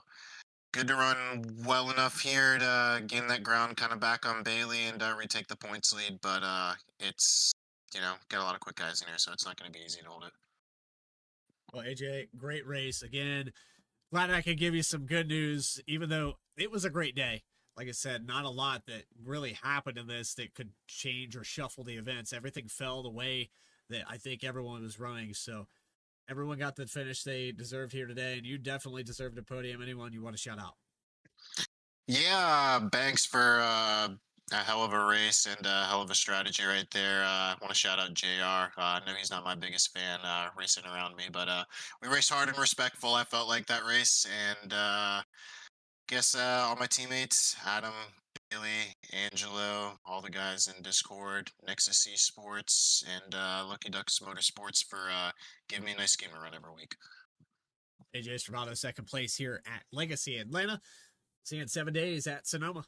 good to run well enough here to gain that ground kind of back on Bailey and retake the points lead. But it's, got a lot of quick guys in here, so it's not going to be easy to hold it. Well, AJ, great race again. Glad I could give you some good news, even though it was a great day. Like I said, not a lot that really happened in this that could change or shuffle the events. Everything fell the way that I think everyone was running. So everyone got the finish they deserved here today, and you definitely deserved a podium. Anyone you want to shout out? Yeah, Banks for a hell of a race and a hell of a strategy right there. I want to shout out JR. I know he's not my biggest fan racing around me, but we raced hard and respectful. I felt like that race, and guess all my teammates, Adam, Bailey, Angelo, all the guys in Discord, Nexus Esports, and Lucky Ducks Motorsports for giving me a nice game to run every week. AJ Estravato, second place here at Legacy Atlanta. See you in 7 days at Sonoma.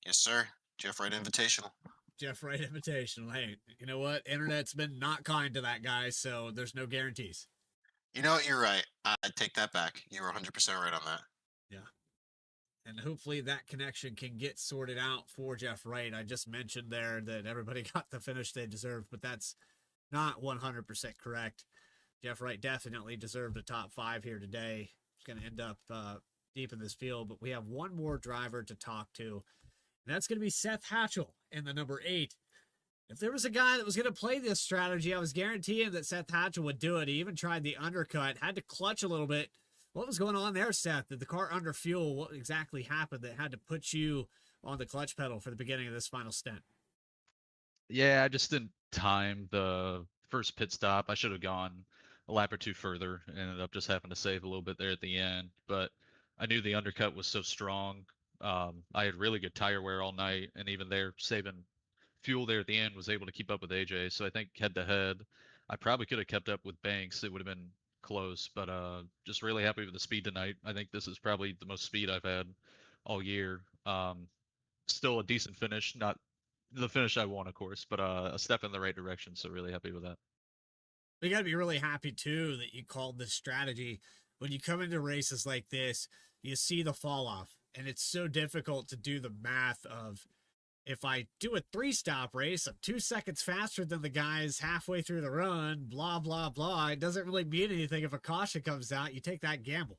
Yes, sir. Jeff Wright Invitational. Jeff Wright Invitational. Hey, you know what? Internet's been not kind to that guy, so there's no guarantees. You know what? You're right. I take that back. You were 100% right on that. Yeah. And hopefully that connection can get sorted out for Jeff Wright. I just mentioned there that everybody got the finish they deserved, but that's not 100% correct. Jeff Wright definitely deserved a top 5 here today. He's going to end up deep in this field, but we have one more driver to talk to, and that's going to be Seth Hatchell in the number 8. If there was a guy that was going to play this strategy, I was guaranteeing that Seth Hatchell would do it. He even tried the undercut, had to clutch a little bit. What was going on there, Seth? Did the car under fuel? What exactly happened that had to put you on the clutch pedal for the beginning of this final stint? Yeah, I just didn't time the first pit stop. I should have gone a lap or two further. Ended up just having to save a little bit there at the end, but I knew the undercut was so strong. I had really good tire wear all night, and even there saving fuel there at the end was able to keep up with AJ. So I think head to head, I probably could have kept up with Banks. It would have been close, but just really happy with the speed tonight. I think this is probably the most speed I've had all year. Still a decent finish, not the finish I want, of course, but a step in the right direction. So really happy with that. You got to be really happy too that you called this strategy. When you come into races like this, you see the fall off, and it's so difficult to do the math of, if I do a 3-stop race, I'm 2 seconds faster than the guys halfway through the run, blah, blah, blah. It doesn't really mean anything if a caution comes out. You take that gamble.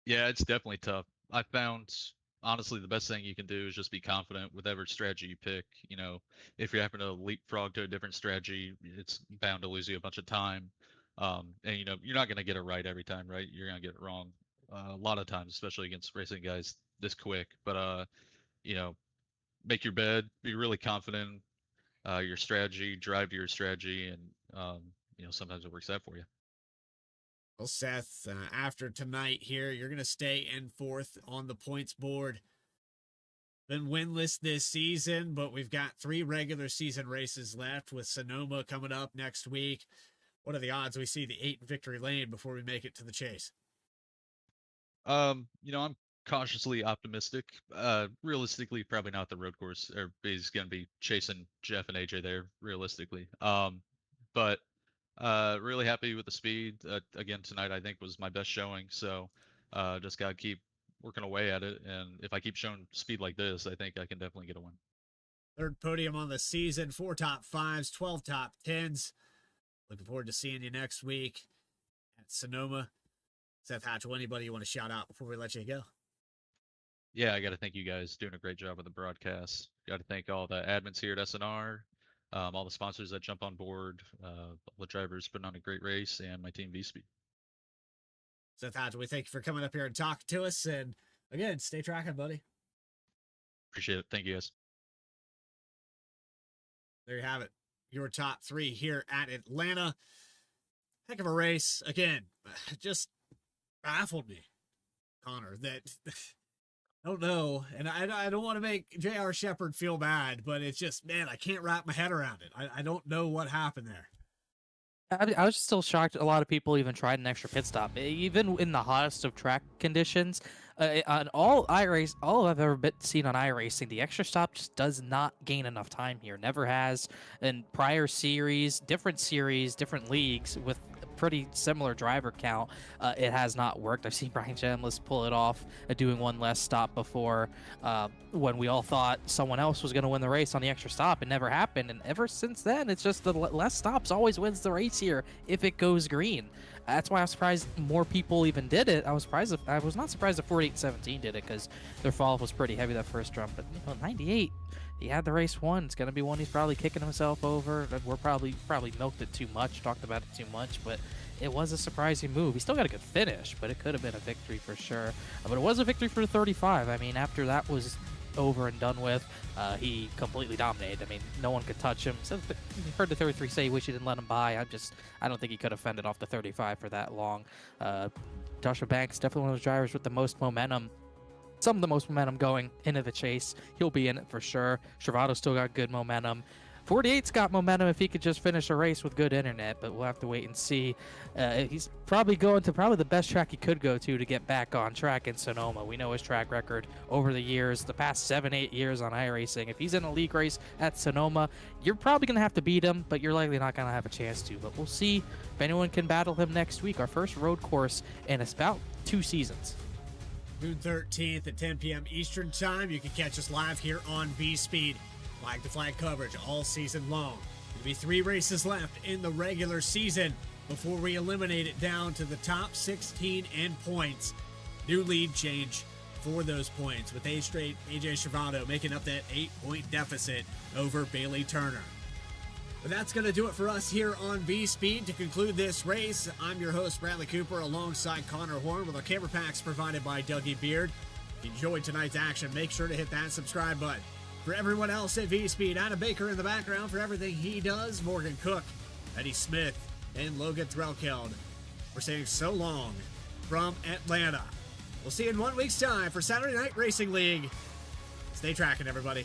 Yeah, it's definitely tough. I found, honestly, the best thing you can do is just be confident with every strategy you pick. You know, if you happen to leapfrog to a different strategy, it's bound to lose you a bunch of time. And, you know, you're not going to get it right every time, right? You're going to get it wrong a lot of times, especially against racing guys this quick. But, you know, make your bed, be really confident, your strategy, drive to your strategy, and, you know, sometimes it works out for you. Well, Seth, after tonight here, you're going to stay in 4th on the points board. Been winless this season, but we've got 3 regular season races left with Sonoma coming up next week. What are the odds we see the 8 in victory lane before we make it to the chase? You know, I'm cautiously optimistic. Realistically, probably not the road course. Everybody's going to be chasing Jeff and AJ there, realistically. But really happy with the speed. Again, tonight I think was my best showing. So just got to keep working away at it. And if I keep showing speed like this, I think I can definitely get a win. 3rd podium on the season, 4 top 5s, 12 top 10s. Looking forward to seeing you next week at Sonoma. Seth Hatchell, anybody you want to shout out before we let you go? Yeah, I got to thank you guys, doing a great job with the broadcast. Got to thank all the admins here at SNR, all the sponsors that jump on board, all the drivers putting on a great race, and my team VSPEED. Seth Hatchell, we thank you for coming up here and talking to us. And again, stay tracking, buddy. Appreciate it. Thank you, guys. There you have it. Your top 3 here at Atlanta. Heck of a race. Again, just baffled me, Connor, that I don't know. And I don't want to make J.R. Shepard feel bad, but it's just, man, I can't wrap my head around it. I don't know what happened there. I was still shocked a lot of people even tried an extra pit stop, even in the hottest of track conditions. On all I've ever seen on iRacing, the extra stop just does not gain enough time here. Never has. In prior series, different leagues with pretty similar driver count, it has not worked. I've seen Brian Chandless pull it off, doing one less stop before, when we all thought someone else was going to win the race on the extra stop. It never happened, and ever since then, it's just the less stops always wins the race here if it goes green. That's why I was surprised more people even did it. I was not surprised if 48-17 did it, because their fall was pretty heavy that first run. But 98, he had the race won. It's going to be one he's probably kicking himself over. We're probably milked it too much, talked about it too much, but it was a surprising move. He still got a good finish, but it could have been a victory for sure. But it was a victory for the 35. I mean, after that was over and done with, he completely dominated. I mean, no one could touch him. So you heard the 33 say he wish he didn't let him by. I don't think he could have fended off the 35 for that long. Joshua Banks, definitely one of those drivers with the most momentum. Some of the most momentum going into the chase. He'll be in it for sure. Travato's still got good momentum. 48's got momentum if he could just finish a race with good internet, but we'll have to wait and see. He's probably going to the best track he could go to get back on track in Sonoma. We know his track record over the years, the past 7-8 years on iRacing. If he's in a league race at Sonoma, you're probably going to have to beat him, but you're likely not going to have a chance to. But we'll see if anyone can battle him next week. Our first road course in about 2 seasons. June 13th at 10 p.m. Eastern Time. You can catch us live here on VSPEED. Flag-to-flag coverage all season long. There'll be 3 races left in the regular season before we eliminate it down to the top 16 in points. New lead change for those points, with AJ Travato making up that 8-point deficit over Bailey Turner. But that's going to do it for us here on VSPEED to conclude this race. I'm your host, Bradley Cooper, alongside Connor Horn, with our camera packs provided by Dougie Beard. If you enjoyed tonight's action, make sure to hit that subscribe button. For everyone else at VSPEED, Adam Baker in the background for everything he does, Morgan Cook, Eddie Smith, and Logan Threlkeld. We're saying so long from Atlanta. We'll see you in 1 week's time for Saturday Night Racing League. Stay tracking, everybody.